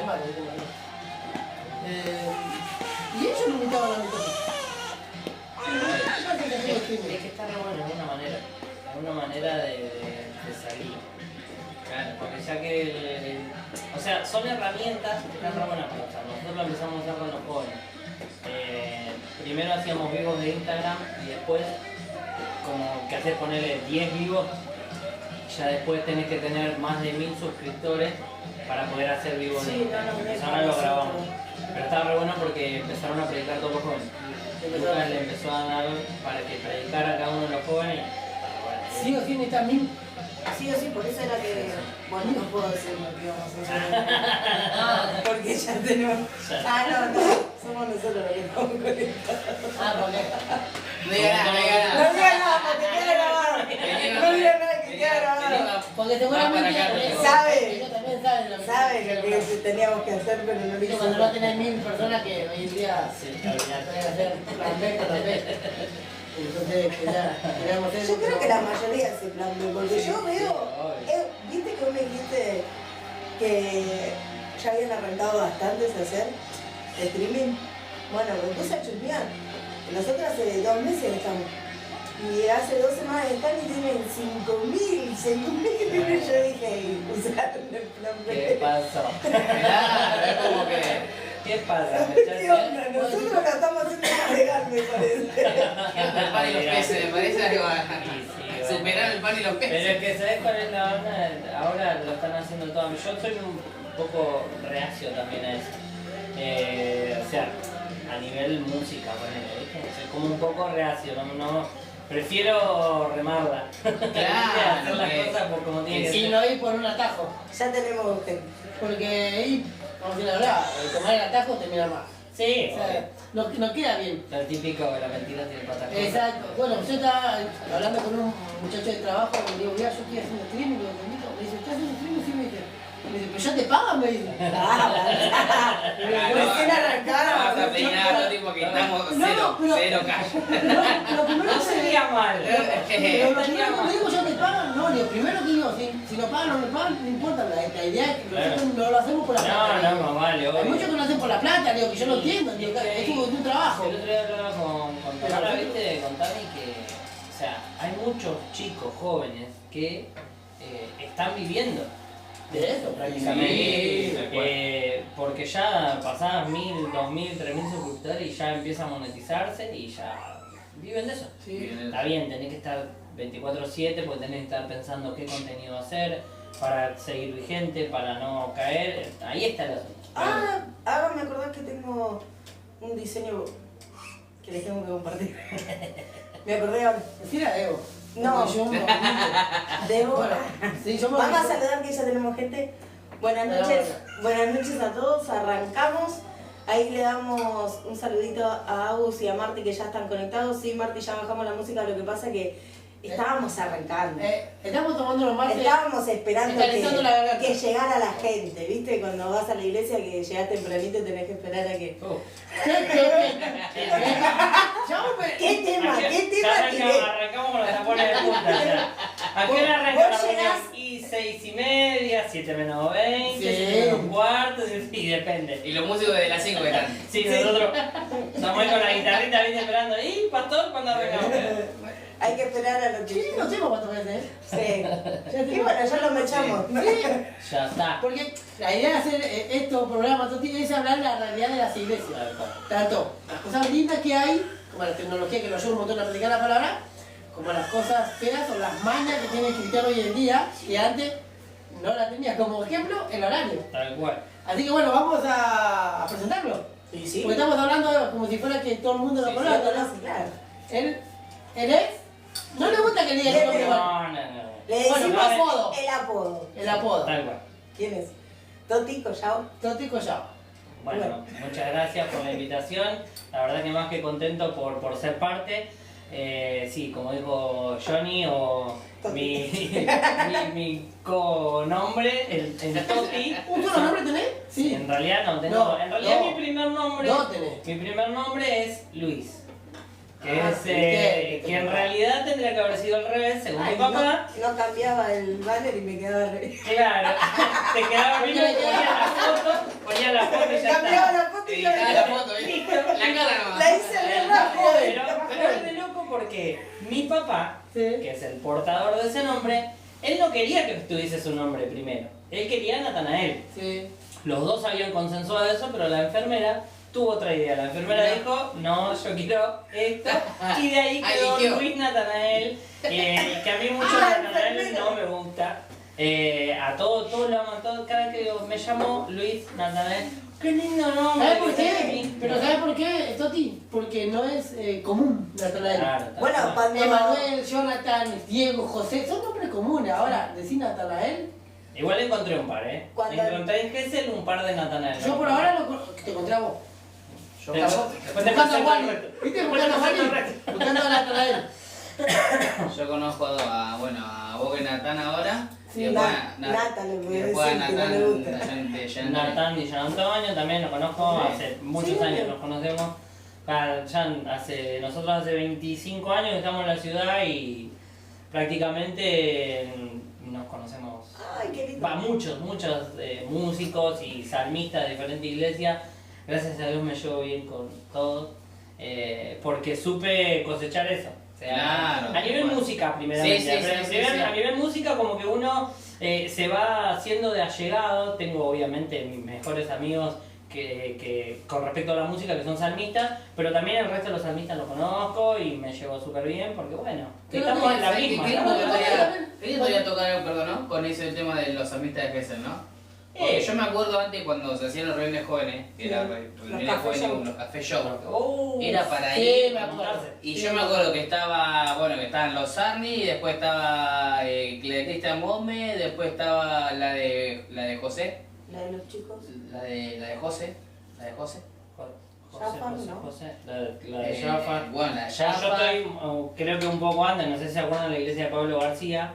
mano. Y ellos me invitaban a mi toque. Es que está re bueno, es una manera de salir. Claro, porque ya que o sea, son herramientas que están re buenas para usar. Nosotros lo empezamos a usar con los jóvenes. Primero hacíamos vivos de Instagram y después, como que haces ponerle 10 vivos, ya después tenés que tener más de 1000 suscriptores para poder hacer vivos de Instagram. Entonces ahora lo grabamos. Pero estaba re bueno porque empezaron a predicar todos los jóvenes. Lucas le empezó a dar para que predicara a cada uno de los jóvenes. Sí o sí necesitas 1000. Sí o sí, por eso era que... Bueno, no puedo decir lo que íbamos a hacer. Porque ya tenemos... no. Somos nosotros los que estamos conectados. Porque... No digas nada, porque queda grabado. No digas nada, que queda grabado. Porque seguramente... Sabe. Ellos también saben lo que... Sabe lo que teníamos que hacer, pero no lo hizo. Cuando no tenés 1000 personas que hoy en día... Sí, tenés que hacer plan B, plan B. Entonces, ya, queríamos hacer... Yo creo que la mayoría hace plan B, porque yo veo... ¿Viste que vos me dijiste que ya habían arrancado bastantes a hacer streaming? Bueno, me puse a chusmear. Nosotros hace 2 meses estamos. Y hace 2 semanas están y tienen 5.000, 6.000. Yo dije, usaron el plan B. ¿Qué pasó? Claro, es como que... ¿Qué pasa, ¿Qué onda? Nosotros lo estamos haciendo más legal, me parece. El pan y los peces, me parece algo Sí, superar el pan y los Pero peces. es que, ¿sabes cuál es la onda? Ahora lo están haciendo todo. Yo soy un poco reacio también a eso. O sea, a nivel música, ponele, ¿viste? Soy como un poco reacio, no prefiero remarla. Claro, hacer las cosas por como tiene que Y ser. no ir por un atajo. Ya tenemos gente. Porque ahí, vamos a decir la verdad, tomar el atajo termina mal. Sí, O sea, no queda bien. lo típico de la mentira tiene patas cortas. Exacto. Bueno, yo estaba hablando con un muchacho de trabajo y le digo, mira, yo estoy haciendo streaming, lo invito. Me dice, ¿estás haciendo streaming? Sí, me dice. Me dice, ¿pero ya te pagan? Me dice. Recién arrancaron. Vamos a peinar todo tipo que estamos cero cash. Lo primero No sería mal. Pero lo primero que me digo, ¿ya te pagan? No, digo, primero que digo, si nos pagan o no me pagan, no importa. La idea es que nosotros no lo hacemos por la plata. No, vale, Hay muchos que lo hacen por la plata, digo, que yo lo entiendo, digo, es un trabajo. El otro día hablaba con Tamara, ¿viste? Con Tami que, o sea, hay muchos chicos jóvenes que están viviendo De eso, prácticamente. Porque ya pasadas 1000, 2000, 3000 suscriptores y ya empieza a monetizarse y ya viven de eso. Sí. Está bien, tenés que estar 24/7 porque tenés que estar pensando qué contenido hacer para seguir vigente, para no caer. Ahí está el asunto. Ahora me acordás que tengo un diseño que les tengo que compartir. Me acordé ahora. Decir a Evo. No. Porque yo no. Debo. Bueno, sí, yo me Vamos a saludar que ya tenemos gente. Buenas noches a todos. Arrancamos. Ahí le damos un saludito a Agus y a Marti que ya están conectados. Sí, Marti, ya bajamos la música. Lo que pasa es que estábamos arrancando. Estamos tomando los martes. Estábamos esperando Calentando la garganta. que llegara la gente. ¿Viste? Cuando vas a la iglesia que llegás tempranito tenés que esperar a que... ¿Qué tema? Arrancamos con los tapones de punta ya. ¿A qué hora arranca la Vos reunión? llegás- Y 6:30, 7 menos 20, Sí. 7 menos cuarto, y depende. Y los músicos de las 5 que están. Sí, nosotros estamos ahí con la guitarrita, ¿viste? Esperando. ¿Y pastor cuándo arrancamos? Hay que esperar a lo que... Sí, no tengo cuántas veces, Sí. Y bueno, ya lo mechamos. Ya está. Porque la idea de hacer estos programas es hablar de la realidad de las iglesias. Tanto las cosas lindas que hay, como la tecnología que nos ayuda un montón a predicar la palabra, como las cosas feas o las mañas que tiene el cristiano hoy en día, que antes no las tenía. Como ejemplo, el horario. Tal cual. Así que bueno, vamos a presentarlo. Sí. Porque estamos hablando como si fuera que todo el mundo lo conoce, ¿no? Claro. Él es... No le gusta que le diga su nombre igual. No. Le Bueno, decimos apodo. el apodo. El apodo. Tal cual. ¿Quién es? Toti Collao. Toti Collao. Bueno, muchas gracias por la invitación. La verdad que más que contento por ser parte. Sí, como dijo Johnny o mi co-nombre, el Toti. ¿Un solo nombre tenés? Sí. En realidad no, No, en realidad no. mi primer nombre. No tenés. Mi primer nombre es Luis. Que en realidad tendría que haber sido al revés, según mi papá. No cambiaba el banner y me quedaba re... Claro, te quedaba bien, ponía la foto y ya Cambiaba está. la foto y yo Editaba la foto, la cara nomás. la hice re rápido. Pero es de loco porque mi papá, Sí. que es el portador de ese nombre, él no quería que estuviese su nombre primero. Él quería a Natanael. Sí. Los dos habían consensuado eso, pero la enfermera tuvo otra idea. La enfermera dijo, no, yo quiero esto. Y de ahí quedó Eligió. Luis Natanael, que a mí mucho Natanael no me gusta. A todos lo aman, cada vez que digo, me llamo Luis Natanael. Qué lindo nombre. ¿Sabes por qué? Pero ¿sabes por qué, Toti? Porque no es común, Natanael. Claro, Bueno, cuando... Emanuel, Jonathan, Diego, José, son nombres comunes. Ahora, decir Natanael. Igual encontré un par, Cuando- Encontré en Gesell un par de Natanael. Yo por ahora te encontré a vos. Yo Después te paso a Wally. ¿Viste? Buscando a Wally. Buscando a Natanael. Yo conozco a Boca y Natán ahora. Sí, y después Nata le voy a después decir, que no le gusta. Natán y Jean Antonio también lo conozco, Sí. hace muchos Sí. años nos conocemos. Nosotros hace 25 años que estamos en la ciudad y prácticamente nos conocemos. Ay, qué lindo. Muchos músicos y salmistas de diferentes iglesias. Gracias a Dios me llevo bien con todos, porque supe cosechar eso. O sea, Claro. a nivel música primeramente, Sí, sí, pero sí, sí. a nivel música como que uno se va haciendo de allegado. Tengo obviamente mis mejores amigos que con respecto a la música que son salmistas, pero también el resto de los salmistas los conozco y me llevo súper bien porque bueno, Creo estamos que en la ¿Qué misma. lindo ¿no? qué lindo voy a tocar algo, perdón, ¿no? Con ese tema de los amistas de Gesell, ¿no? Porque yo me acuerdo antes cuando se hacían los reuniones jóvenes, que era reuniones café jóvenes, show. los café show. Oh, Era para Sí, ir. me acuerdo. Y yo me acuerdo que estaban los Sarni, y después estaba la de Cristian Gómez, después estaba la de José, La de los chicos. la de José. Jafar, ¿no? José, la de Jafar. Bueno, la de Yo Jafar. estoy, creo que un poco antes, no sé si se acuerdan de la iglesia de Pablo García.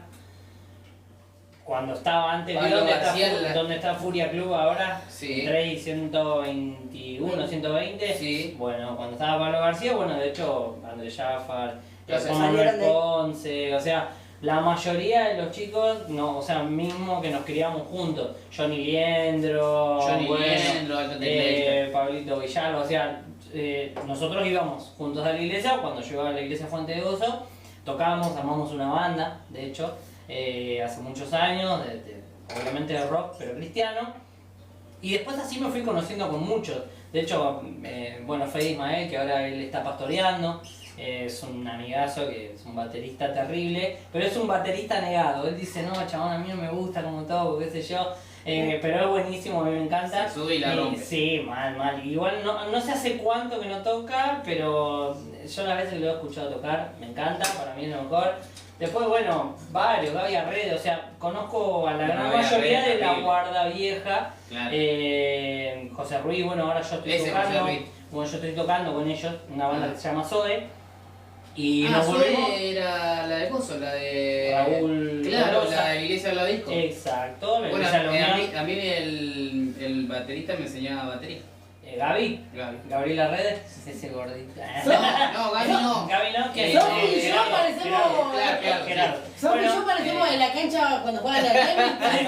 Cuando estaba antes, Pablo ¿dónde, García, dónde está Furia Club ahora? Sí. 3 y 121, 120. Sí. Bueno, cuando estaba Pablo García, bueno, de hecho, Andrés Jafar, Entonces, Juan Manuel salieron de- Ponce, o sea, la mayoría de los chicos, no, o sea, mismo que nos criamos juntos. Johnny Liendro, Johnny bueno, Liendro, Alto Tecladista. Pablito Villalba, o sea, nosotros íbamos juntos a la iglesia. Cuando yo iba a la iglesia Fuente de Gozo, tocábamos, armamos una banda, de hecho, hace muchos años, obviamente de rock, pero cristiano. Y después así me fui conociendo con muchos. De hecho, bueno, Fede Ismael, que ahora él está pastoreando, es un amigazo que es un baterista terrible, pero es un baterista negado. Él dice, no, chabón, a mí no me gusta como toco, qué sé yo. Pero es buenísimo, a mí me encanta. Se sube y la rompe. Sí, mal. Igual no sé hace cuánto que no toca, pero yo las veces que lo he escuchado tocar, me encanta, para mí es lo mejor. Después, bueno, varios, Gaby Arredes, o sea, conozco a la gran Gaby mayoría Arredes, de la terrible. guarda vieja. Claro. José Ruiz, bueno, ahora yo estoy Ese José tocando. Ruiz. Bueno, yo estoy tocando con ellos, una banda Ah. que se llama Zoe. Y Ah, nos volvemos. Zoe era la de Coso, la de... Raúl Claro, Rosa. la de Iglesia de la Disco. Exacto, la Bueno, iglesia de la a Unión. mí el baterista me enseñaba batería. Gaby, Gaby. Gabriela Redes, ese gordito. No, Gaby no. Gaby no, que Sofi y yo Gerardo, parecemos- Gerardo, Gerardo. Sofi y yo Bueno, parecemos en la cancha cuando juegan la tenis. no hay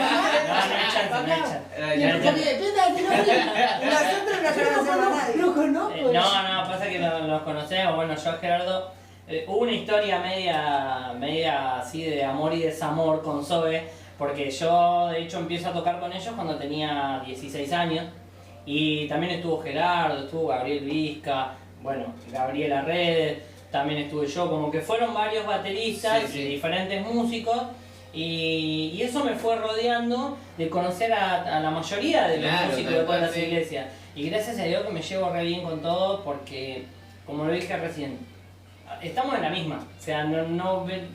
chance, no hay chance. Era Y ya- porque depende de Nosotros no conocemos a nadie. No conozco. No, pasa que nos conocemos. Bueno, yo Gerardo, hubo una historia media así de amor y desamor con Zoe, porque yo de hecho empiezo a tocar con ellos cuando tenía 16 años, y también estuvo Gerardo, estuvo Gabriel Vizca, bueno, Gabriela Redes, también estuve yo, como que fueron varios bateristas Sí, sí. y diferentes músicos. Y eso me fue rodeando de conocer a la mayoría de los Claro, músicos tal de todas cual, las sí. iglesias. Y gracias a Dios que me llevo re bien con todo porque, como lo dije recién, estamos en la misma. O sea,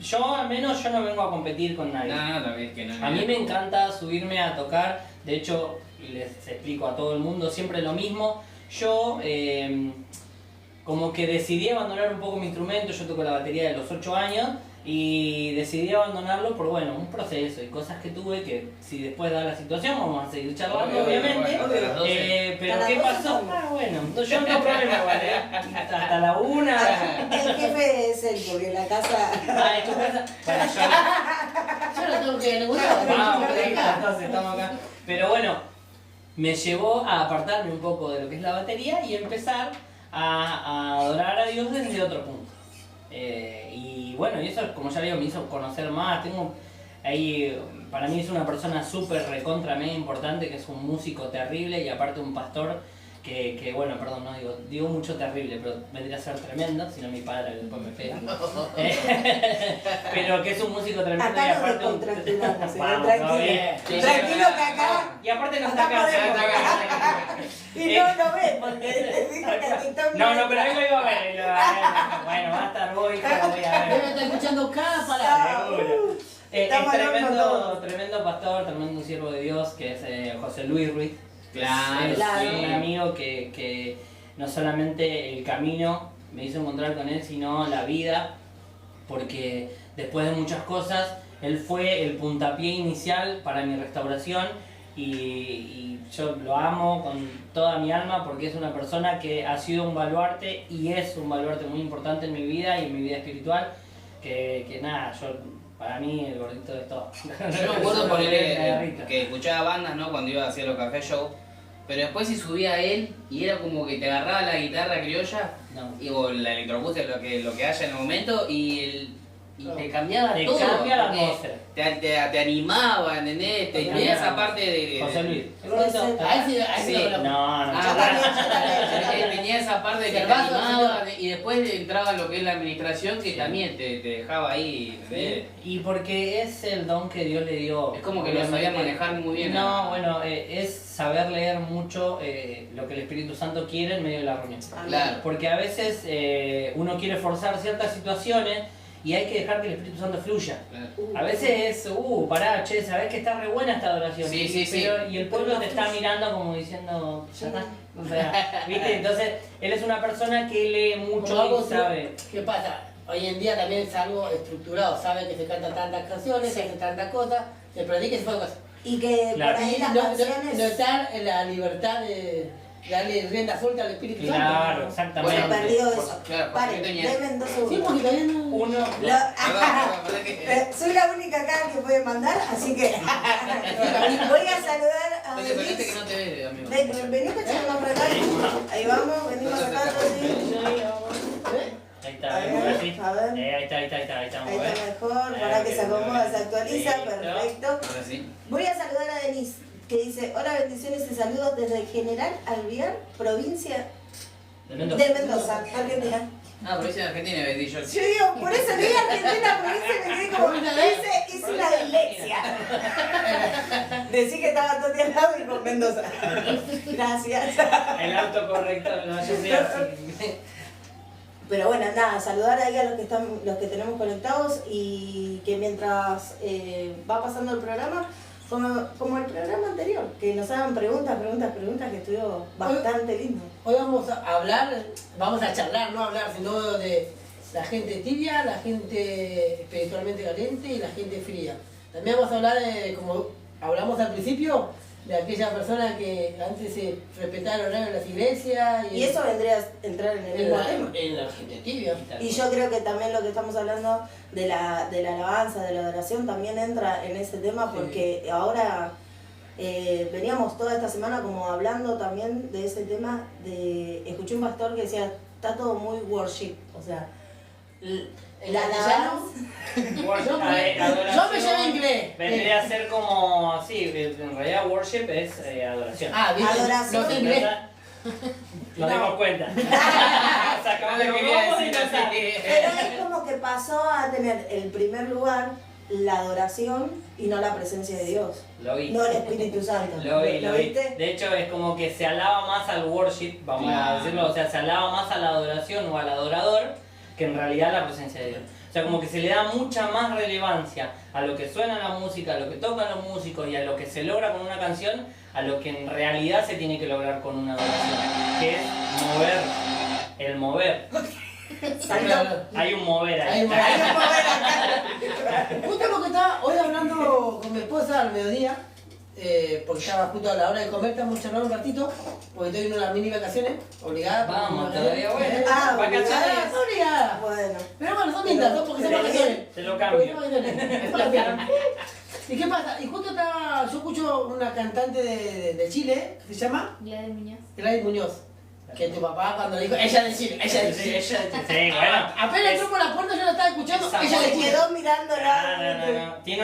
yo al menos yo no vengo a competir con nadie. No, también que no. A mí me encanta subirme a tocar. De hecho, les explico a todo el mundo siempre lo mismo. Yo como que decidí abandonar un poco mi instrumento. Yo toco la batería de los 8 años. Y decidí abandonarlo por, bueno, un proceso y cosas que tuve que, si después da la situación, vamos a seguir charlando, obviamente. Bueno, Pero ¿qué pasó? Ah, bueno, yo no tengo problema igual, hasta la 1. El jefe es él, porque en la casa. Ah, ¿es tu casa? Bueno, Yo no tengo que ir a ningún lado. Vamos, entonces estamos acá. Pero bueno, me llevó a apartarme un poco de lo que es la batería y empezar a adorar a Dios desde otro punto. Y bueno, y eso, como ya digo, me hizo conocer más. Tengo ahí, para mí es una persona súper recontra mega importante, que es un músico terrible y aparte un pastor que bueno, perdón, no digo mucho terrible, pero vendría a ser tremendo, si no mi padre después me pega. Pero que es un músico tremendo y Acá nos aparte descontracturamos, Vamos, tranquilo. todo bien. Tranquilo que acá. Y aparte no está acá. Y no lo ves, porque dijo que a TikTok No, pero ahí lo iba a ver. Bueno, va a estar vos, hijo, lo voy a Debe ver. estar escuchando cada palabra. Seguro. Es Estamos hablando tremendo pastor, tremendo siervo de Dios, que es José Luis Ruiz. Claro, Es claro. un amigo que no solamente el camino me hizo encontrar con él, sino la vida, porque después de muchas cosas, él fue el puntapié inicial para mi restauración y yo lo amo con toda mi alma porque es una persona que ha sido un baluarte y es un baluarte muy importante en mi vida y en mi vida espiritual, que nada, para mí el gordito de todo. Yo me acuerdo por que escuchaba bandas, ¿no? Cuando iba a hacer los café show. Pero después si subía a él y era como que te agarraba la guitarra criolla o la electroacústica, lo que haya en el momento y te cambiaba Te todo. cambia la porque atmósfera. te animaba, ¿entendés? Tenía esa parte de... José Luis. A ese Sí, lo conozco. Tenía esa parte que te Gervaso, animaba y después entraba lo que es la administración que también te dejaba ahí, ¿entendés? Y porque es el don que Dios le dio. Es como que lo sabía manejar muy bien. No, bueno, es saber leer mucho lo que el Espíritu Santo quiere en medio de la reunión. Claro. Porque a veces uno quiere forzar ciertas situaciones y hay que dejar que el Espíritu Santo fluya. Claro. A veces es, pará, che, sabés que está re buena esta adoración. Sí. Y el pueblo te está mirando como diciendo, ya está. O sea, ¿viste? Entonces, él es una persona que lee mucho Como algo y sabe. ¿Qué pasa? Hoy en día también es algo estructurado, sabe que se cantan tantas canciones, se hacen tantas cosas, se predica y se fue cosas. Y que Claro. por ahí las No canciones. estar en la libertad de darle rienda suelta al Espíritu Claro, Santo. exactamente. Se perdió eso. Claro, Paren, porque tenía- denme 2 Sí, segundos. porque todavía no... Uno. Perdón, que... Soy la única acá que puede mandar, así que voy a saludar a Oye, parece que Denise. no te ve, amigo. Vení que echamos por acá. Ahí vamos, venimos acá, Rosy. Ahí está, A ver, así. a ver. Ahí está, Ahí estamos, está mejor, para que se acomoda, se actualiza, Listo. perfecto. Ahora sí. Voy a saludar a Denise, que dice, hola, bendiciones y saludos desde General Alvear, provincia De Mendoza. de Mendoza, Argentina. Ah, provincia de Argentina, vendí yo. Yo digo, por eso leí Argentina, provincia, me quedé como, hice una dislexia. Decí que estaba todo el lado y con Mendoza. Gracias. El autocorrector, no, yo sé así. Pero bueno, nada, saludar ahí a los que tenemos conectados y que mientras va pasando el programa, como el programa anterior, que nos hagan preguntas, que estuvo bastante lindo. Hoy vamos a hablar, vamos a charlar, no hablar, sino de la gente tibia, la gente espiritualmente caliente y la gente fría. También vamos a hablar de, como hablamos al principio, de aquella persona que antes se respetaba el horario de las iglesias. Y eso vendría a entrar en el mismo tema. En la gente tibia. Y yo creo que también lo que estamos hablando de la alabanza, de la adoración, también entra en ese tema porque ahora veníamos toda esta semana como hablando también de ese tema. Escuché un pastor que decía, está todo muy worship, o sea, ¿En la castellano? alabanza. Yo me llevé inglés. Vendría a ser como, sí, en realidad worship es adoración. Ah, ¿viste? Adoración. No sé inglés. Nos dimos cuenta. Sacamos No lo lo que quería vamos y decir no así. sabes. Pero es como que pasó a tener el primer lugar la adoración y no la presencia de Dios, Lo vi. no el Espíritu Santo. Lo vi. viste? De hecho, es como que se alaba más al worship, vamos a Claro. decirlo, o sea, se alaba más a la adoración o al adorador que en realidad la presencia de Dios. O sea, como que se le da mucha más relevancia a lo que suena la música, a lo que tocan los músicos y a lo que se logra con una canción, a lo que en realidad se tiene que lograr con una adoración, que es mover, el mover. Hay un mover ahí. Hay un mover. Justo lo que estaba hoy hablando con mi esposa al mediodía, porque estaba justo a la hora de comer, estamos charlando un ratito, porque estoy en unas mini vacaciones, obligadas. Vamos, todavía bueno. Vacaciones obligadas. Bueno. Pero bueno, son lindas, ¿no? Porque son vacaciones. Te lo cambio. ¿Y qué pasa? Y justo estaba, yo escucho una cantante de Chile, que se llama Gladys Muñoz. Gladys Muñoz. Que tu papá cuando le dijo, ella de Chile, ella de Chile. Sí, bueno. Apenas entró por la puerta yo la estaba escuchando, Esa ella de Se Chile. quedó mirándola. No. Tiene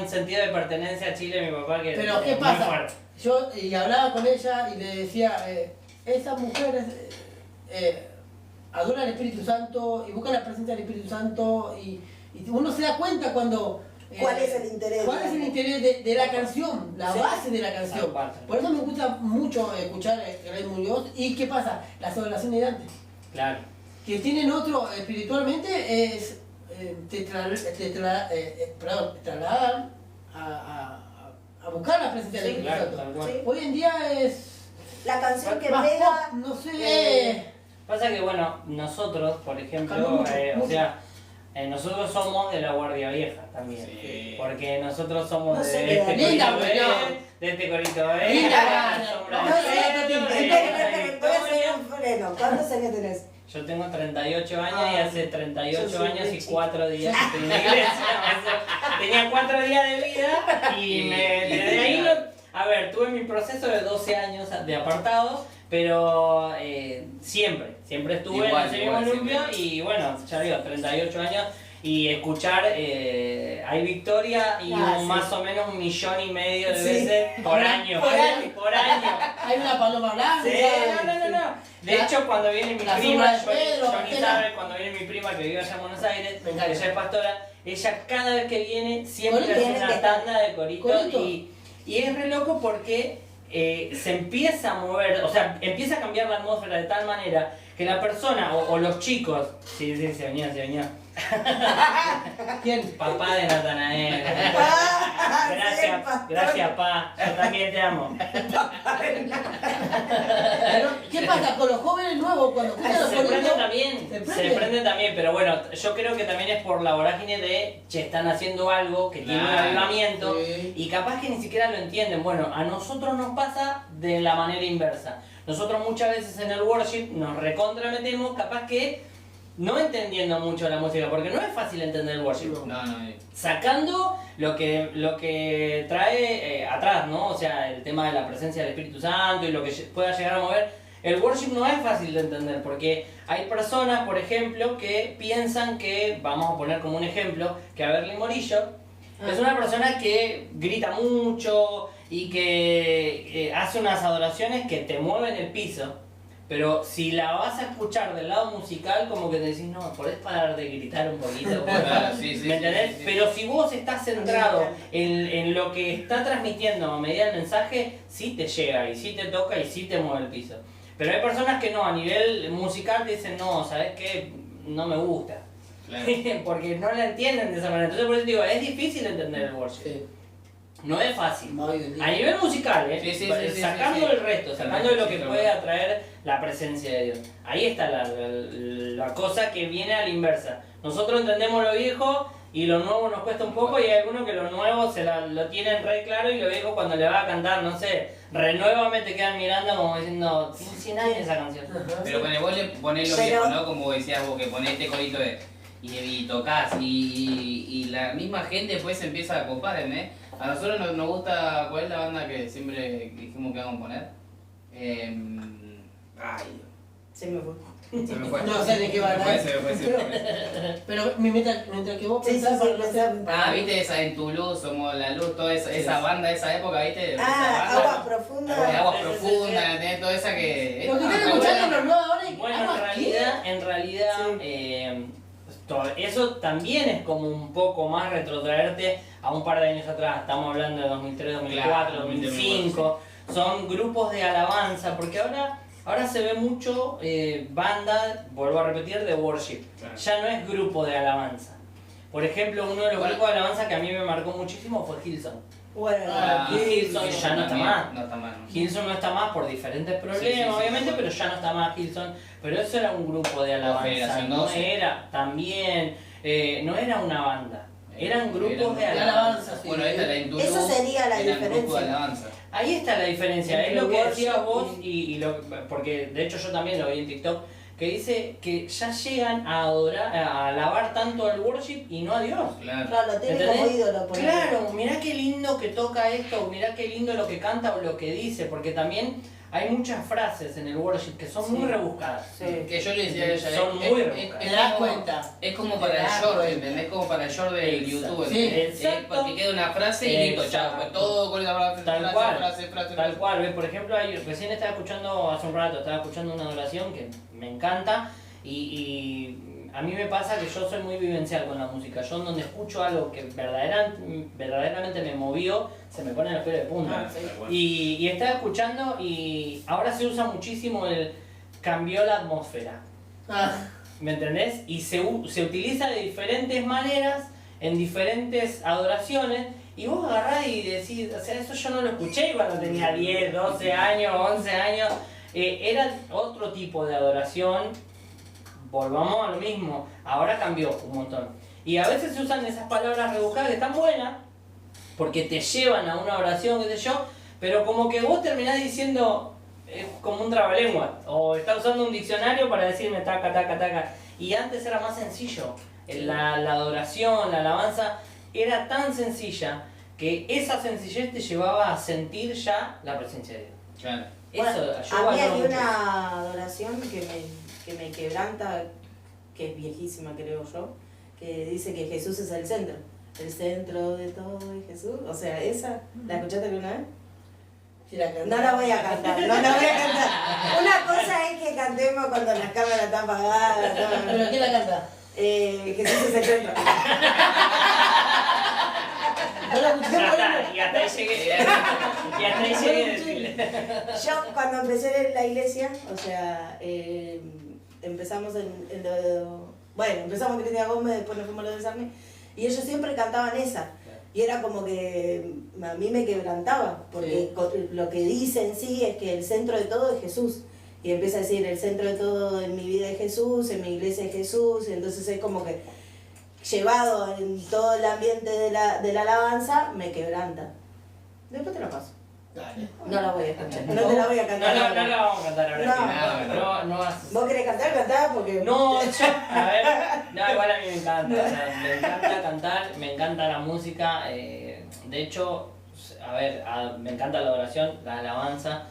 un sentido de pertenencia a Chile, mi papá, que Pero ¿qué es muy pasa? fuerte. Yo y hablaba con ella y le decía, esas mujeres adoran al Espíritu Santo y buscan la presencia del Espíritu Santo y uno se da cuenta cuando... ¿Cuál es el interés? ¿Cuál es el interés de la canción? La Sí. base de la canción. Tal cual. Por eso me gusta mucho escuchar Gladys Muñoz. ¿Y qué pasa? Las adoraciones de antes. Claro. Que tienen otro, espiritualmente, es, te trasladan a buscar la presencia del Sí, Espíritu claro, Santo. tal cual. Sí. Hoy en día es La canción que más pega. pop, no sé. Pasa que, bueno, nosotros, por ejemplo, Cambió mucho, o mucho. sea, nosotros somos de la Guardia Vieja también. Sí. Porque nosotros somos No de sé, este linda, corito, pero- de este corito, Linda, somos no, de No sé, Victoria, voy a hacer un freno. ¿Cuántos años tenés? Yo tengo 38 años y hace 38 yo soy años y muy chica. 4 días que estoy en la iglesia. Tenía 4 días de vida y desde ahí a ver, tuve mi proceso de 12 años de apartado, pero siempre estuve Igual, en ese mismo igual, núcleo siempre. y bueno, ya digo, 38 años y escuchar Hay Victoria y Sí. más o menos 1,5 millones de Sí. veces por año. Por año. Por año. Hay una paloma blanca. Sí, no. De hecho, cuando viene mi La prima, sombra de Pedro, Johnny Estela. sabe, cuando viene mi prima que vive allá en Buenos Aires, Me encanta. ella es pastora, ella cada vez que viene siempre Corito. hace una tanda de coritos Corito. y es re loco porque se empieza a mover, o sea, empieza a cambiar la atmósfera de tal manera que la persona o los chicos, sí, se venía. ¿Quién? Papá de Natanael. Sepa. Gracias, pa. Yo también te amo. Pero, ¿qué pasa con los jóvenes nuevos cuando escuchan los Se prende coritos? también, Se se prende. prende también, pero bueno, yo creo que también es por la vorágine de, che, están haciendo algo que tiene un Claro, avivamiento sí. y capaz que ni siquiera lo entienden. Bueno, a nosotros nos pasa de la manera inversa. Nosotros muchas veces en el worship nos recontrametemos, capaz que no entendiendo mucho la música, porque no es fácil entender el worship. No. Sacando lo que trae atrás, ¿no? O sea, el tema de la presencia del Espíritu Santo y lo que pueda llegar a mover. El worship no es fácil de entender porque hay personas, por ejemplo, que piensan que, vamos a poner como un ejemplo, que Averly Morillo es una persona que grita mucho y que hace unas adoraciones que te mueven el piso. Pero si la vas a escuchar del lado musical, como que te decís, no, ¿podés parar de gritar un poquito? Claro, sí, ¿Me entendés? sí. Pero si vos estás centrado en lo que está transmitiendo a medida del mensaje, sí te llega y sí te toca y sí te mueve el piso. Pero hay personas que no, a nivel musical te dicen, no, ¿sabes qué? No me gusta. Claro. Porque no la entienden de esa manera. Entonces por eso digo, es difícil entender el worship. Sí. No es fácil. No, hoy en día. A nivel musical, Sí, sacando sí. el resto, sacando Sí, lo que sí, puede claro. atraer la presencia de Dios. Ahí está la cosa que viene a la inversa. Nosotros entendemos lo viejo y lo nuevo nos cuesta un poco y hay algunos que lo nuevo lo tienen re claro y lo viejo cuando le va a cantar, no sé, renuévame te quedan mirando como diciendo, tiene 100 años esa canción. Ajá. Pero vos le ponés lo Pero- viejo, ¿no? Como decías vos, que ponés este corito y tocás y la misma gente después se empieza a copar, ¿eh? A nosotros nos gusta, ¿cuál es la banda que siempre dijimos que vamos a poner? Ay, Se me fue. se me fue. No sé de qué va a hablar. Se me fue. Pero mientras que vos Sí, pensás, sí, para no ser- Ah, viste esa en tu luz, somos la luz, toda esa banda de esa época, viste. Esa Ah, banda, agua profunda. de aguas Sí, sí, profundas, ¿entendés? Toda esa que. Lo que están Ah, escuchando bueno. los nuevos ahora y Bueno, ¿aguas qué? en realidad eso también es como un poco más retrotraerte a un par de años atrás. Estamos hablando de 2003, 2004, Claro, 2005. Son grupos de alabanza, porque ahora se ve mucho banda, vuelvo a repetir, de worship. Claro. Ya no es grupo de alabanza. Por ejemplo, uno de los Bueno. grupos de alabanza que a mí me marcó muchísimo fue Hillsong. Bueno, Y Hillsong ya no está más. No está más. Hillsong no está más por diferentes problemas, Sí. obviamente, pero ya no está más Hillsong. Pero eso era un grupo de alabanza, Generación no 12. era también, no era una banda, eran grupos de de alabanza. alabanza, sí. Bueno, esta la Into Eso Luz, sería la era el grupo de diferencia. alabanza. Ahí está la diferencia, es Entre lo que worship decías vos, y- porque de hecho yo también lo vi en TikTok, que dice que ya llegan a adorar, a alabar tanto al worship y no a Dios. Claro. Claro, lo tiene ¿Entendés? como ídolo. por Claro, mirá qué lindo que toca esto, mirá qué lindo lo que canta o lo que dice, porque también hay muchas frases en el worship que son Sí. muy rebuscadas. Sí. Que yo le decía a ella, Son muy rebuscadas. Te das cuenta. Es como Te para el das short, cuenta. ¿entendés? Como para el short de Exacto. YouTube. Sí, exacto. Porque queda una frase y listo, chao. Pues todo con esa frase, Tal cual, frase. Tal cual, ¿ves? Por ejemplo, recién estaba escuchando, hace un rato, estaba escuchando una adoración que me encanta y a mí me pasa que yo soy muy vivencial con la música. Yo donde escucho algo que verdaderamente me movió, se me pone los pelos de punta. Ah, sí. Y estaba escuchando y ahora se usa muchísimo el cambió la atmósfera. Ah, ¿Me entendés? Y se utiliza de diferentes maneras, en diferentes adoraciones, y vos agarrás y decís, o sea, eso yo no lo escuché cuando tenía 10, 12 años, 11 años, era otro tipo de adoración, volvamos a lo mismo, ahora cambió un montón. Y a veces se usan esas palabras rebuscadas que están buenas, porque te llevan a una oración, qué sé yo, pero como que vos terminás diciendo, es como un trabalengua, o está usando un diccionario para decirme taca, taca, taca. Y antes era más sencillo. La adoración, la alabanza era tan sencilla que esa sencillez te llevaba a sentir ya la presencia de Dios. Claro. Eso Bueno, yo a mí valoro hay mucho. una adoración que me quebranta, que es viejísima creo yo, que dice que Jesús es el centro de todo es Jesús. O sea, esa, ¿la escuchaste alguna vez? si la cantás. No la voy a cantar, no la voy a cantar. Una cosa es que cantemos cuando las cámaras están apagadas. ¿Pero quién la canta? Jesús es el centro. No la escuché Ya por está, eso. y hasta ahí llegué. Y hasta ahí llegué a decirle. Yo cuando empecé en la iglesia, o sea, empezamos bueno, empezamos en Cristina Gómez, después nos fuimos a los de Sarne, y ellos siempre cantaban esa. Y era como que a mí me quebrantaba, porque lo que dice en sí es que el centro de todo es Jesús. Y empieza a decir, el centro de todo en mi vida es Jesús, en mi iglesia es Jesús, y entonces es como que llevado en todo el ambiente de la alabanza, me quebranta. Después te la paso. Dale. No la voy a cantar. No te la voy a cantar. No la vamos a cantar ahora. No. No vas. ¿Vos querés cantar? Cantá porque... No, yo, a ver, no, igual a mí me encanta, o sea, me encanta cantar, me encanta la música, de hecho, a ver, me encanta la oración, la alabanza,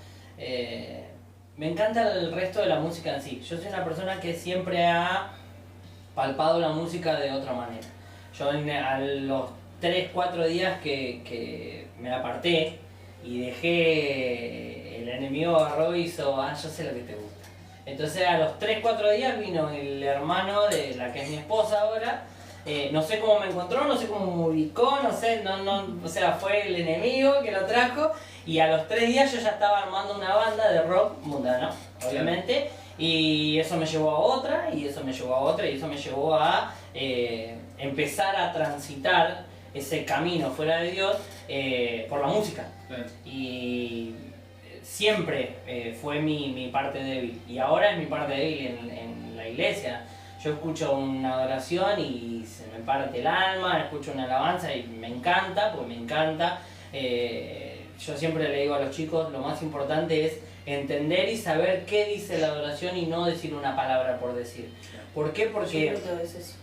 me encanta el resto de la música en sí. Yo soy una persona que siempre ha palpado la música de otra manera. Yo a los 3, 4 días que me aparté y dejé, el enemigo agarró y hizo, yo sé lo que te gusta. Entonces a los 3, 4 días vino el hermano de la que es mi esposa ahora, no sé cómo me encontró, no sé cómo me ubicó, no sé, o sea, fue el enemigo que lo trajo, y a los 3 días yo ya estaba armando una banda de rock mundano, obviamente, y eso me llevó a otra, y eso me llevó a otra, y eso me llevó a empezar a transitar ese camino fuera de Dios por la música. Claro. Y siempre fue mi parte débil, y ahora es mi parte débil en la iglesia. Yo escucho una adoración y se me parte el alma, escucho una alabanza y me encanta, porque me encanta. Yo siempre le digo a los chicos, lo más importante es entender y saber qué dice la adoración y no decir una palabra por decir. ¿Por qué? Porque Yo creo que a veces...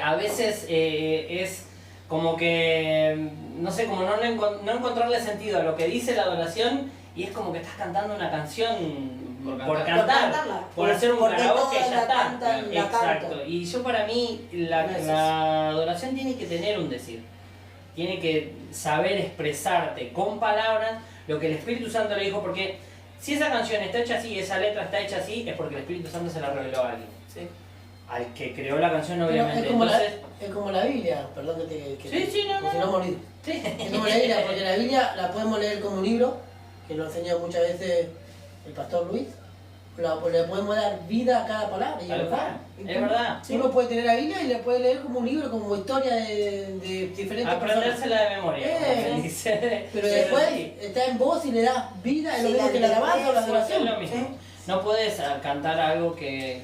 a veces es como que, no sé, como no encontrarle sentido a lo que dice la adoración, y es como que estás cantando una canción por cantar, por hacer un Porque karaoke y todos ya la está. cantan, la Exacto. cantan. Y yo, para mí, Gracias. la adoración tiene que tener un decir. Tiene que saber expresarte con palabras lo que el Espíritu Santo le dijo, porque si esa canción está hecha así, esa letra está hecha así, es porque el Espíritu Santo se la reveló a alguien. Sí. Al que creó la canción, Pero obviamente. es como, Entonces, es como la Biblia, perdón Sí, no, si no morir. sí. Es como la Biblia, porque la Biblia la podemos leer como un libro, que lo enseña muchas veces el pastor Luis, le podemos dar vida a cada palabra, y es verdad. Es verdad. Uno puede tener la Biblia y le puede leer como un libro, como historia de diferentes aprendérsela personas. de memoria, como se dice. Pero después está en voz y le das vida, es lo mismo que la alabanza o la adoración. Es lo mismo. No puedes cantar algo que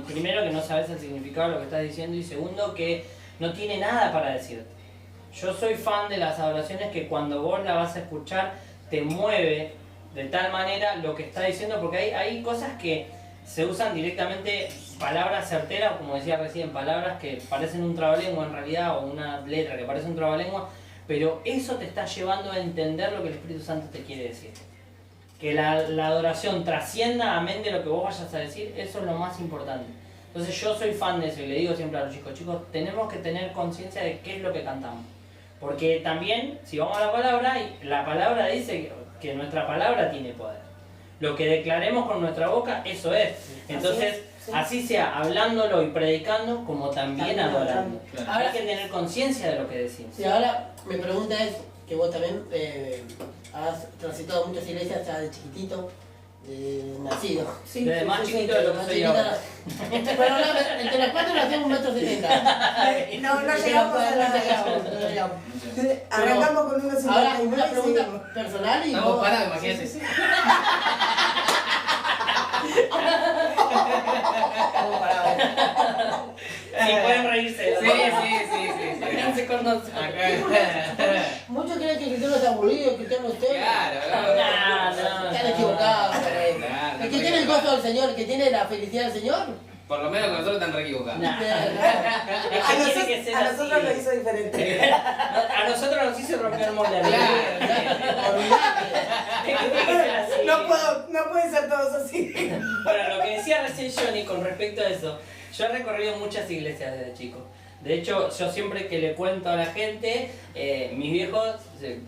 primero que no sabes el significado de lo que estás diciendo y segundo que no tiene nada para decirte. Yo soy fan de las adoraciones que cuando vos la vas a escuchar te mueve de tal manera lo que está diciendo, porque hay cosas que se usan directamente, palabras certeras, como decía recién, palabras que parecen un trabalengua en realidad, o una letra que parece un trabalengua, pero eso te está llevando a entender lo que el Espíritu Santo te quiere decir. Que la adoración trascienda, amén de lo que vos vayas a decir, eso es lo más importante. Entonces yo soy fan de eso y le digo siempre a los chicos, tenemos que tener conciencia de qué es lo que cantamos. Porque también, si vamos a la palabra dice que nuestra palabra tiene poder. Lo que declaremos con nuestra boca, eso es. Entonces, así sea hablándolo y predicando, como también adorando. Claro. Ahora hay que tener conciencia de lo que decimos. Y ahora mi pregunta es, que vos también has transitado muchas iglesias ya de chiquitito, de nacido. Sí, desde más chiquito de lo que soy ahora. Pero entre las cuatro nacemos 1,70 m. No llegamos a la... Arrancamos con unos 50. Ahora, una pregunta personal y estamos parados, imagínate. Estamos parados. Sí, pueden reírse. Sí. Véanse con nosotros. Muchos creen que el cristiano es aburrido, el cristiano es usted. Claro, Están equivocados. El que tiene el gozo del Señor, el que tiene la felicidad del Señor. Por lo menos con nosotros están re equivocados. A nosotros lo hizo diferente. A nosotros nos hizo romper el molde. No pueden ser todos así. Bueno, lo que decía recién Johnny con respecto a eso, yo he recorrido muchas iglesias desde chico. De hecho, yo siempre que le cuento a la gente, mis viejos,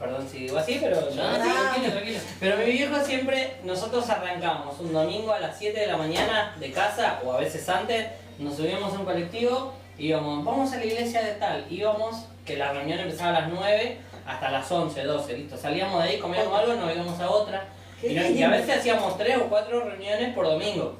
perdón si digo así, pero tranquilo. Pero mis viejos siempre, nosotros arrancamos un domingo a las 7 de la mañana de casa, o a veces antes, nos subíamos a un colectivo, íbamos, vamos a la iglesia de tal, íbamos, que la reunión empezaba a las 9 hasta las 11, 12, listo, salíamos de ahí, comíamos algo, nos íbamos a otra, y a veces hacíamos 3 o 4 reuniones por domingo.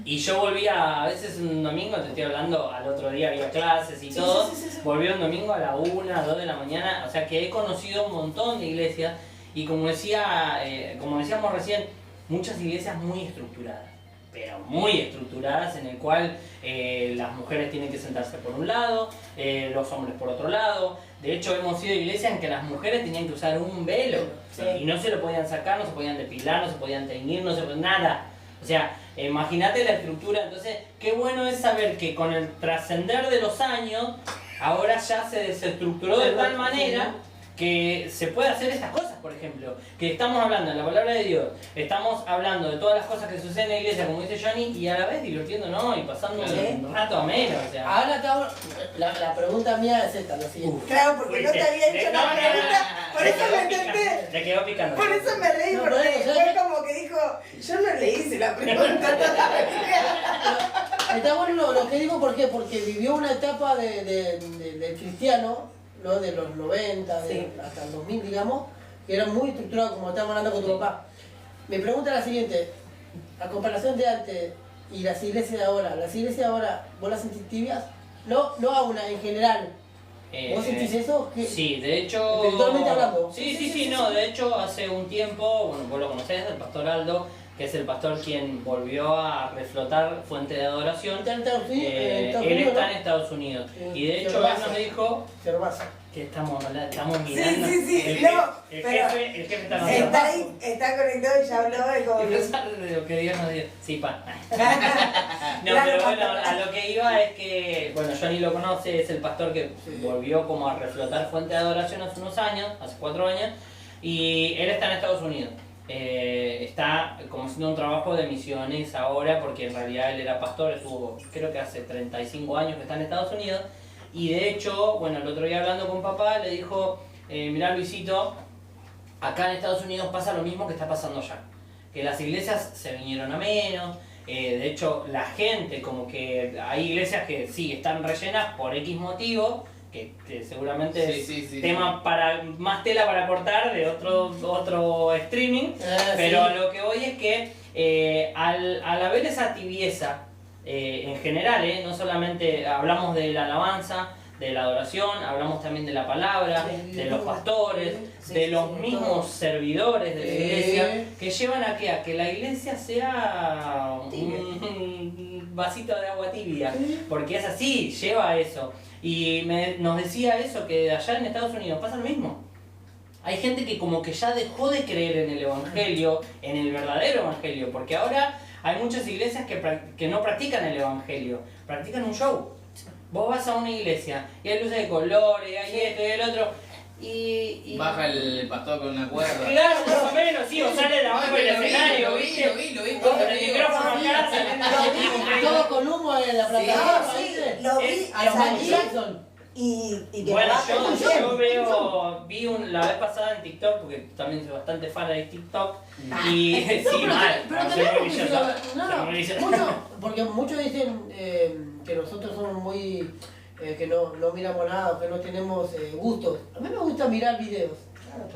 Y yo volvía, a veces un domingo, te estoy hablando, al otro día había clases y todo, volvía un domingo a la 1, 2 de la mañana, o sea que he conocido un montón de iglesias y como decíamos recién, muchas iglesias muy estructuradas, pero muy estructuradas en el cual las mujeres tienen que sentarse por un lado, los hombres por otro lado. De hecho hemos ido a iglesias en que las mujeres tenían que usar un velo y no se lo podían sacar, no se podían depilar, no se podían teñir, no se podían nada. O sea, imagínate la estructura. Entonces, qué bueno es saber que con el trascender de los años, ahora ya se desestructuró de tal manera que se puede hacer estas cosas, por ejemplo. Que estamos hablando en la palabra de Dios, estamos hablando de todas las cosas que suceden en la iglesia, como dice Johnny, y a la vez divirtiéndonos y pasando un rato ameno. O sea. Ahora la pregunta mía es esta, lo siguiente. Claro, porque no te había hecho la pregunta, por eso me intenté. Le quedó picando. Por eso me reí, porque fue como que dijo, yo no le hice la pregunta todavía. Está bueno lo que digo, ¿por qué? Porque vivió una etapa del cristiano, ¿no? De los 90, hasta el 2000, digamos, que era muy estructurado, como estábamos hablando con tu papá. Mi pregunta es la siguiente, a comparación de antes y las iglesias de ahora, ¿vos las sentís tibias? No a una, en general. ¿Vos sentís eso? Sí, de hecho... Espiritualmente hablando. Sí, no, de hecho hace un tiempo, bueno, vos lo conocés, el pastor Aldo, que es el pastor quien volvió a reflotar Fuente de Adoración. Él está en Estados Unidos. Y de hecho él nos dijo que estamos mirando. Sí, el jefe está conectado. Está ahí, está conectado y ya habló de como... De lo que Dios nos dio. Sí, pa. No, pero bueno, a lo que iba es que, bueno, Johnny lo conoce, es el pastor que volvió como a reflotar Fuente de Adoración hace unos años, hace 4 años, y él está en Estados Unidos. Está como haciendo un trabajo de misiones ahora, porque en realidad él era pastor, estuvo creo que hace 35 años que está en Estados Unidos, y de hecho, bueno, el otro día hablando con papá le dijo, mirá Luisito, acá en Estados Unidos pasa lo mismo que está pasando allá, que las iglesias se vinieron a menos, de hecho la gente, como que hay iglesias que sí están rellenas por X motivo, que seguramente es tema para más tela para cortar de otro streaming, pero lo que voy es que al haber esa tibieza, en general, no solamente hablamos de la alabanza, de la adoración, hablamos también de la palabra, de los pastores, de los mismos servidores de la iglesia, que llevan a que la iglesia sea un vasito de agua tibia, porque es así, lleva a eso. Y nos decía eso, que allá en Estados Unidos pasa lo mismo. Hay gente que como que ya dejó de creer en el evangelio, en el verdadero evangelio, porque ahora hay muchas iglesias que no practican el evangelio, practican un show. Vos vas a una iglesia y hay luces de colores, hay esto y el otro, y... Baja el pastor con una cuerda. Claro, más o menos, sí, o sale de abajo del escenario, ¿viste? Lo vi. Con el micrófono acá, todo con humo en la plataforma, Sí, ¿viste? lo vi A los Michael salir Jackson. y que bueno, lo yo vi la vez pasada en TikTok, porque también soy bastante fan de TikTok, y sí, mal, Pero soy tenemos religioso, no, soy no, religioso. porque muchos dicen que nosotros somos muy, que no miramos nada, que no tenemos gustos. A mí me gusta mirar videos.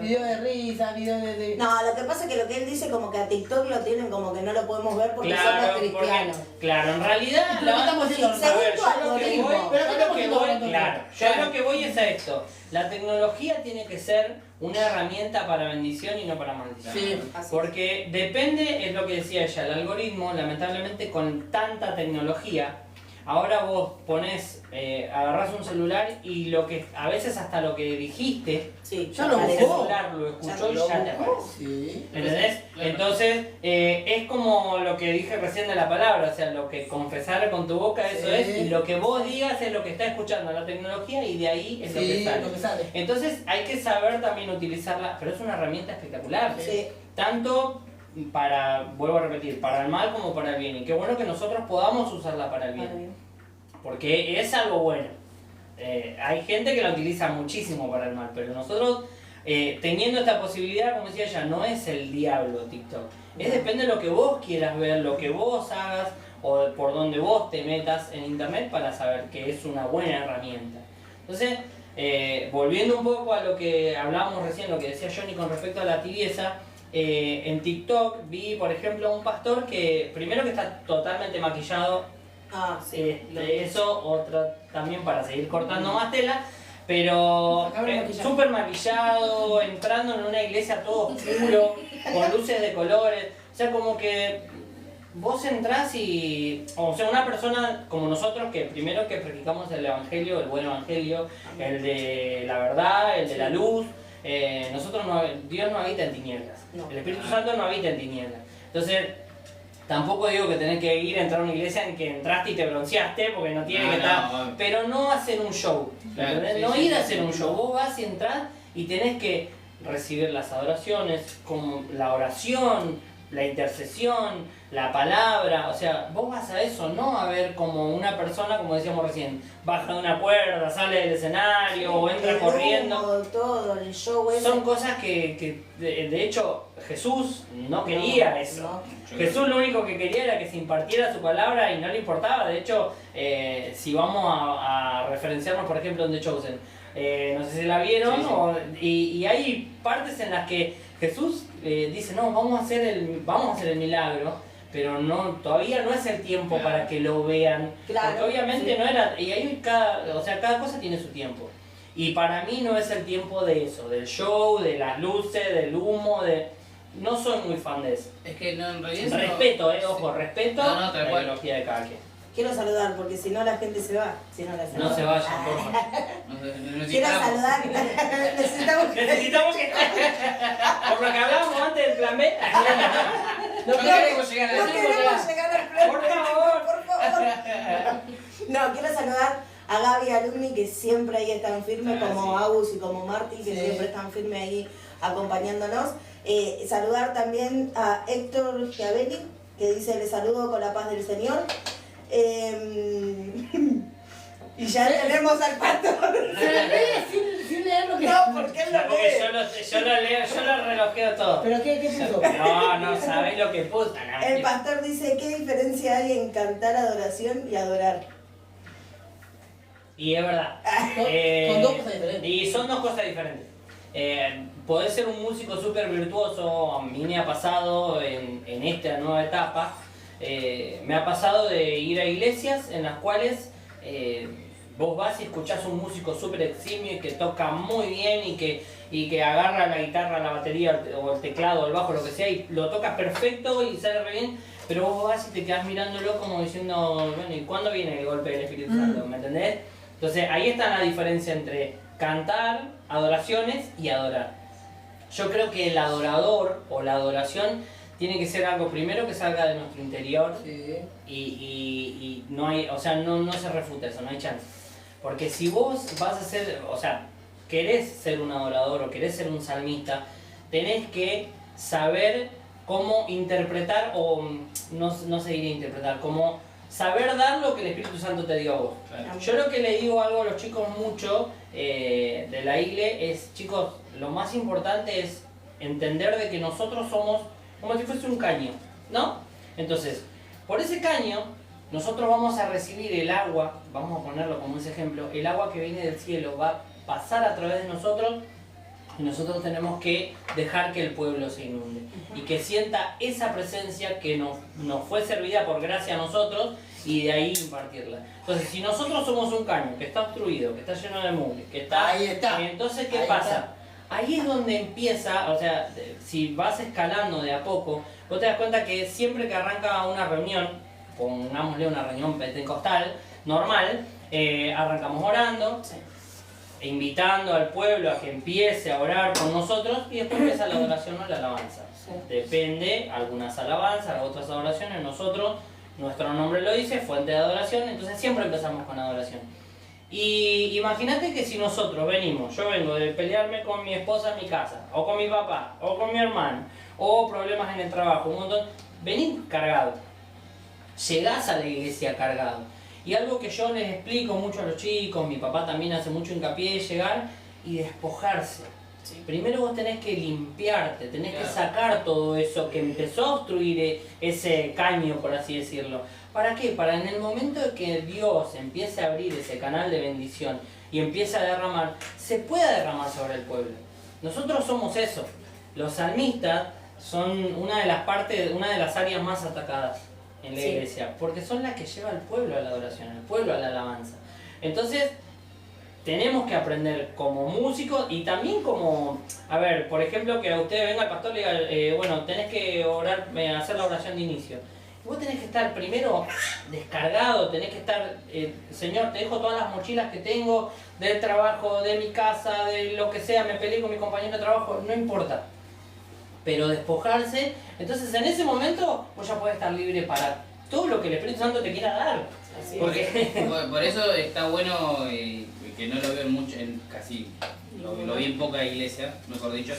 Videos de risa, videos de... No, lo que pasa es que lo que él dice como que a TikTok lo tienen como que no lo podemos ver porque Claro, somos cristianos. claro, en realidad, Pero ¿qué estamos haciendo? a ver, Según tu yo lo que algoritmo. voy, Pero yo ¿qué lo que estamos voy, haciendo? claro, yo lo que voy es a esto. La tecnología tiene que ser una herramienta para bendición y no para maldición. Sí. Porque depende, es lo que decía ella, el algoritmo, lamentablemente con tanta tecnología, ahora vos ponés, agarrás un celular y lo que a veces hasta lo que dijiste, Sí, Ya lo el parece. buscó. celular lo escuchó y ya te aparece. Sí. ¿Entendés? Claro. Entonces, es como lo que dije recién de la palabra, o sea, lo que confesar con tu boca, eso Sí. es, y lo que vos digas es lo que está escuchando la tecnología y de ahí es lo que Sí, sale. lo que sale. Entonces, hay que saber también utilizarla, pero es una herramienta espectacular. Sí. Tanto para, vuelvo a repetir, para el mal como para el bien. Y qué bueno que nosotros podamos usarla para el bien, porque es algo bueno. Hay gente que la utiliza muchísimo para el mal, pero nosotros, teniendo esta posibilidad, como decía ella, no es el diablo TikTok. Es depende de lo que vos quieras ver, lo que vos hagas o por donde vos te metas en internet para saber que es una buena herramienta. Entonces, volviendo un poco a lo que hablábamos recién, lo que decía Johnny con respecto a la tibieza, en TikTok vi, por ejemplo, a un pastor que primero que está totalmente maquillado. Ah, sí. Eso, otra también para seguir cortando más tela, pero súper maquillado, entrando en una iglesia todo oscuro, con luces de colores, o sea, como que vos entrás y, o sea, una persona como nosotros que primero que practicamos el evangelio, el buen evangelio, el de la verdad, el de la luz, Dios no habita en tinieblas, No. el Espíritu Santo no habita en tinieblas, entonces tampoco digo que tenés que ir a entrar a una iglesia en que entraste y te bronceaste porque no tiene que estar, no. pero no hacer un show, Claro, ¿entendés? sí, No sí, ir a sí, hacer sí, un sí. show, vos vas y entras y tenés que recibir las adoraciones, como la oración, la intercesión, la palabra, o sea, vos vas a eso, no a ver como una persona, como decíamos recién, baja de una cuerda, sale del escenario o entra El corriendo. humo, todo, el show ese. Son cosas que de hecho Jesús no quería eso. No. Jesús lo único que quería era que se impartiera su palabra y no le importaba. De hecho, si vamos a referenciarnos, por ejemplo, en The Chosen, no sé si la vieron, Sí, sí. Y hay partes en las que Jesús dice, no, vamos a hacer el milagro, pero todavía no es el tiempo para que lo vean. Claro, Porque obviamente sí. no era, y hay cada cosa tiene su tiempo. Y para mí no es el tiempo de eso, del show, de las luces, del humo, no soy muy fan de eso. Es que no, en realidad. Respeto, ojo, respeto No, la tal cual. ideología de cada quien. Quiero saludar porque si no la gente se va. Si no, la No se vayan, por favor. Quiero saludar. Necesitamos Necesitamos que... Por lo que hablábamos antes del plan B. No queremos llegar a No eso. queremos llegar al plan. Por favor. Por favor. No, quiero saludar a Gaby Alumni que siempre ahí están firmes, como sí. Agus y como Martín, que Sí. siempre están firmes ahí acompañándonos. Saludar también a Héctor Chiavelli, que dice: le saludo con la paz del Señor. Y ya tenemos al pastor. Se lee sin leer lo que... No, porque él lo Porque lee. yo lo relojeo todo. ¿Pero qué puso? No, sabés lo que puta. No, El pastor dice: ¿qué diferencia hay en cantar adoración y adorar? Y es verdad. Son dos cosas diferentes. Y son dos cosas diferentes. podés ser un músico súper virtuoso. A mí me ha pasado en esta nueva etapa, me ha pasado de ir a iglesias en las cuales vos vas y escuchás un músico súper eximio y que toca muy bien y que agarra la guitarra, la batería o el teclado o el bajo, lo que sea, y lo toca perfecto y sale re bien, pero vos vas y te quedás mirándolo como diciendo, bueno, ¿y cuándo viene el golpe del Espíritu Santo? ¿Me entendés? Entonces ahí está la diferencia entre cantar, adoraciones y adorar. Yo creo que el adorador o la adoración tiene que ser algo primero que salga de nuestro interior, Sí. y no hay, o sea, no se refuta eso, no hay chance. Porque si vos vas a ser, o sea, querés ser un adorador o querés ser un salmista, tenés que saber cómo interpretar, o no se diría interpretar, como saber dar lo que el Espíritu Santo te dio a vos. Claro. Yo lo que le digo algo a los chicos mucho de la iglesia es, chicos, lo más importante es entender de que nosotros somos como si fuese un caño, ¿no? Entonces, por ese caño, nosotros vamos a recibir el agua, vamos a ponerlo como ese ejemplo, el agua que viene del cielo va a pasar a través de nosotros y nosotros tenemos que dejar que el pueblo se inunde y que sienta esa presencia que nos fue servida por gracia a nosotros y de ahí impartirla. Entonces, si nosotros somos un caño que está obstruido, que está lleno de mugre, que está... Ahí está. Entonces, ¿qué Ahí pasa? está. Ahí es donde empieza, o sea, si vas escalando de a poco, vos te das cuenta que siempre que arranca una reunión, pongámosle una reunión pentecostal, normal, arrancamos orando, invitando al pueblo a que empiece a orar con nosotros y después empieza la adoración o la alabanza. Depende, algunas alabanzas, otras adoraciones, nosotros, nuestro nombre lo dice, fuente de adoración, entonces siempre empezamos con adoración. Y imagínate que si nosotros venimos, yo vengo de pelearme con mi esposa en mi casa, o con mi papá, o con mi hermano, o problemas en el trabajo, un montón, venís cargado, llegás a la iglesia cargado. Y algo que yo les explico mucho a los chicos, mi papá también hace mucho hincapié, es llegar y despojarse. Sí. Primero vos tenés que limpiarte, tenés que sacar todo eso que empezó a obstruir ese caño, por así decirlo. ¿Para qué? Para en el momento de que Dios empiece a abrir ese canal de bendición y empiece a derramar, se pueda derramar sobre el pueblo. Nosotros somos eso. Los salmistas son una de las áreas más atacadas en la iglesia, porque son las que lleva al pueblo a la adoración, al pueblo a la alabanza. Entonces, tenemos que aprender como músicos y también como, a ver, por ejemplo, que a usted venga el pastor y le diga, bueno, tenés que orar, hacer la oración de inicio. Y vos tenés que estar primero descargado, tenés que estar, Señor, te dejo todas las mochilas que tengo, del trabajo, de mi casa, de lo que sea, me peleé con mi compañero de trabajo, no importa. Pero despojarse, entonces en ese momento vos ya podés estar libre para todo lo que el Espíritu Santo te quiera dar. Así Porque Por eso está bueno, que no lo veo mucho, casi lo vi en poca iglesia, mejor dicho,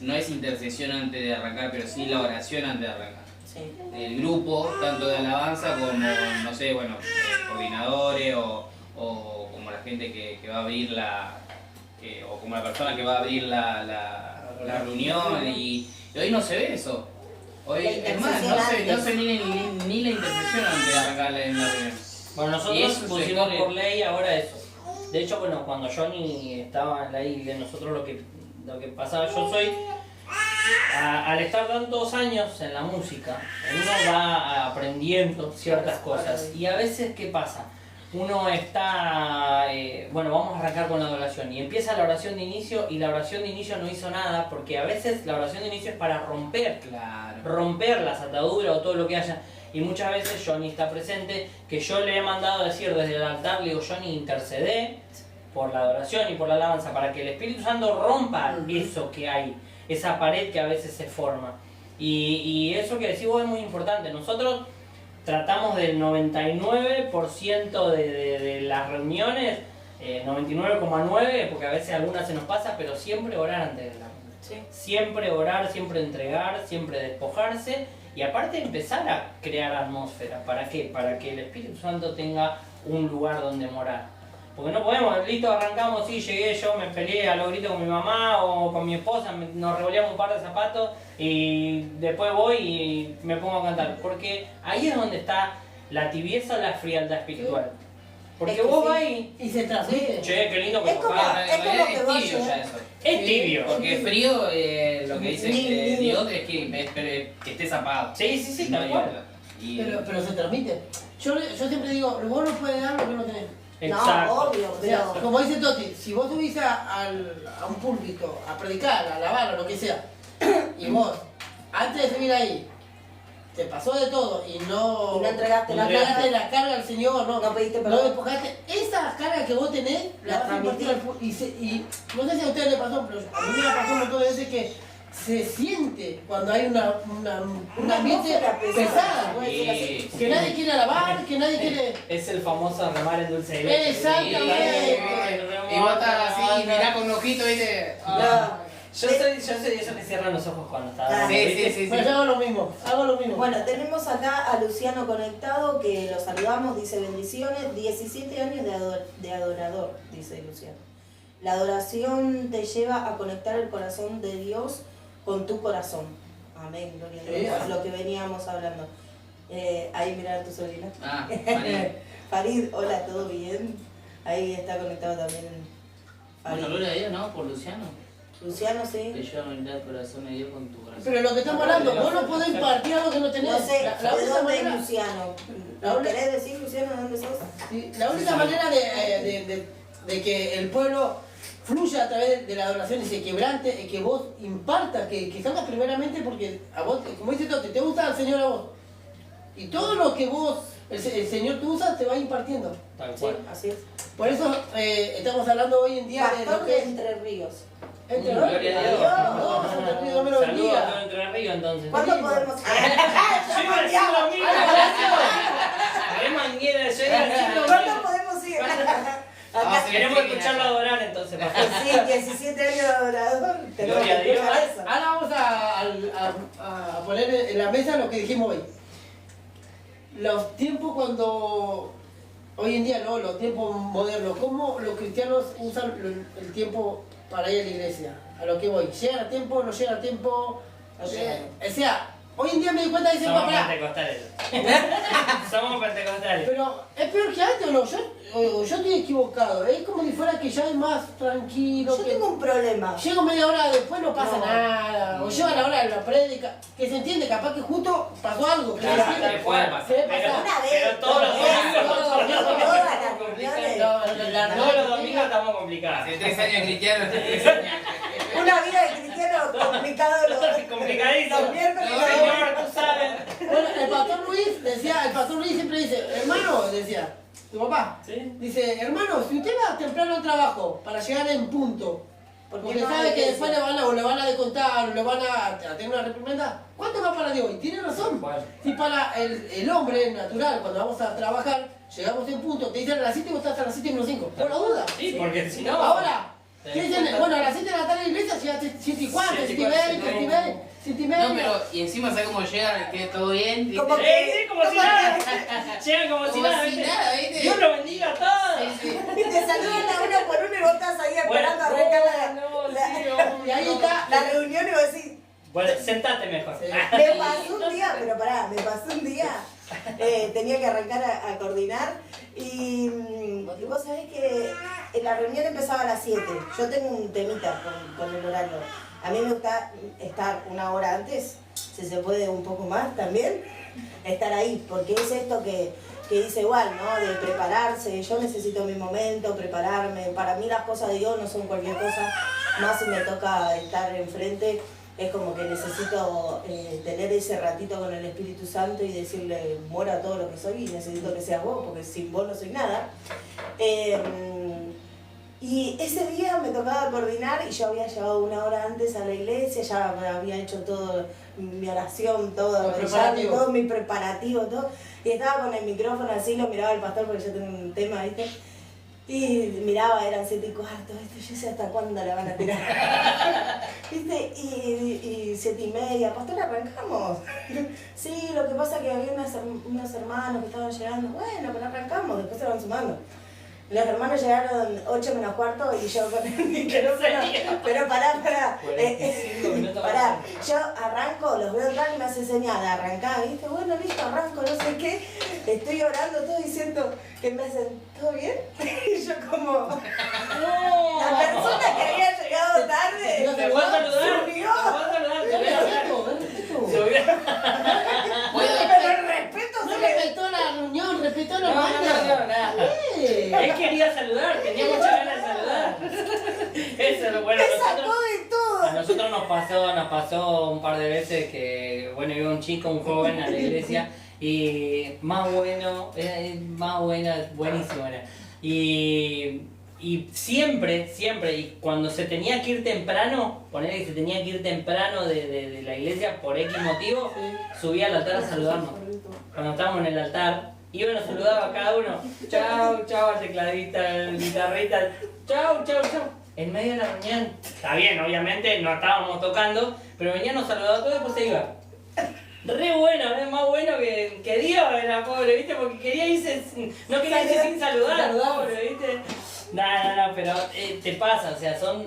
no es intercesión antes de arrancar, pero sí la oración antes de arrancar. Sí. El grupo, tanto de alabanza como, no sé, bueno, coordinadores o como la gente que va a abrir o como la persona que va a abrir la reunión, y hoy no se ve eso. Hoy, es más, no se ni la intercesión antes de arrancar la reunión. bueno, nosotros pusimos por ley ahora eso. De hecho, bueno, cuando Johnny estaba en la isla, nosotros lo que pasaba, yo soy, al estar tantos años en la música, uno va aprendiendo ciertas cosas. Y a veces, ¿qué pasa? Uno está, bueno, vamos a arrancar con la oración y empieza la oración de inicio y la oración de inicio no hizo nada, porque a veces la oración de inicio es para romper las ataduras o todo lo que haya. Y muchas veces Johnny está presente, que yo le he mandado a decir desde el altar, le digo, Johnny, intercede por la adoración y por la alabanza para que el Espíritu Santo rompa eso que hay, esa pared que a veces se forma. Y eso que decís vos es muy importante. Nosotros tratamos del 99% de las reuniones, 99,9%, porque a veces algunas se nos pasa, pero siempre orar antes de la reunión. Sí. Siempre orar, siempre entregar, siempre despojarse y aparte empezar a crear atmósfera. ¿Para qué? Para que el Espíritu Santo tenga un lugar donde morar. Porque no podemos, listo, arrancamos, sí, llegué, yo me peleé a los gritos con mi mamá o con mi esposa, nos revoleamos un par de zapatos y después voy y me pongo a cantar. Porque ahí es donde está la tibieza o la frialdad espiritual. Porque Es que vos sí. vas y se transmite. che, qué lindo que Es como- tocás. es como que vos es tibio ya llegas- eso. Es tibio. Porque frío, lo que dice Ni- Dios es que estés apagado. Sí, sí, sí, No tal hay cual. otra. Y- Pero se transmite. Yo siempre digo, vos no puedes dar lo que no tenés. Exacto. No, obvio, O sea, pero... como dice Toti, si vos subís a un púlpito a predicar, a alabar, o lo que sea, y vos, antes de subir ahí, te pasó de todo y no, Y no entregaste la entregaste carga. la carga al Señor, No pediste no perdón. despojaste, esa carga que vos tenés, la vas a impartir al público. Y no sé si a ustedes les pasó, pero a mí me pasó un montón de veces que se siente cuando hay un ambiente atmósfera pesada, puede ser así. Sí. que nadie quiere alabar, que nadie quiere... Es el famoso remar en dulce de leche. Exactamente. Y vos estás así, mirás con un ojito, ¿viste? No. Yo soy de esos que cierran los ojos cuando está. Ah, Sí. Bueno, yo hago lo mismo, Bueno, tenemos acá a Luciano conectado, que lo saludamos, dice bendiciones, 17 años de adorador, dice Luciano. La adoración te lleva a conectar el corazón de Dios con tu corazón. Amén, gloria a Dios, Sí. lo que veníamos hablando. Ahí mirar a tu sobrina. Ah, María. Farid, hola, ¿todo bien? Ahí está conectado también Farid. Bueno, gloria a Dios, ¿no? Por Luciano. Luciano, Te sí. lleva a conectar el corazón de Dios con tu corazón. pero lo que estamos hablando, vos no podés impartir algo que no tenés. No sé, La ¿de única dónde es manera, Luciano? La única- ¿Querés decir, Luciano, de dónde sos? sí, la única manera de que el pueblo fluya a través de la adoración y se quebrante es que vos impartas, que salgas primeramente porque a vos, como dice Toti, te gusta el Señor a vos. Y todo lo que vos, el Señor te usa, te va impartiendo. Tal Sí, cual. así es. Por eso estamos hablando hoy en día de Pastor lo de que es... Entre Ríos. Entre Gloria a Dios. Dios, Entre Ríos, Dios me lo Saludos a bendiga. todo Entre Ríos entonces. ¿Cuándo podemos...? Yo iba a decir lo mismo. Qué manguera, yo iba a decir lo ¿Cuándo mismo. podemos ir? Ah, sí. Queremos escucharlo adorar entonces, pastor. Sí, 17 años de adorador. Tenemos Gloria a que Dios. escuchar eso. Ahora vamos a poner en la mesa lo que dijimos hoy. Los tiempos cuando, hoy en día, ¿no? Los tiempos modernos, ¿cómo los cristianos usan el tiempo para ir a la iglesia? A lo que voy, ¿llega a tiempo, no llega a tiempo? No llega. O sea, hoy en día me di cuenta de ese Somos papá. pentecostales. Somos pentecostales. Pero es peor que antes o no, yo estoy equivocado, es como si fuera que ya es más tranquilo. Yo que... tengo un problema. Llego media hora después, no pasa No. nada. O llega la hora de la prédica, que se entiende, capaz que justo pasó algo. Que Claro, se entiende. que puede pasar. Puede Pero- pasar. Una vez. Pero todos los domingos. Todas las reuniones. Todos los domingos estamos complicados. Hace 3 años cristiano, hace 3 años. Una vida de cristiano complicado. Complicadísimo. Los miércoles No, y los señor, tú sabes. Bueno, el pastor Luis siempre dice, hermano, decía, tu papá, ¿Sí? dice, hermano, si usted va temprano al trabajo para llegar en punto, porque no sabe hay que que después le van a descontar o le van a tener una reprimenda, ¿cuánto va para de hoy? Tiene razón. ¿Cuál? Si para el hombre natural, cuando vamos a trabajar, llegamos en punto, te dicen a las 7 y vos estás a las 7 menos 5, por la duda. Sí, porque si no. Ahora, te ¿qué das dicen? cuenta. Bueno, a las 7 de la tarde en la iglesia llegaste 7 y 4, 7 y 20, 7 y 20, 7 y No, media. pero, y encima, ¿sabes cómo llega? Que todo bien. Como ¿viste? que- Sí, como si nada. Llegan como si Como nada, si ¿viste? nada, ¿viste? Dios lo bendiga a todos. Sí, sí. Y te saludan a uno por uno y vos estás ahí esperando a Bueno, arrancar no, la, sí, no. Y ahí está. la reunión y vos decís, Bueno, sentate mejor. Sí. me pasó un día, pero pará, me pasó un día, tenía que arrancar a coordinar y vos sabés que la reunión empezaba a las 7. Yo tengo un temita con el horario. A mí me gusta estar una hora antes, si se puede un poco más también, estar ahí, porque es esto que dice igual, ¿no? De prepararse, yo necesito mi momento, prepararme. Para mí las cosas de Dios no son cualquier cosa, más si me toca estar enfrente. Es como que necesito tener ese ratito con el Espíritu Santo y decirle, muera todo lo que soy y necesito que seas vos, porque sin vos no soy nada. Y ese día me tocaba coordinar y yo había llegado una hora antes a la iglesia, ya había hecho todo, mi oración, todo, todo mi preparativo, todo. Y estaba con el micrófono así, lo miraba el pastor porque yo tengo un tema, ¿viste? Y miraba, eran 7 y cuarto, ¿viste? Yo sé hasta cuándo la van a tirar. ¿Viste? Y 7 y media, pastor, arrancamos. Sí, lo que pasa es que había unos hermanos que estaban llegando. Bueno, pero arrancamos, después se van sumando. Los hermanos llegaron 8 menos cuarto y yo con el micrófono. Pero pará. Pará, yo arranco, los veo entrar y me hace señal, arrancá, ¿viste? Bueno, listo, arranco, no sé qué. Estoy orando todo diciendo que me hacen, ¿todo bien? Y yo como... La persona que había llegado tarde... ¿Te fue a saludar? Subió. Pero el respeto No se le... respetó la reunión, respetó la No, banda. Él quería saludar, tenía muchas ganas de saludar. Eso es lo bueno. Me sacó de todo. A nosotros nos pasó un par de veces que, bueno, iba un chico, un joven a la iglesia y más bueno, buenísimo era. Y siempre, y cuando se tenía que ir temprano, ponele que se tenía que ir temprano de la iglesia por X motivo, subía al altar a saludarnos. Cuando estábamos en el altar, iba y nos saludaba a cada uno. Chau, al tecladista, al guitarrista, chau. En medio de la reunión, está bien, obviamente no estábamos tocando, pero venía, nos saludaba todo y después se iba. Re bueno, más bueno que Dios era pobre, ¿viste? Porque quería irse, no quería irse sin saludar, pobre, ¿viste? No, pero te pasa, o sea, son,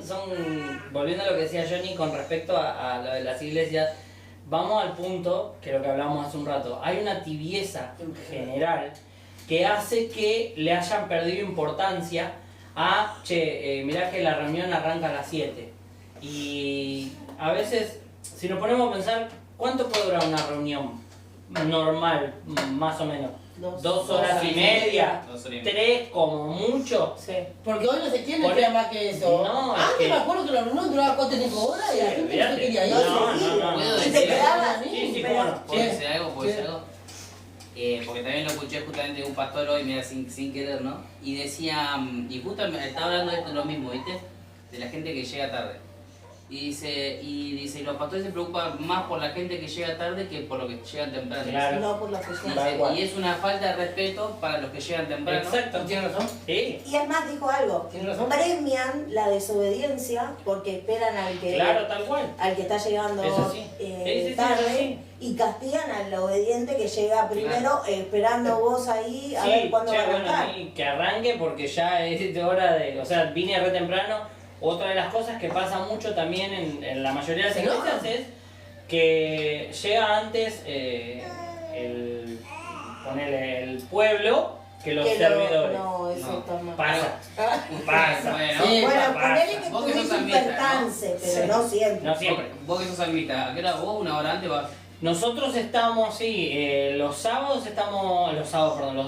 volviendo a lo que decía Johnny con respecto a lo de las iglesias, vamos al punto, que es lo que hablábamos hace un rato, hay una tibieza general que hace que le hayan perdido importancia a, mirá que la reunión arranca a las 7, y a veces, si nos ponemos a pensar, ¿cuánto puede durar una reunión normal, más o menos? 2 horas y media, 3 como mucho. Sí. Porque hoy no se tiene que más que eso. No, antes me acuerdo que la reunión duraba 4 o 5 horas y la gente no se quería ir. No. ¿Puedo Y decir te quedabas algo? así, ¿Puedo decir algo? Porque también lo escuché justamente de un pastor hoy, mira, sin querer, ¿no? Y decía, y justo estaba hablando de esto lo mismo, ¿viste? De la gente que llega tarde. Y dice, los pastores se preocupan más por la gente que llega tarde que por los que llegan temprano. Claro. No por la persona. Y es una falta de respeto para los que llegan temprano. Exacto. ¿Tienes razón? Sí. Y además dijo algo, ¿Tienes razón? premian la desobediencia porque esperan al que, Claro, tal cual. al que está llegando Eso sí. Sí, tarde sí. y castigan al obediente que llega primero esperando vos ahí a ver cuándo va a arrancar. Bueno, que arranque porque ya es hora de, o sea, vine re temprano. Otra de las cosas que pasa mucho también en la mayoría de las iglesias es que llega antes el pueblo que los servidores. No, eso está mal. Pasa. Bueno, Sí, Bueno, pasa. ponele que Vos que sos tuviste un salmista, percance, pero Sí. no siempre. No siempre. Vos que sos salmista, ¿a qué hora vos? ¿Una hora antes vas? Nosotros estamos, los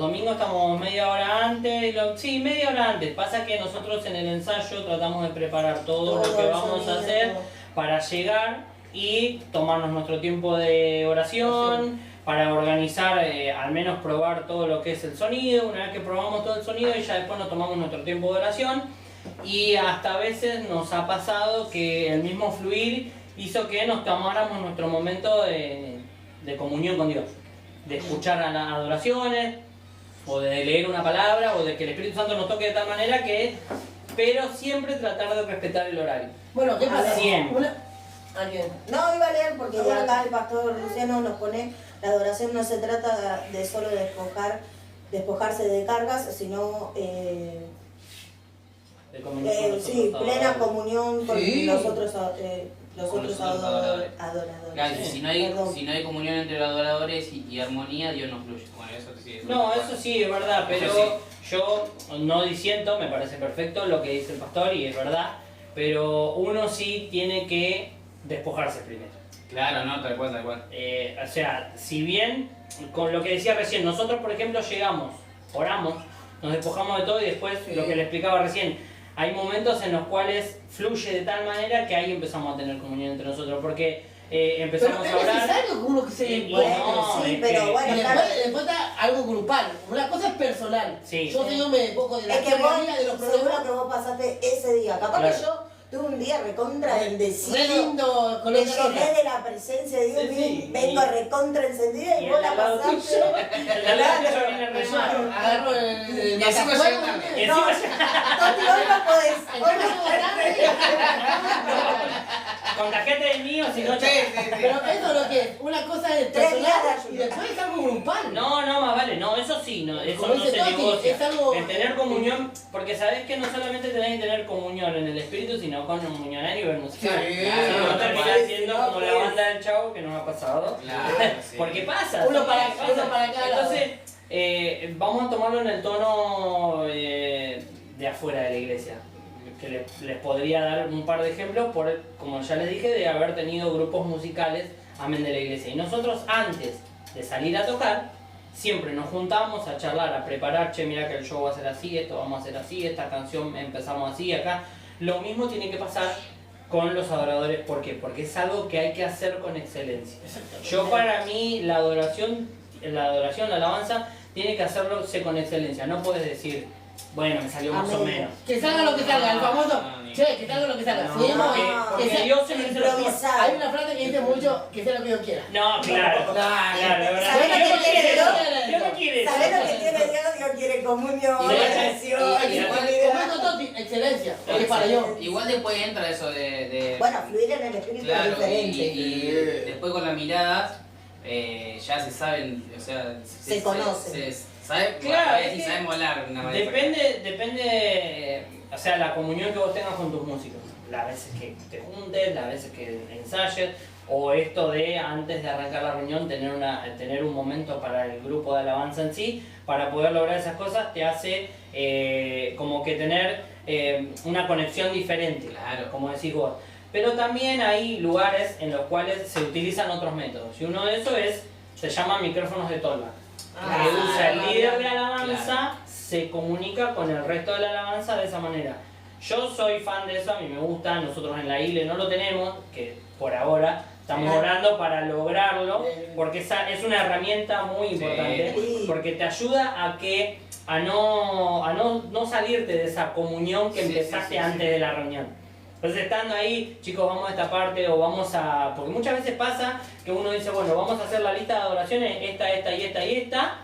domingos estamos media hora antes, media hora antes. Pasa que nosotros en el ensayo tratamos de preparar todo lo que vamos a hacer para llegar y tomarnos nuestro tiempo de oración, para organizar, al menos probar todo lo que es el sonido. Una vez que probamos todo el sonido y ya después nos tomamos nuestro tiempo de oración. Y hasta a veces nos ha pasado que el mismo fluir hizo que nos tomáramos nuestro momento de comunión con Dios, de escuchar a las adoraciones, o de leer una palabra, o de que el Espíritu Santo nos toque de tal manera que, pero siempre tratar de respetar el horario. Bueno, ¿qué pasa? Siempre. ¿Alguien? No, iba a leer porque ya acá el pastor Luciano nos pone, la adoración no se trata de solo despojarse de cargas, sino De comunión con nosotros, plena adoradores. comunión con Sí. los otros adoradores. adoradores. Claro, Sí, si no hay perdón. comunión entre los adoradores y armonía, Dios no fluye. Bueno, eso sí. No, eso sí, es verdad, pero Eso yo no disiento, me parece perfecto lo que dice el pastor y es verdad, pero uno sí tiene que despojarse primero. Claro, no, tal cual. O sea, si bien, con lo que decía recién, nosotros por ejemplo llegamos, oramos, nos despojamos de todo y después, lo que le explicaba recién, hay momentos en los cuales fluye de tal manera que ahí empezamos a tener comunión entre nosotros, porque empezamos Pero a es orar. necesario que uno que se... Bueno, No, sí, es pero que- bueno, Y claro. después está algo grupal. Una cosa es personal. Sí. Yo me despojo de la Es que vos, carga de los seguro problemas. que vos pasaste ese día. Capaz Claro. que yo tuve un día recontra bendecido. Re lindo con Me los llené de la presencia de Dios, Sí, sí. vengo recontra encendida y Y vos el la al lado pasaste. tuyo, el al lado tuyo viene re mal. Agarro el Y encima matafuego, llega tarde. ¿viste? Y No, encima- Toti, hoy no podés. El Hoy caso no podés. grande. contagiate de mí o si no... Pero eso es lo que es, una cosa es personal y después es algo grupal. No, más vale, no, eso sí, no, eso Como no dice se Toti, negocia. es algo... El tener comunión, porque sabés que no solamente tenés que tener comunión en el espíritu, sino comunión a nivel musical. Sí, No terminás siendo no, como la banda del Chavo que nos ha pasado. Claro, sí. Porque pasa. Uno ¿sí? para Pasa. cada lado. Entonces, vamos a tomarlo en el tono de afuera de la iglesia. Que les podría dar un par de ejemplos, como ya les dije, de haber tenido grupos musicales, amén, de la iglesia. Y nosotros antes de salir a tocar, siempre nos juntamos a charlar, a preparar, che, mira que el show va a ser así, esto vamos a hacer así, esta canción empezamos así, acá. Lo mismo tiene que pasar con los adoradores. ¿Por qué? Porque es algo que hay que hacer con excelencia. Yo, para mí, la adoración, la alabanza, tiene que hacerse con excelencia. No puedes decir, bueno, me salió más o menos. Que salga lo que salga, el famoso. Che, que salga lo que salga. No, Sí, porque Dios se merece lo mejor. Hay una frase que dice mucho, que sea lo que Dios quiera. No, claro. Claro, ¿verdad? ¿Sabés lo que quiere Dios? Dios no quiere eso. ¿Sabés lo que quiere Dios? Dios quiere comunión, oración, Como Toti, excelencia, porque para yo. Igual después entra eso de Bueno, fluir en el espíritu claro, es diferente. y después con las miradas ya se saben, o sea, Se conocen. Saben, Claro, y saben volar de una manera. Depende, o sea, la comunión que vos tengas con tus músicos. Las veces que te juntes, las veces que ensayes, o esto de antes de arrancar la reunión tener un momento para el grupo de alabanza en sí, para poder lograr esas cosas, te hace como que tener una conexión diferente, Claro. como decís vos. Pero también hay lugares en los cuales se utilizan otros métodos, y uno de esos se llama micrófonos de tolva. Que usa el líder de alabanza, se comunica con el resto de la alabanza de esa manera. Yo soy fan de eso, a mí me gusta, nosotros en la ILE no lo tenemos, que por ahora estamos orando para lograrlo, porque es una herramienta muy importante, porque te ayuda a no salirte de esa comunión que empezaste antes de la reunión. Entonces, estando ahí, chicos, vamos a esta parte o vamos a... Porque muchas veces pasa que uno dice, bueno, vamos a hacer la lista de adoraciones, esta y esta.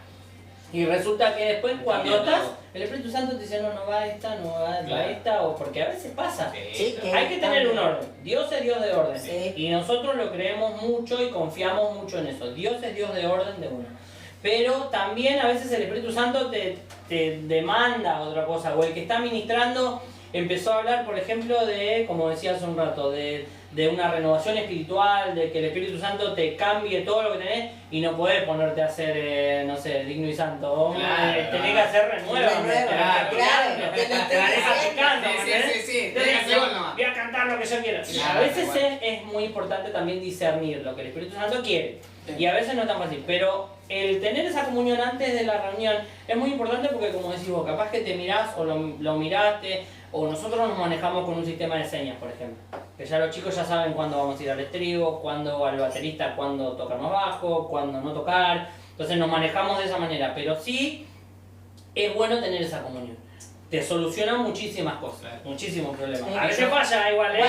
Y resulta que después cuando estás, el Espíritu Santo te dice, no va esta, no va esta, o porque a veces pasa. Sí, Hay que tener un orden. Dios es Dios de orden. Sí. Y nosotros lo creemos mucho y confiamos mucho en eso. Dios es Dios de orden de uno. Pero también a veces el Espíritu Santo te demanda otra cosa. O el que está ministrando empezó a hablar, por ejemplo, de, como decía hace un rato, de una renovación espiritual, de que el Espíritu Santo te cambie todo lo que tenés y no podés ponerte a hacer, no sé, digno y santo. Claro, tenés que hacer renueva. Sí. Voy a cantar lo que yo quiero. Claro, A veces igual. es muy importante también discernir lo que el Espíritu Santo quiere. Y a veces no es tan fácil, pero el tener esa comunión antes de la reunión es muy importante porque, como decís vos, capaz que te mirás o lo miraste, o nosotros nos manejamos con un sistema de señas, por ejemplo. Que ya los chicos ya saben cuándo vamos a ir al estribo, cuándo al baterista, cuándo tocar más bajo, cuándo no tocar. Entonces nos manejamos de esa manera, pero sí es bueno tener esa comunión. Te soluciona muchísimas cosas, Claro. muchísimos problemas. Sí. A veces falla igual, ¿eh?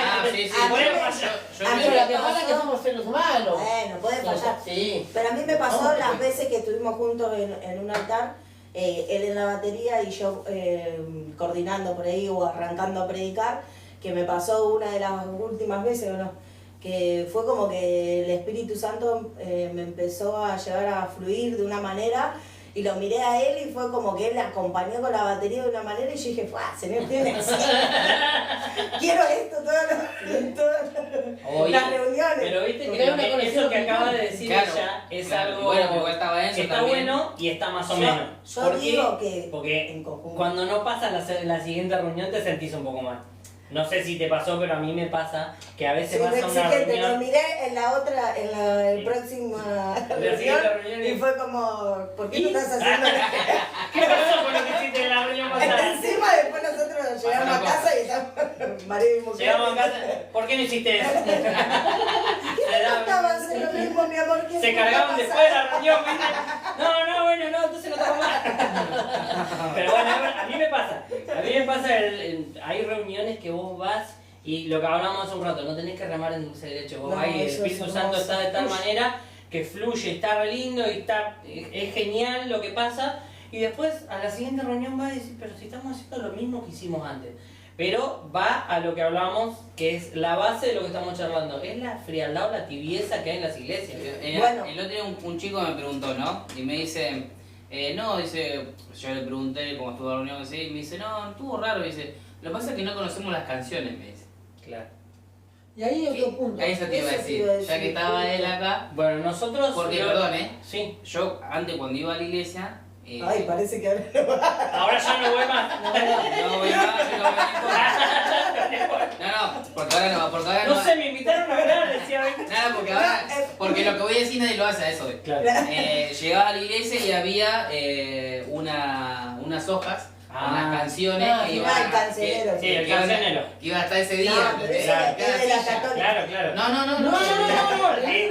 Puede fallar. Pero lo que pasa es que somos seres humanos. Bueno, puede fallar. Sí. Pero a mí me pasó No, las veces que estuvimos juntos en un altar, él en la batería y yo coordinando por ahí o arrancando a predicar, que me pasó una de las últimas veces, ¿o no? Que fue como que el Espíritu Santo me empezó a llevar a fluir de una manera y lo miré a él y fue como que él acompañó con la batería de una manera y yo dije, ¡fuah, Señor, tiene que ser! Quiero esto todas las reuniones. Pero viste Porque que hay una conexión eso que con acaba el de decir Claro, ella es claro. algo Bueno, igual estaba eso que está también. bueno y está más o Yo- menos. yo ¿Por qué? digo que Porque en conjunto. cuando no pasa la siguiente reunión te sentís un poco mal. No sé si te pasó, pero a mí me pasa que a veces Soy vas re a una exigente, lo reunión. miré en la otra, el próxima siguiente reunión reunión y fue como, ¿por qué no ¿Y? estás haciendo ¿Qué pasó con lo que hiciste en la reunión pasada? Encima después nosotros llegamos a casa y estamos marido y mujer. Llegamos a casa, ¿por qué no hiciste eso? ¿Qué me faltaba hacer lo mismo, mi amor? ¿Qué Se me cargaban pasa? después de la reunión, ¿viste? No, entonces no toco más. Pero bueno, a mí me pasa. Hay reuniones que vos vas y lo que hablamos hace un rato, no tenés que remar en dulce derecho. Vos No, vas y el eso es Espíritu Santo hermoso. está de tal manera que fluye, está re lindo y es genial lo que pasa. Y después a la siguiente reunión vas a decir, pero si estamos haciendo lo mismo que hicimos antes. Pero va a lo que hablamos, que es la base de lo que estamos charlando. Es la frialdad o la tibieza que hay en las iglesias. Bueno. El otro día un chico me preguntó, ¿no? Y me dice, no, dice, yo le pregunté cómo estuvo la reunión así, y me dice, no, estuvo raro, me dice, lo que pasa es que no conocemos las canciones, me dice. Claro. Y ahí hay otro punto. Eso te iba a decir, ya que estaba él acá. Bueno, nosotros... Porque, perdón, Sí. Yo antes cuando iba a la iglesia... Ay, parece que ahora Ahora ya no voy más. No voy más, yo no voy más. No, porque ahora no. No sé, me invitaron a hablar, decía. Nada, porque ahora, porque lo que voy a decir nadie lo hace a eso. Claro. Llegaba a la iglesia y había unas hojas con las canciones que iban el cancionero. Sí, el cancionero. Que iba hasta ese día. No, pero ese es de la católica. Claro. No.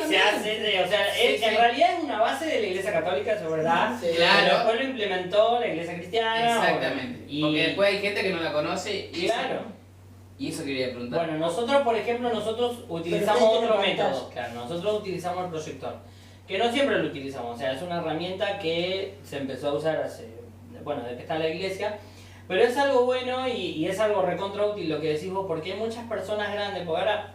Se hace, o sea, en realidad es una base de la iglesia católica, eso es verdad. Sí. Claro. Después lo implementó la iglesia cristiana. Exactamente. Y, Porque después hay gente que no la conoce y claro. Y eso quería preguntar. Bueno, nosotros, por ejemplo, utilizamos otro método. Claro, nosotros utilizamos el proyector. Que no siempre lo utilizamos, o sea, es una herramienta que se empezó a usar desde que está en la iglesia. Pero es algo bueno y es algo recontra útil lo que decís vos, porque hay muchas personas grandes, porque ahora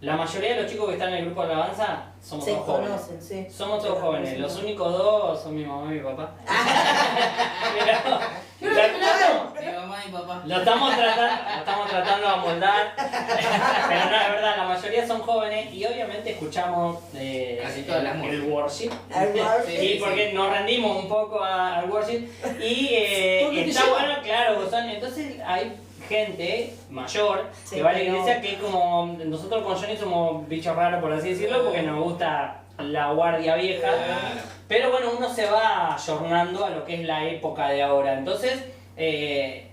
la mayoría de los chicos que están en el grupo de alabanza somos todos jóvenes. Se conocen, sí. Somos todos jóvenes, los únicos dos son mi mamá y mi papá. Mi mamá y papá. Lo estamos tratando de amoldar, pero no, es verdad, la mayoría son jóvenes y obviamente escuchamos casi todas las el worship. Sí, Y porque nos rendimos un poco al worship y está bueno, claro, gozón. Entonces hay gente mayor que va a la iglesia que es como, nosotros con Johnny somos bichos raros por así decirlo, porque nos gusta la guardia vieja, pero bueno, uno se va ayornando a lo que es la época de ahora. Entonces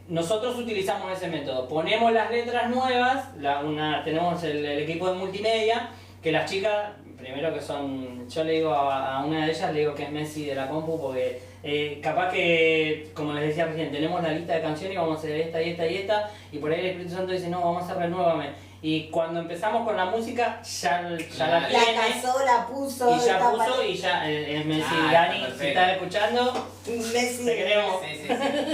nosotros utilizamos ese método, ponemos las letras nuevas, tenemos el equipo de multimedia, que las chicas, primero que son, yo le digo a una de ellas, le digo que es Messi de la compu, porque capaz que, como les decía recién, tenemos la lista de canciones y vamos a hacer esta y esta y esta, y por ahí el Espíritu Santo dice, no, vamos a hacer renuévame. Y cuando empezamos con la música, ya la tiene. La casó, la puso. Y ya puso y ya es Messi. Dani, si estás escuchando, Messi. te queremos. Sí.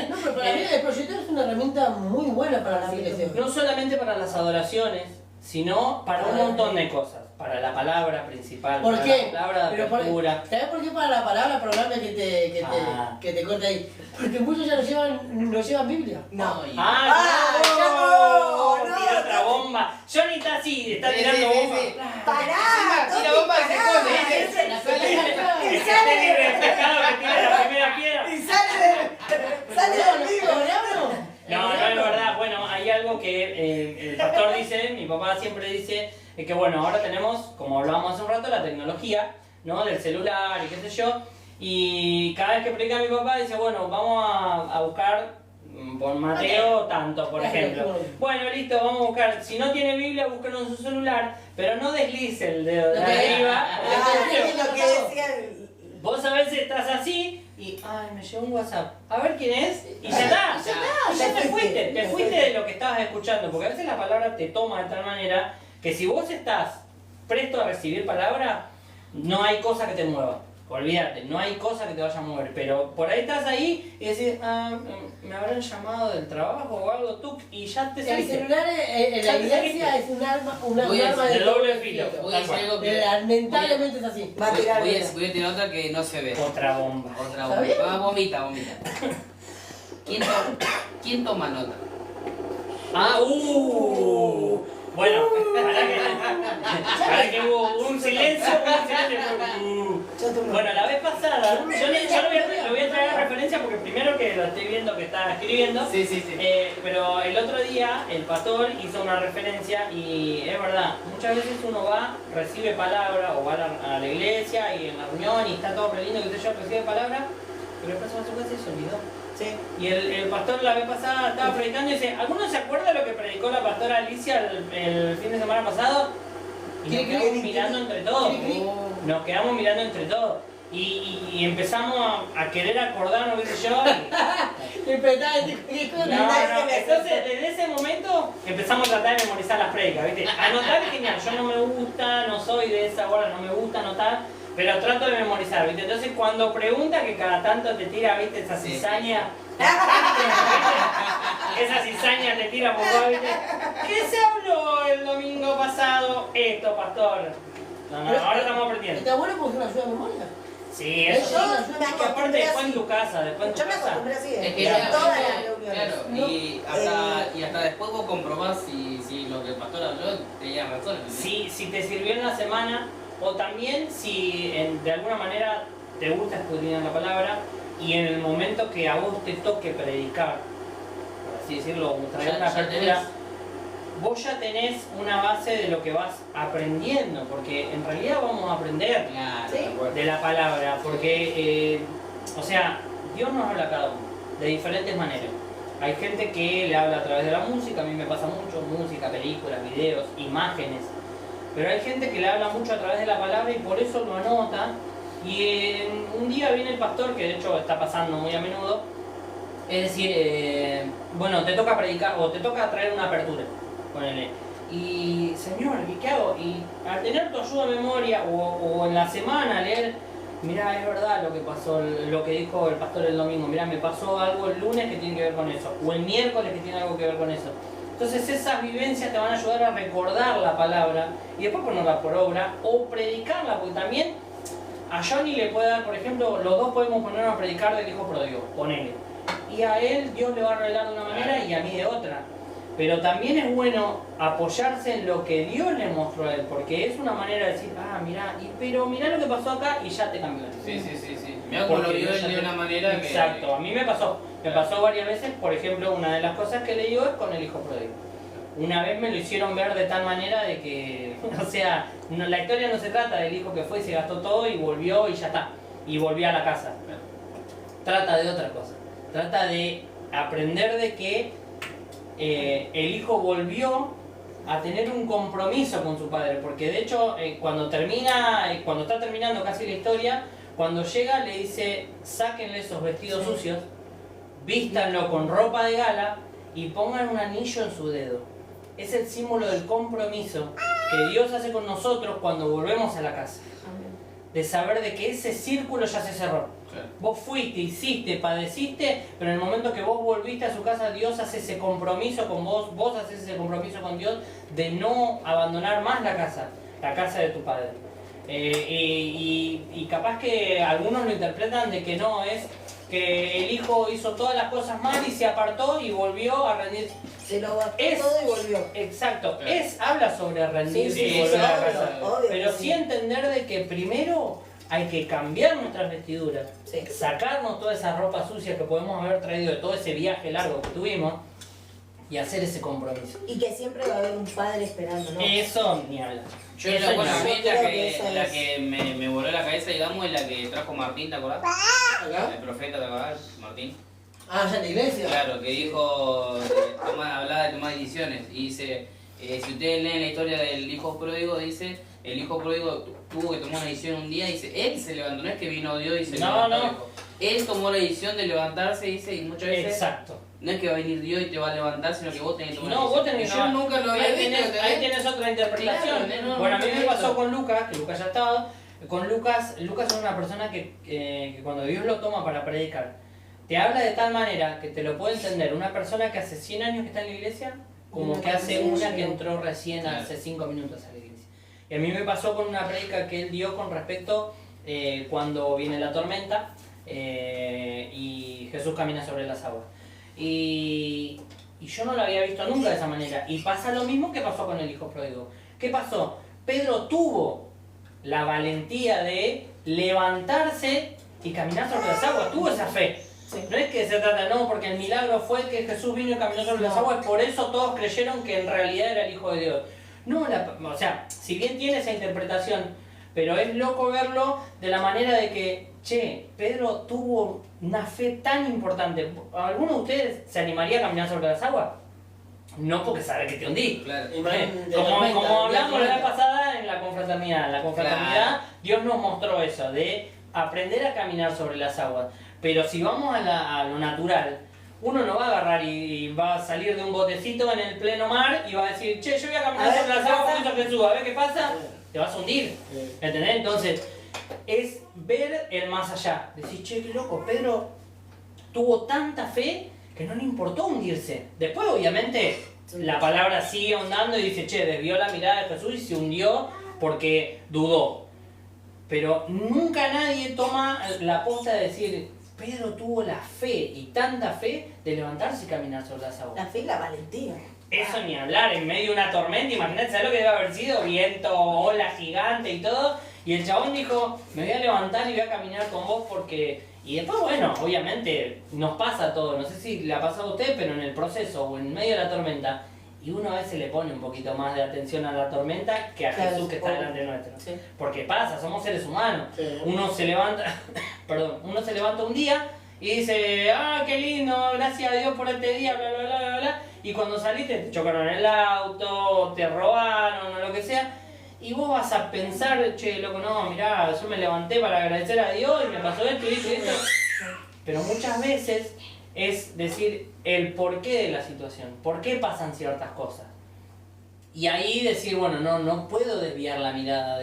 No, pero para mí el proyector es una herramienta muy buena para las iglesias. No solamente para las adoraciones, sino para un montón de cosas. Para la palabra principal, ¿Por para qué? la palabra de apertura. ¿Sabes por qué para la palabra? Perdóname que te corte ahí. Porque muchos ya no llevan Biblia. No. ¡Ah, no! Tira otra bomba. Johnny está así, está tirando bomba. ¡Pará! Tira bomba que se come. Que esté libre de pecado, que tire la primera piedra. Y sale del vivo. No, es verdad. Bueno, hay algo que el pastor dice, mi papá siempre dice, que bueno, ahora tenemos, como hablábamos hace un rato, la tecnología, ¿no? Del celular y qué sé yo. Y cada vez que predica mi papá dice, bueno, vamos a buscar por Mateo tanto, por ejemplo. Bueno, listo, vamos a buscar. Si no tiene Biblia, búsquenlo en su celular, pero no deslice el dedo de arriba. Es lo que decía. Vos a veces estás así y, ay, me llegó un WhatsApp. A ver quién es. Y ya está, ya te fuiste de lo que estabas escuchando. Porque a veces la palabra te toma de tal manera que si vos estás presto a recibir palabra, no hay cosa que te mueva. Olvídate, no hay cosa que te vaya a mover. Pero por ahí estás ahí y decís, me habrán llamado del trabajo o algo, tú, y ya te El saliste. celular en la iglesia es un arma de doble filo. Voy a decir algo que... Lamentablemente es así. Va a tirar. Voy a tirar otra que no se ve. Otra bomba. Otra bomba. Vomita. ¿Quién toma nota? Bueno, para que hubo un silencio. Bueno, la vez pasada, yo lo voy a traer a referencia porque primero que lo estoy viendo que está escribiendo. Sí. Pero el otro día el pastor hizo una referencia y es verdad, muchas veces uno va, recibe palabra o va a la iglesia y en la reunión y está todo re lindo, que sé yo, recibe palabra, pero después va a su casa y se olvidó. Sí. Y el pastor la vez pasada estaba predicando y dice, ¿alguno se acuerda de lo que predicó la pastora Alicia el fin de semana pasado? Y nos quedamos mirando entre todos. Nos quedamos mirando entre todos. Y empezamos a querer acordarnos, qué sé yo. Entonces desde ese momento empezamos a tratar de memorizar las predicas, ¿viste? Anotar es genial, yo no me gusta, no soy de esa hora, no me gusta anotar. pero trato de memorizar, ¿viste? Entonces cuando pregunta que cada tanto te tira, ¿viste? Esa cizaña. Esa cizaña te tira por vos, ¿viste? ¿Qué se habló el domingo pasado? Esto, pastor. No, ahora estamos aprendiendo. ¿Está bueno porque es una ayuda de memoria? Sí, eso. Yo Aparte después en tu casa, después en tu Yo me casa. acostumbré así, Es que en ya, todas las reuniones. claro, y hasta después vos comprobás si lo que el pastor habló tenía razón. Si te sirvió en la semana, o también si de alguna manera te gusta escudriñar la palabra y en el momento que a vos te toque predicar, por así decirlo, traer una apertura, vos ya tenés una base de lo que vas aprendiendo, porque en realidad vamos a aprender de la palabra, porque, o sea, Dios nos habla a cada uno, de diferentes maneras. Hay gente que le habla a través de la música, a mí me pasa mucho, música, películas, videos, imágenes, pero hay gente que le habla mucho a través de la palabra y por eso lo anota, y un día viene el pastor, que de hecho está pasando muy a menudo, es decir, bueno, te toca predicar o te toca traer una apertura. Ponele. Y, Señor, ¿y qué hago? Y al tener tu ayuda de memoria o en la semana leer, mirá, es verdad lo que pasó, lo que dijo el pastor el domingo, mirá, me pasó algo el lunes que tiene que ver con eso, o el miércoles que tiene algo que ver con eso. Entonces esas vivencias te van a ayudar a recordar la palabra y después ponerla por obra o predicarla, porque también a Johnny le puede dar, por ejemplo, los dos podemos ponernos a predicar del hijo pródigo, ponele. Y a él Dios le va a revelar de una manera y a mí de otra. Pero también es bueno apoyarse en lo que Dios le mostró a él, porque es una manera de decir, mirá, pero mirá lo que pasó acá y ya te cambió. Sí. Mirá cómo lo vio él de una manera que... Exacto, a mí me pasó varias veces, por ejemplo, una de las cosas que leí es con el hijo pródigo. Una vez me lo hicieron ver de tal manera de que, o sea, la historia no se trata del hijo que fue y se gastó todo y volvió y ya está, y volvió a la casa. Trata de otra cosa, trata de aprender de que el hijo volvió a tener un compromiso con su padre, porque de hecho cuando está terminando casi la historia, cuando llega le dice, sáquenle esos vestidos sucios, vístanlo con ropa de gala y pongan un anillo en su dedo. Es el símbolo del compromiso que Dios hace con nosotros cuando volvemos a la casa, de saber de que ese círculo ya se cerró. Vos fuiste, hiciste, padeciste, pero en el momento que vos volviste a su casa, Dios hace ese compromiso con vos, vos haces ese compromiso con Dios de no abandonar más la casa de tu padre. Y capaz que algunos lo interpretan de que no, es que el hijo hizo todas las cosas mal y se apartó y volvió a rendirse. Se lo gastó todo y volvió. Exacto, habla sobre rendirse y volver a casa. Pero sí entender de que primero hay que cambiar nuestras vestiduras, sacarnos toda esa ropa sucia que podemos haber traído de todo ese viaje largo que tuvimos y hacer ese compromiso. Y que siempre va a haber un padre esperando, ¿no? Eso ni habla. Yo a mí la que me voló la cabeza, digamos, es la que trajo Martín, ¿te acordás? El profeta, ¿te acordás? Martín. Ya en la iglesia. Claro, que dijo, hablaba de tomar decisiones y dice, si ustedes leen la historia del hijo pródigo, dice, el hijo pródigo tuvo que tomar una decisión un día, dice, él se levantó, no es que vino Dios y se levantó. Dijo, él tomó la decisión de levantarse, dice, y muchas veces... Exacto. No es que va a venir Dios y te va a levantar, sino que vos tenés que tomar una decisión. Vos tenés que... Yo nunca lo había visto. Ahí tenés otra interpretación. Claro, bueno, a mí me pasó con Lucas, que Lucas ya estaba. Con Lucas es una persona que cuando Dios lo toma para predicar, te habla de tal manera que te lo puede entender una persona que hace 100 años que está en la iglesia, como que hace una que entró recién hace 5 minutos a la iglesia. Y a mí me pasó con una predica que él dio con respecto cuando viene la tormenta y Jesús camina sobre las aguas. Y yo no lo había visto nunca de esa manera. Y pasa lo mismo que pasó con el hijo pródigo. ¿Qué pasó? Pedro tuvo la valentía de levantarse y caminar sobre las aguas. Tuvo esa fe. No es que se trata, no, porque el milagro fue que Jesús vino y caminó sobre las aguas, por eso todos creyeron que en realidad era el Hijo de Dios. No, o sea, si bien tiene esa interpretación, pero es loco verlo de la manera de que, Pedro tuvo una fe tan importante. ¿Alguno de ustedes se animaría a caminar sobre las aguas? No, porque sabe que te hundí. Claro. Como hablamos la vez pasada en la confraternidad. En la confraternidad Dios nos mostró eso, de aprender a caminar sobre las aguas. Pero si vamos a lo natural, uno no va a agarrar y va a salir de un botecito en el pleno mar y va a decir, yo voy a caminar sobre las aguas, a ver qué pasa, te vas a hundir. ¿Entendés? Entonces, es ver el más allá. Decís, che, qué loco, Pedro tuvo tanta fe que no le importó hundirse. Después, obviamente, la palabra sigue ahondando y dice, che, desvió la mirada de Jesús y se hundió porque dudó. Pero nunca nadie toma la posta de decir, Pedro tuvo la fe y tanta fe de levantarse y caminar sobre las aguas. La fe y la valentía. Eso ni hablar, en medio de una tormenta, imagínate, ¿sabes lo que debe haber sido? Viento, ola gigante y todo. Y el chabón dijo, me voy a levantar y voy a caminar con vos porque... Y después, bueno, obviamente nos pasa todo, no sé si le ha pasado a usted, pero en el proceso o en medio de la tormenta, y uno a veces le pone un poquito más de atención a la tormenta que a Jesús que está delante nuestro. Sí. Porque pasa, somos seres humanos. Sí. Uno se levanta, perdón, uno se levanta un día y dice, ah, qué lindo, gracias a Dios por este día, bla, bla, bla, bla, bla. Y cuando saliste te chocaron el auto, te robaron o lo que sea. Y vos vas a pensar, che, loco, no, mirá, yo me levanté para agradecer a Dios y me pasó esto y esto y esto. Pero muchas veces es decir el porqué de la situación, por qué pasan ciertas cosas. Y ahí decir, bueno, no puedo desviar la mirada,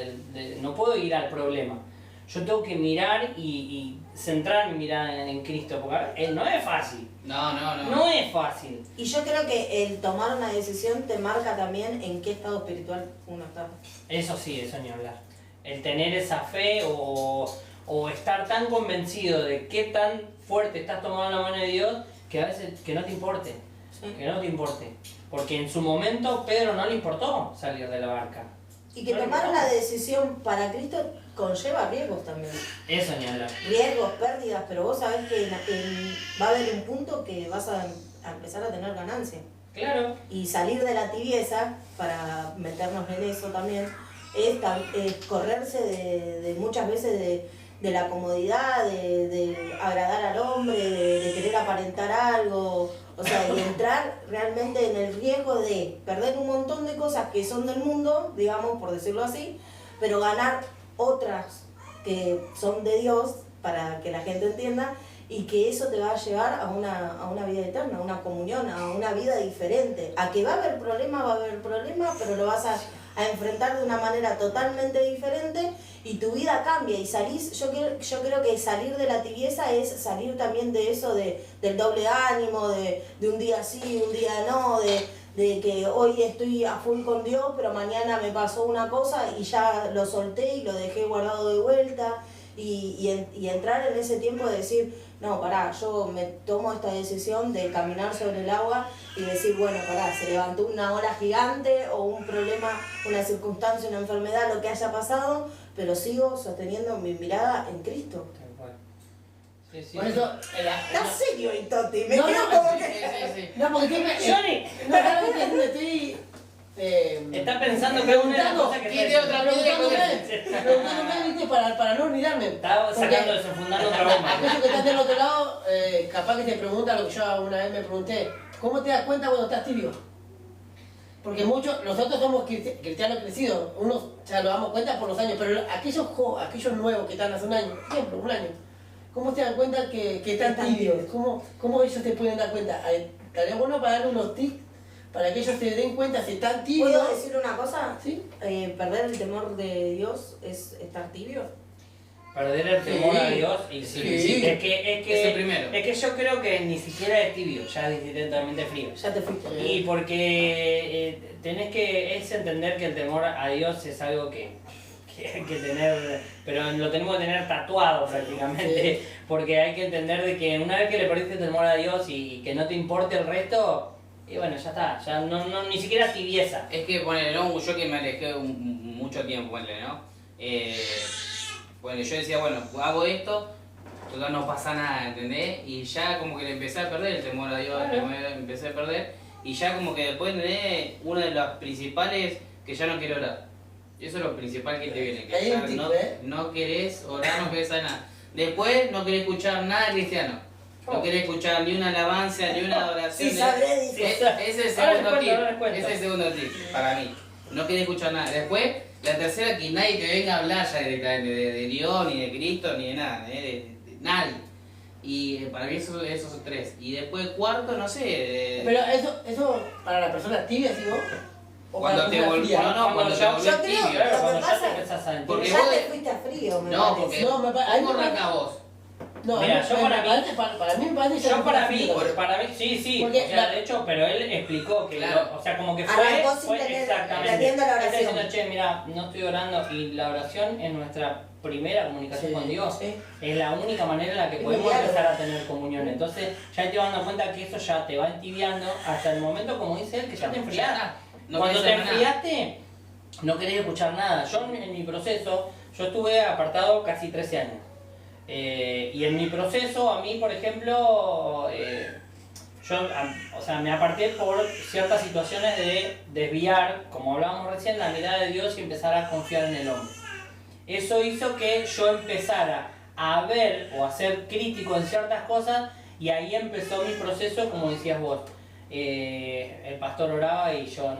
no puedo ir al problema. Yo tengo que mirar y centrar mi mirada en Cristo, porque no es fácil. No es fácil. Y yo creo que el tomar una decisión te marca también en qué estado espiritual uno está. Eso sí, eso ni hablar. El tener esa fe o estar tan convencido de qué tan fuerte estás tomando la mano de Dios que a veces que no te importe. Sí. Que no te importe. Porque en su momento Pedro no le importó salir de la barca. Y que tomar una decisión para Cristo conlleva riesgos también. Eso ni hablar. Riesgos, pérdidas, pero vos sabés que va a haber un punto que vas a empezar a tener ganancia. Claro. Y salir de la tibieza, para meternos en eso también, es correrse de muchas veces de la comodidad, de agradar al hombre, de querer aparentar algo, o sea, de entrar realmente en el riesgo de perder un montón de cosas que son del mundo, digamos, por decirlo así, pero ganar otras que son de Dios, para que la gente entienda, y que eso te va a llevar a una vida eterna, a una comunión, a una vida diferente. A que va a haber problemas, pero lo vas a enfrentar de una manera totalmente diferente y tu vida cambia y salís. Yo creo que salir de la tibieza es salir también de eso, del doble ánimo, de un día sí, un día no, de que hoy estoy a full con Dios, pero mañana me pasó una cosa y ya lo solté y lo dejé guardado de vuelta. Y entrar en ese tiempo de decir, no, pará, yo me tomo esta decisión de caminar sobre el agua y decir, bueno, pará, se levantó una ola gigante o un problema, una circunstancia, una enfermedad, lo que haya pasado, pero sigo sosteniendo mi mirada en Cristo. Sí. Por eso, ¿Estás serio, Toti? Me no, quedo no, como sí, que... No, porque Johnny, no, realmente estoy... está pensando que es una de las cosas que ¿Tiene otra preguntándome, ¿viste? Para no olvidarme. Estaba sacando, desenfundando otra bomba. Aquellos que están del otro lado, capaz que te preguntan lo que yo una vez me pregunté, ¿cómo te das cuenta cuando estás tibio? Porque nosotros somos cristianos crecidos, unos ya lo damos cuenta por los años, pero aquellos nuevos que están hace un año, por ejemplo, un año, ¿cómo te dan cuenta que están tibios? ¿Cómo ellos te pueden dar cuenta? Estaría bueno para darle unos tips para que ellos se den cuenta si están tibios. ¿Puedo decir una cosa? ¿Sí? Perder el temor de Dios es estar tibio. Perder el temor a Dios y Sí. Es que Es el primero. Es que yo creo que ni siquiera es tibio, ya es directamente frío. Ya te fuiste. Y porque tenés que entender que el temor a Dios es algo que hay que tener, pero lo tenemos que tener tatuado prácticamente, Sí. porque hay que entender de que una vez que le perdiste el temor a Dios y que no te importe el resto, y bueno, ya está, ya no ni siquiera tibieza. Es que, ponele, ¿no? Yo que me alejé mucho tiempo, ponele, ¿no? Bueno, yo decía, bueno, hago esto, total no pasa nada, ¿entendés? Y ya como que le empecé a perder el temor a Dios, empecé a perder, y ya como que después tenés una de las principales que ya no quiero orar. Eso es lo principal que te viene, que ya no querés orar, no querés saber nada. Después no querés escuchar nada cristiano. No querés escuchar ni una alabanza, ni una adoración. Sí, sabré, dice. Ese es el segundo tip. Cuento. Ese es el segundo tip para mí. No querés escuchar nada. Después, la tercera, que nadie te venga a hablar ya directamente de Dios, ni de Cristo, ni de nada. De nadie. Y para mí esos son tres. Y después cuarto, no sé. Pero eso para la persona tibia, ¿sí vos? ¿O Cuando para te la persona volvés. fría? No, cuando te volvés Yo creo tibio. que lo Cuando que ya pasa te empezás casa en Porque Ya vos- te fuiste a frío, me No, parece. porque No, ¿cómo arranca vos? No, Mira, no, yo para mí me parece Yo para mí, que sí, Porque o sea, de hecho, pero él explicó que, Claro. o sea, como que Arrancó sin fue tener- exactamente. entendiendo la Está oración. diciendo, che, mira, no estoy orando, y la oración es nuestra primera comunicación Sí, con Dios. sí. Es la única manera en la que Es podemos diálogo. empezar a tener comunión. Entonces, ya te vas dando cuenta que eso ya te va entibiando hasta el momento, como dice él, que ya te enfriás. No Cuando te querés saber nada. enfriaste, no querés escuchar nada. Yo en mi proceso, yo estuve apartado casi 13 años. Y en mi proceso, a mí, por ejemplo, o sea, me aparté por ciertas situaciones de desviar, como hablábamos recién, la mirada de Dios y empezar a confiar en el hombre. Eso hizo que yo empezara a ver o a ser crítico en ciertas cosas, y ahí empezó mi proceso, como decías vos. El pastor oraba y yo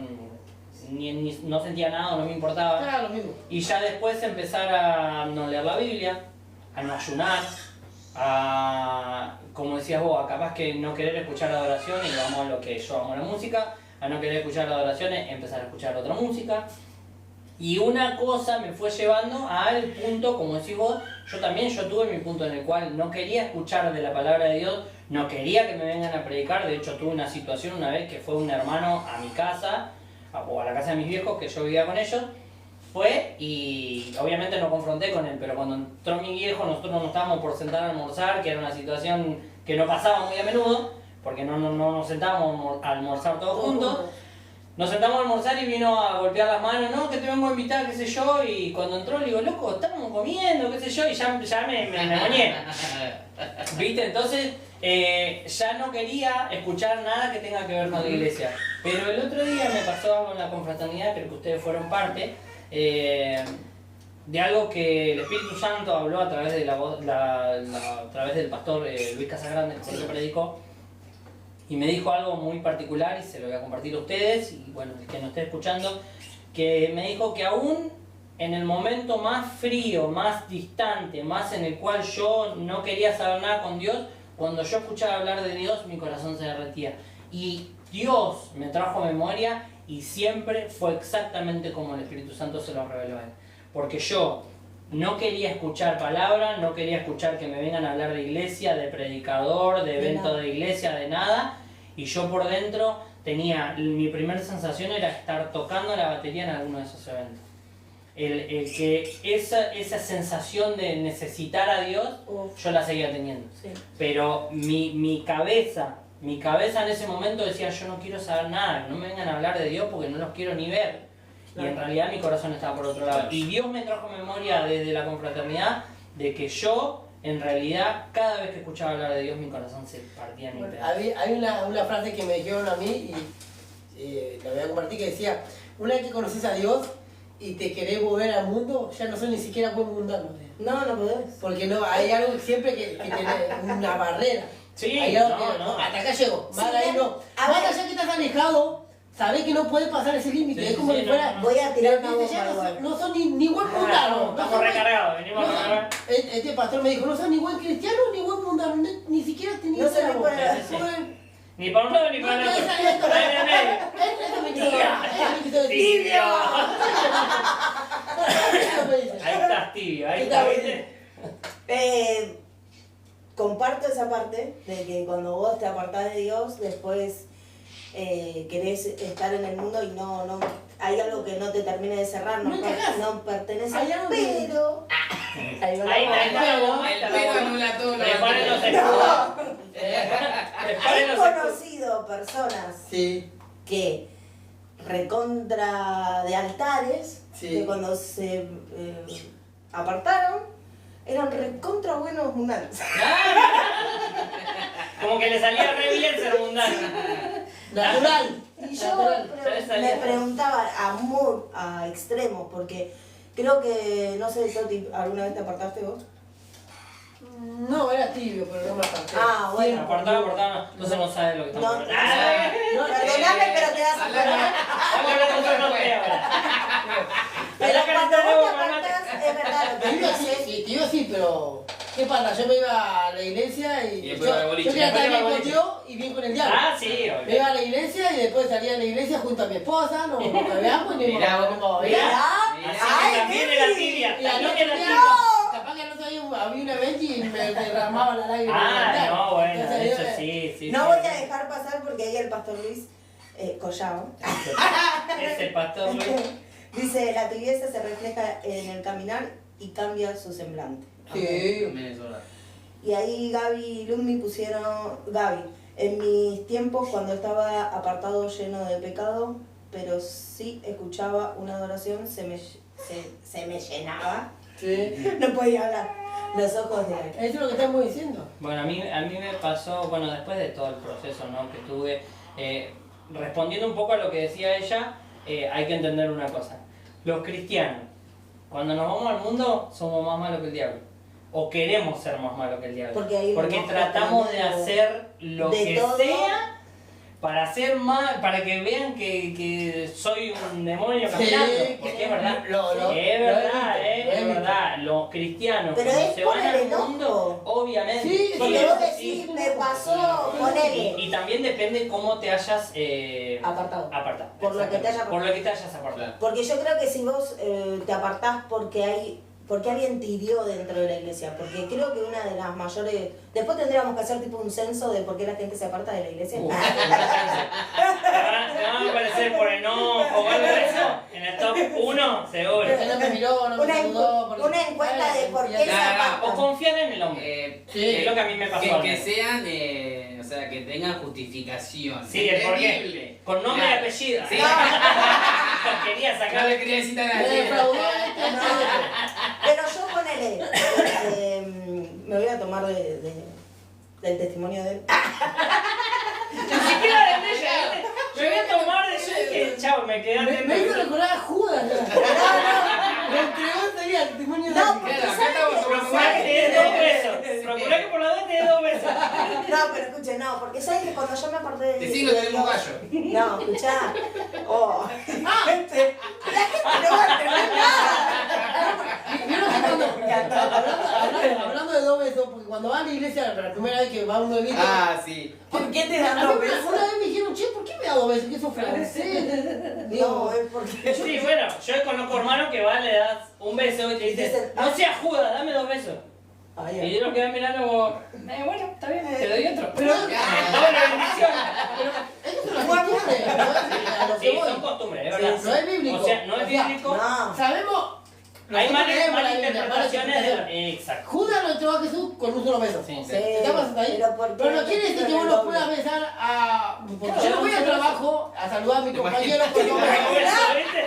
no sentía nada, no me importaba. Claro, lo mismo. Y ya después empezar a no leer la Biblia, a no ayunar, a, como decías vos, a capaz que no querer escuchar adoración, y vamos a lo que yo amo la música, a no querer escuchar adoraciones, empezar a escuchar otra música. Y una cosa me fue llevando al punto, como decís vos, yo tuve mi punto en el cual no quería escuchar de la palabra de Dios, no quería que me vengan a predicar. De hecho, tuve una situación una vez que fue un hermano a mi casa, o a la casa de mis viejos, que yo vivía con ellos. Fue, y obviamente no confronté con él, pero cuando entró mi viejo, nosotros nos estábamos por sentar a almorzar, que era una situación que no pasaba muy a menudo, porque no nos sentábamos a almorzar todos juntos. Nos sentamos a almorzar y vino a golpear las manos, no, que te vengo a invitar, qué sé yo, y cuando entró le digo, loco, estamos comiendo, qué sé yo, y ya me moñé. ¿Viste? Entonces, ya no quería escuchar nada que tenga que ver con la iglesia. Pero el otro día me pasó algo en la confraternidad, creo que ustedes fueron parte, de algo que el Espíritu Santo habló a través de a través del pastor Luis Casagrande, que se predicó, y me dijo algo muy particular, y se lo voy a compartir a ustedes, y bueno, el que nos esté escuchando, que me dijo que aún en el momento más frío, más distante, más en el cual yo no quería saber nada con Dios, cuando yo escuchaba hablar de Dios, mi corazón se derretía. Y Dios me trajo a memoria, y siempre fue exactamente como el Espíritu Santo se lo reveló a él. Porque yo no quería escuchar palabras, no quería escuchar que me vengan a hablar de iglesia, de predicador, de evento de iglesia, de nada. Y yo por dentro mi primera sensación era estar tocando la batería en alguno de esos eventos. El que esa sensación de necesitar a Dios, yo la seguía teniendo. Sí. Pero mi cabeza en ese momento decía, yo no quiero saber nada, no me vengan a hablar de Dios porque no los quiero ni ver. Y en realidad mi corazón estaba por otro lado. Y Dios me trajo memoria desde la confraternidad de que yo, en realidad, cada vez que escuchaba hablar de Dios, mi corazón se partía en mi pedazo. Hay una frase que me dijeron a mí, y la voy a compartir, que decía, una vez que conoces a Dios y te querés volver al mundo, ya no sos ni siquiera buen mundano. No, no podés. Porque no, hay algo siempre que tiene una barrera. Sí, hay algo que, no. hasta acá llego. Sí, Más ahí no. a Más ver. allá que estás alejado, sabés que no puedes pasar ese límite. Sí, es como sí, si no, fuera. no. Voy a tirar una Dice, ya bomba no, igual. no son ni buen mundano. Estamos recargados, venimos a No, recargar. este pastor me dijo, no sos ni buen cristiano ni buen mundano, ni siquiera tenías No sé esa ni voz. para- Sí, sí. Ni para un lado ni para el otro. Ahí en medio. Eso me quiso decir. Tibio. Eso me dice. Ahí estás tibio, ahí está, ¿viste? Comparto esa parte de que cuando vos te apartás de Dios, después querés estar en el mundo y no hay algo que no te termine de cerrar, No encajás. no pertenece, Hay algo que- pero ahí va la Ahí bomba. está la bomba, ahí está El la pero bomba. anula todo lo Preparen los anterior. escudos. Preparen He los escudos. conocido personas Sí, que recontra de altares, Sí. que cuando se apartaron, eran recontra buenos mundanos. Como que le salía re bien ser mundano. natural. Y yo Natural. me preguntaba a extremos, porque creo que, no sé, Toti, ¿alguna vez te apartaste vos? No, era tibio, pero no me aparté. Ah, bueno. Apartado, entonces no sabes lo que estamos No, hablando. no, perdóname, pero te das a Habla- Vamos a hablar con nosotros ahora. Pero Acá cuando no vos te tenemos para apartás, es verdad lo que Tibio dices. sí, tibio sí, pero ¿qué pasa? Yo me iba a la iglesia y después iba al boliche. yo quería estar Después iba bien al con boliche. Dios y bien con el diablo. Ah, sí, Me iba obvio. a la iglesia y después salía de la iglesia junto a mi esposa, nos veamos y Mirá vos. nos Mirá, veíamos. Así que ay, también qué era lindo. tibio. día. Y al También otro era día, tipo. capaz que al otro día había un evento y me derramaba la lágrima. Ah, no, bueno, Entonces, eso sí. No voy a dejar pasar porque ahí el pastor Luis Collao Es el pastor Luis. dice, la tibieza se refleja en el caminar y cambia su semblante. Sí. También es verdad. Y ahí Gaby y Lumi pusieron, Gaby, en mis tiempos cuando estaba apartado lleno de pecado, pero sí escuchaba una adoración, se me llenaba, Sí. no podía hablar, los ojos de Eso es lo que estamos diciendo. Bueno, a mí me pasó, bueno, después de todo el proceso, ¿no? Que tuve, respondiendo un poco a lo que decía ella, hay que entender una cosa. Los cristianos, cuando nos vamos al mundo, somos más malos que el diablo. O queremos ser más malos que el diablo. Porque tratamos de hacer lo de que todo. sea para hacer más, para que vean que soy un demonio caminando. Sí, Porque es verdad. es verdad. Los cristianos, Pero cuando es se van por el al mundo, enojo. obviamente. Sí, Porque vos sí. decís, me pasó, ponele, Y también depende cómo te hayas apartado. Por lo que te hayas apartado. Claro. Porque yo creo que si vos te apartás porque alguien te hirió dentro de la iglesia, porque creo que una de las mayores... Después tendríamos que hacer tipo un censo de por qué la gente se aparta de la iglesia. Te van a aparecer por enojo o algo de eso en el top 1, seguro. Porque no me miró, no me saludó. porque- una encuesta de por qué se Claro, apartan. O confiar en el hombre. Sí. Es lo que a mí me pasó. Que sean, o sea, que tengan justificación. Sí, el por qué. Entendible. Con nombre y Claro. apellido. Sí. Quería No sacarle. le quería decir a Me nadie. defraudó Pero yo ponele, me voy a tomar del testimonio de él. Ni siquiera de ella. Me voy a tomar de eso y dije, chao, me quedé Me hizo atento. recordar a Judas. Me entregó enseguida el testimonio de No, él. porque Claro, acá ¿sabes estamos qué? procurando. Te dé 2 besos. Procurá que por la 2 te dé 2 besos. No, pero escuche, no, porque sabes que cuando yo me aparté de Decí, no tenemos gallo. No, escuchá. Oh. La gente no va a entender nada. ¿Vieron que hablando de dos besos, porque cuando van a la iglesia, la primera vez que va uno de visto, Ah, sí. ¿Por qué te a dan mí dos una besos? vez me dijeron, che, ¿por qué me da dos besos? ¿Que eso francés? No, Digo, es porque... Sí, bueno, yo conozco hermanos que van, le das un beso y te dicen, no seas Judas, dame 2 besos. Ay, Y yo los quedo mirando como, bueno, está bien, te doy otro. pero Doble bendición. eso es una costumbre, ¿no? A lo que Sí, voy. son costumbres, es verdad. Sí, no es bíblico. O sea, no es O sea, bíblico. no. Sabemos, Hay nosotros leemos la Biblia, malinterpretaciones malas de... Exacto. Judas lo entregó a Jesús con un solo beso. Sí, sí. Sí, ¿Estamos hasta ahí? Pero no quiere decir que vos no puedas besar a... Porque yo no voy al trabajo a saludar a mi compañero porque Como me eso, ¿viste?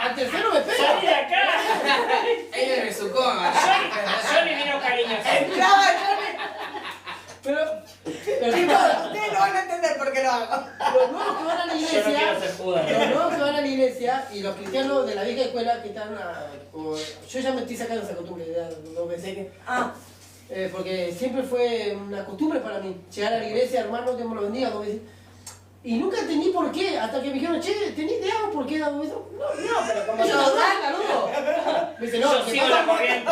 al tercero me ¡Salí pega. de acá! Ella me besucó, man. Johnny vino cariñoso. Pero Chicos, ustedes no van a entender por qué lo hago. los nuevos que van a la Yo no quiero iglesia, ser Judas. los nuevos que van a la iglesia y los cristianos de la vieja escuela que están yo ya me estoy sacando esa costumbre de dar dos veces Ah, porque siempre fue una costumbre para mí llegar a la iglesia, hermano, Dios me lo bendiga, dos veces. Y nunca entendí por qué, hasta que me dijeron, che, ¿tenés idea por qué da dos besos? No, pero como yo no dan, saludo. Me dice, no, Yo que sigo pasa la corriente.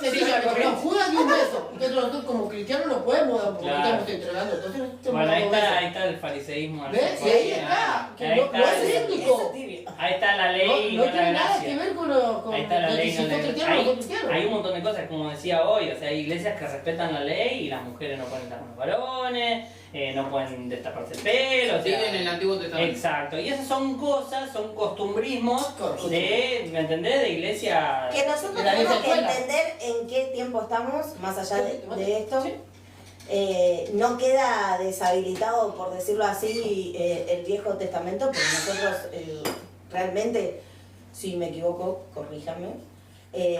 sencillo, pero Judas dio un beso. Entonces nosotros como cristianos no podemos dar, porque Claro. estamos entregando. Entonces nosotros Bueno, damos besos. ahí está el fariseísmo. al ¿Ves? Y 100%. ahí está. Que Ahí no, está. no es eso bíblico. es tibio. Ahí está la ley y No no la tiene nada que gracia. ver con Ahí está la lo que ley. si no sos la- cristiano o no sos Hay cristiano. un montón de cosas, como decía hoy, o sea, hay iglesias que respetan la ley y las mujeres no pueden estar con los varones, no pueden destaparse el pelo. O sea, Tienen el Antiguo Testamento. exacto, y esas son cosas, son costumbrismos Costumbres. de, ¿me entendés? De iglesia. que nosotros De la tenemos vieja que escuela. entender en qué tiempo estamos, más allá de esto. Sí. No queda deshabilitado, por decirlo así, el Viejo Testamento, porque nosotros realmente, si me equivoco, corríjame,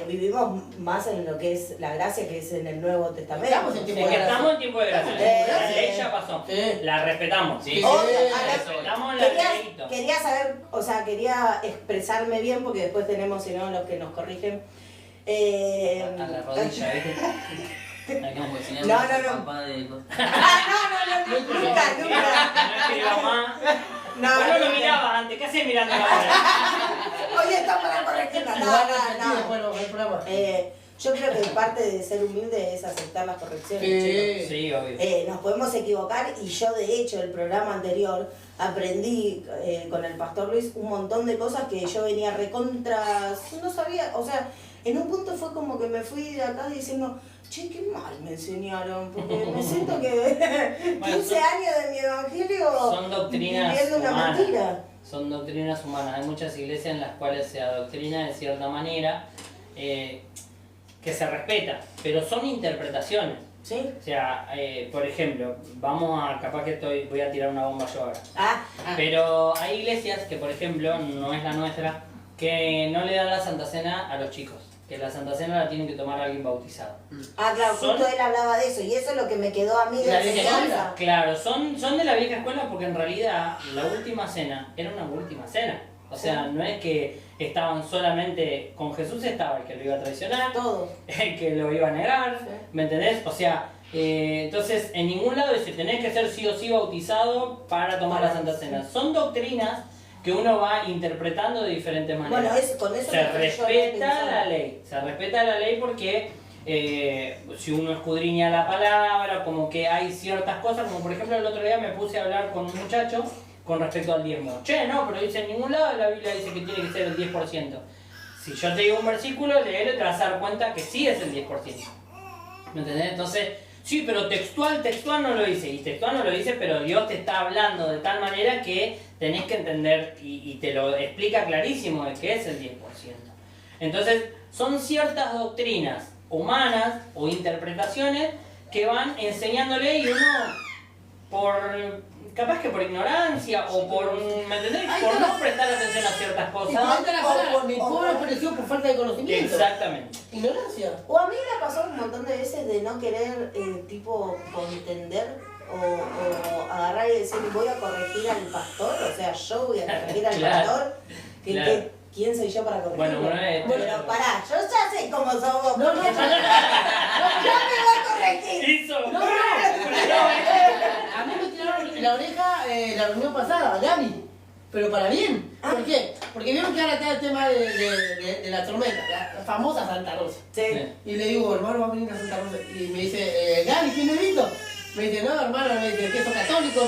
vivimos más en lo que es la gracia, que es en el Nuevo Testamento. Estamos en Es tiempo de que gracia. estamos en tiempo de gracia. La ley ya pasó. Sí. La respetamos. Sí. Obvio, Sí. Respetamos la ley. quería saber, o sea, quería expresarme bien, porque después tenemos, si no, los que nos corrigen. A la rodilla, ¿viste? No, pues, si No, no. papá de... No, nunca. No escriba más. Vos no lo miraba antes, ¿qué hacés mirando la hora? Oye, está para corregirla. No. Yo creo que parte de ser humilde es aceptar las correcciones, chicos. Sí, obvio. Nos podemos equivocar y yo de hecho el programa anterior aprendí con el pastor Luis un montón de cosas que yo venía recontra, no sabía, o sea, en un punto fue como que me fui de acá diciendo, che, qué mal me enseñaron, porque me siento que 15 años de mi evangelio son doctrinas viviendo una humanas. mentira. Son doctrinas humanas. Hay muchas iglesias en las cuales se adoctrina de cierta manera que se respeta, pero son interpretaciones. ¿Sí? O sea, por ejemplo, vamos a, capaz que voy a tirar una bomba yo ahora. Pero hay iglesias que, por ejemplo, no es la nuestra, que no le dan la Santa Cena a los chicos. Que la Santa Cena la tiene que tomar alguien bautizado. Claro, justo él hablaba de eso, y eso es lo que me quedó a mí de enseñanza. Claro, son de la vieja escuela porque en realidad la última cena era una última cena. O sea, no es que estaban solamente con Jesús, estaba el que lo iba a traicionar, Todos. el que lo iba a negar, ¿me entendés? O sea, entonces en ningún lado dice tenés que ser sí o sí bautizado para tomar la Santa Cena. Son doctrinas que uno va interpretando de diferentes maneras. Bueno, con eso se respeta la ley, se respeta la ley porque si uno escudriña la palabra, como que hay ciertas cosas, como por ejemplo el otro día me puse a hablar con un muchacho con respecto al diezmo. Che, no, pero dice en ningún lado de la Biblia dice que tiene que ser el 10%. Si yo te digo un versículo, léelo y te vas a dar cuenta que sí es el 10%. ¿Me entendés? Entonces, sí, pero textual no lo dice. Y textual no lo dice, pero Dios te está hablando de tal manera que tenés que entender y te lo explica clarísimo de que es el 10%. Entonces, son ciertas doctrinas humanas o interpretaciones que van enseñándole y uno capaz que por ignorancia o por, ¿me entendés? Por no prestar atención a ciertas cosas. Mi pobre apareció por falta de conocimiento. Exactamente. Ignorancia. O a mí me ha pasado un montón de veces de no querer, tipo, contender o agarrar y decir, voy a corregir al pastor, o sea, yo voy a corregir al Claro, pastor. ¿Quién soy yo para corregirlo? Bueno, pero pará, yo ya sé cómo sos vos. No, porque yo me voy a corregir. Hizo. A mí me tiraron la oreja la reunión pasada, Gaby. Pero para bien. ¿Por qué? Porque vieron que ahora está el tema de la tormenta, la famosa Santa Rosa. Sí. Y le digo, hermano, va a venir la Santa Rosa. Y me dice, Gaby, ¿quién he visto? Me dice, no, hermano, me dice, ¿qué sos católico?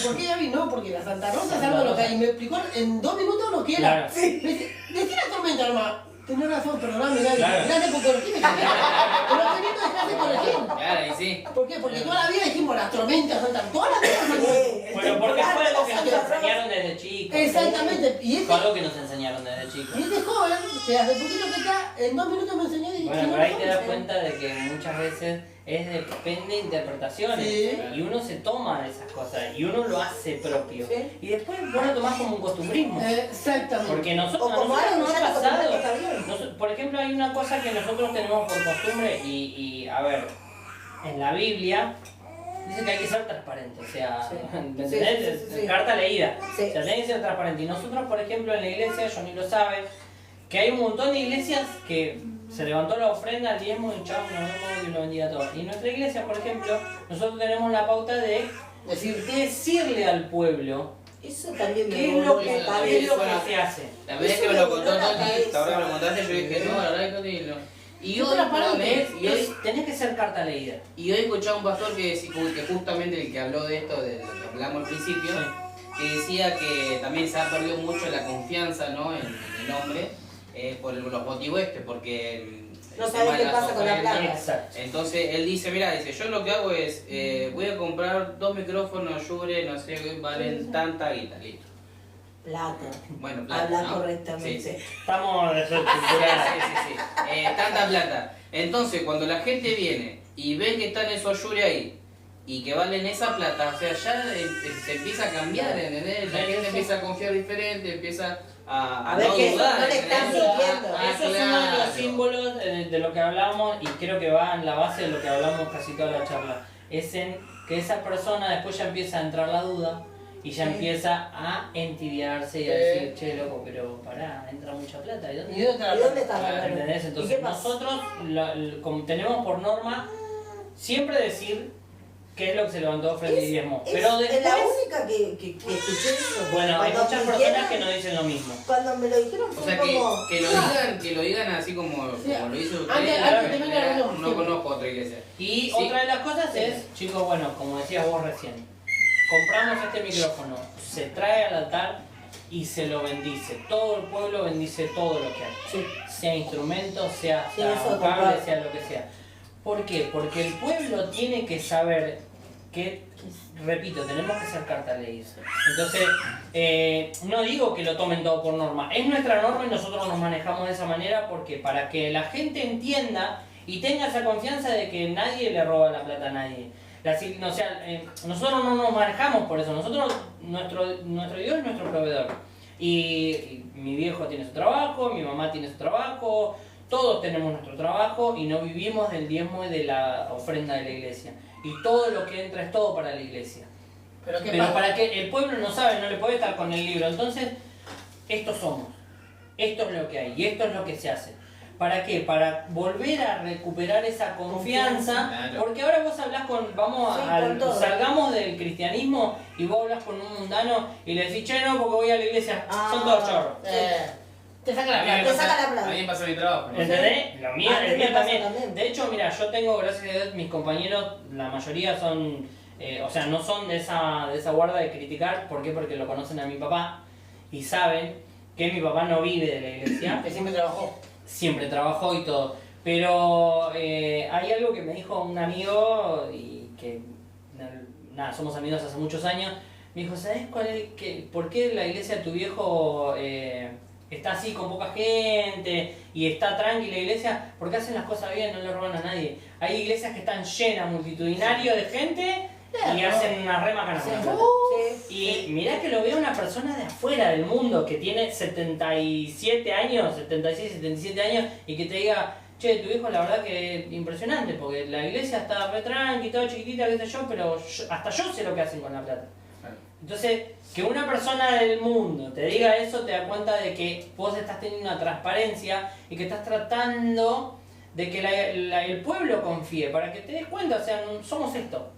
¿Por qué Gaby? No, porque la Santa Rosa es algo lo que hay. Y me explicó en 2 minutos lo que era. Claro. Sí. Me dice, decí la tormenta, hermano. Tenés razón, perdóname, Gaby. Claro. Gracias por corregirme. Pero no teniendo dejaste de corregir. Claro, y sí. ¿Por qué? Porque toda la vida dijimos las tormentas, Santa toda la vida. Bueno, porque fue algo que nos enseñaron desde chicos. Exactamente. Y Fue algo que nos enseñaron desde chicos. y este joven, que hace poquito que está, en 2 minutos me enseñó y Bueno, pero ahí te das cuenta de que muchas veces depende de interpretaciones. Sí. Y uno se toma de esas cosas y uno lo hace propio. Sí. Y después vos lo tomás como un costumbrismo. Exactamente. Porque nosotros, O como a nosotros algo nos que ha ya te acostumbraste que pasado. está bien. Por ejemplo, hay una cosa que nosotros tenemos por costumbre y a ver, en la Biblia dice que hay que ser transparente, o sea, ¿me entendés? Sí. Carta leída, Sí. o sea, tiene que ser transparente. Y nosotros, por ejemplo, en la iglesia, Johnny lo sabe, que hay un montón de iglesias que se levantó la ofrenda al diezmo y chao, nos vemos, Dios lo bendiga a todos. Y en nuestra iglesia, por ejemplo, nosotros tenemos la pauta de decirle al pueblo Eso también me qué es voló lo la que cabeza. se hace. La vez que me lo contó Toti, ahora me lo contaste, yo dije, no, la verdad que no. Y hoy, ¿Ves? Tenés que ser carta leída. y hoy escuchaba a un pastor que justamente el que habló de esto, de lo que hablamos al principio, que decía que también se ha perdido mucho la confianza, ¿no?, en el hombre por los motivos porque No sabes qué pasa con la plata. Exacto. entonces él dice, mira, yo lo que hago es, voy a comprar 2 micrófonos Shure, no sé, valen tanta guita, listo. Plata. Bueno, plata, Habla ¿no? correctamente. Sí. Estamos Sí, sí. Tanta plata. Entonces, cuando la gente viene y ve que están esos Shure ahí y que valen esa plata, o sea, ya se empieza a cambiar, ¿entendés? La gente empieza a confiar diferente, empieza a ver no que dudar. no le están ¿entendés? mintiendo. Eso es uno de los Claro. símbolos de lo que hablamos y creo que va en la base de lo que hablamos casi toda la charla. Es en que esa persona después ya empieza a entrar la duda y ya empieza a entibiarse y a decir, che, loco, pero pará, entra mucha plata. ¿Y dónde? ¿Y dónde está la ¿Entendés? plata? ¿Y qué Entonces pasa? nosotros como tenemos por norma siempre decir qué es lo que se levantó frente y diezmo. Pero Es la después, única que escuché eso. bueno, hay Cuando muchas me personas dijeron- que no dicen lo mismo. Cuando me lo dijeron O fue sea, como... que lo digan así como lo hizo usted. Antes de venir a la reunión. No conozco otra iglesia. Y Sí. otra de las cosas es, chicos, bueno, como decías vos recién, compramos este micrófono, se trae al altar y se lo bendice. Todo el pueblo bendice todo lo que hay. Sí. Sea instrumento, sea Sí, eso un cable, comparto. sea lo que sea. ¿Por qué? Porque el pueblo tiene que saber que, repito, tenemos que ser cartaleídos. Entonces, no digo que lo tomen todo por norma. Es nuestra norma y nosotros nos manejamos de esa manera porque para que la gente entienda y tenga esa confianza de que nadie le roba la plata a nadie. O sea, nosotros no nos manejamos por eso. Nosotros, nuestro Dios es nuestro proveedor. Y mi viejo tiene su trabajo, mi mamá tiene su trabajo, todos tenemos nuestro trabajo y no vivimos del diezmo y de la ofrenda de la iglesia. Y todo lo que entra es todo para la iglesia. Pero para que el pueblo no sabe, no le puede estar con el libro. Entonces, estos somos. Esto es lo que hay y esto es lo que se hace. ¿Para qué? Para volver a recuperar esa confianza. Claro. Porque ahora vos hablás con... salgamos del cristianismo y vos hablas con un mundano y le decís, che, no, porque voy a la iglesia. Son todos chorros. Te saca la A mí me plata. Te saca la plata. A mí me pasa mi trabajo. ¿no? ¿Entendés? Lo mío, Ah, el me mío pasa también. también. De hecho, mira, yo tengo, gracias a Dios, mis compañeros, la mayoría son, o sea, no son de esa guarda de criticar. ¿Por qué? Porque lo conocen a mi papá y saben que mi papá no vive de la iglesia. Que siempre trabajó. Siempre trabajó y todo. Pero hay algo que me dijo un amigo y que, nada, somos amigos hace muchos años. Me dijo, ¿sabes por qué la iglesia de tu viejo está así con poca gente y está tranquila la iglesia? Porque hacen las cosas bien, no le roban a nadie. Hay iglesias que están llenas, multitudinarios de gente y hacen una rema ganada. Y mirá que lo veo una persona de afuera del mundo que tiene 77 años, 76, 77 años y que te diga, che, tu hijo la verdad que es impresionante porque la iglesia está re tranqui, toda chiquitita, qué sé yo, pero hasta yo sé lo que hacen con la plata. Entonces, que una persona del mundo te diga eso te da cuenta de que vos estás teniendo una transparencia y que estás tratando de que el pueblo confíe, para que te des cuenta, o sea, somos esto.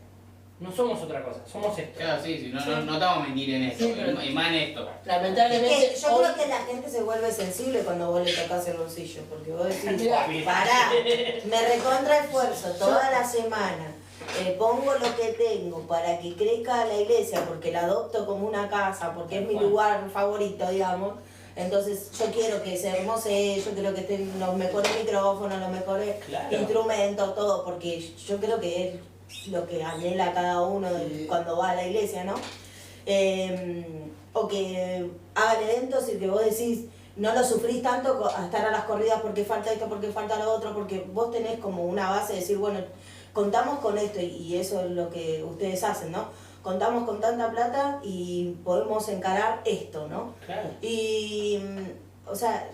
No somos otra cosa, somos esto. Claro, sí, no estamos a mentir en esto, Sí, pero- y más en esto. Lamentablemente. Es que yo creo que la gente se vuelve sensible cuando vos le tocas el bolsillo, porque vos decís, Mirá. pará, me recontra esfuerzo toda la semana, pongo lo que tengo para que crezca la iglesia, porque la adopto como una casa, porque es mi lugar favorito, digamos. Entonces yo quiero que se hermose, yo quiero que estén los mejores micrófonos, los mejores instrumentos, todo, porque yo creo que es lo que anhela cada uno cuando va a la iglesia, ¿no? O que hagan eventos y que vos decís, no lo sufrís tanto a estar a las corridas porque falta esto, porque falta lo otro, porque vos tenés como una base de decir, bueno, contamos con esto y eso es lo que ustedes hacen, ¿no? Contamos con tanta plata y podemos encarar esto, ¿no? Claro. Y, o sea,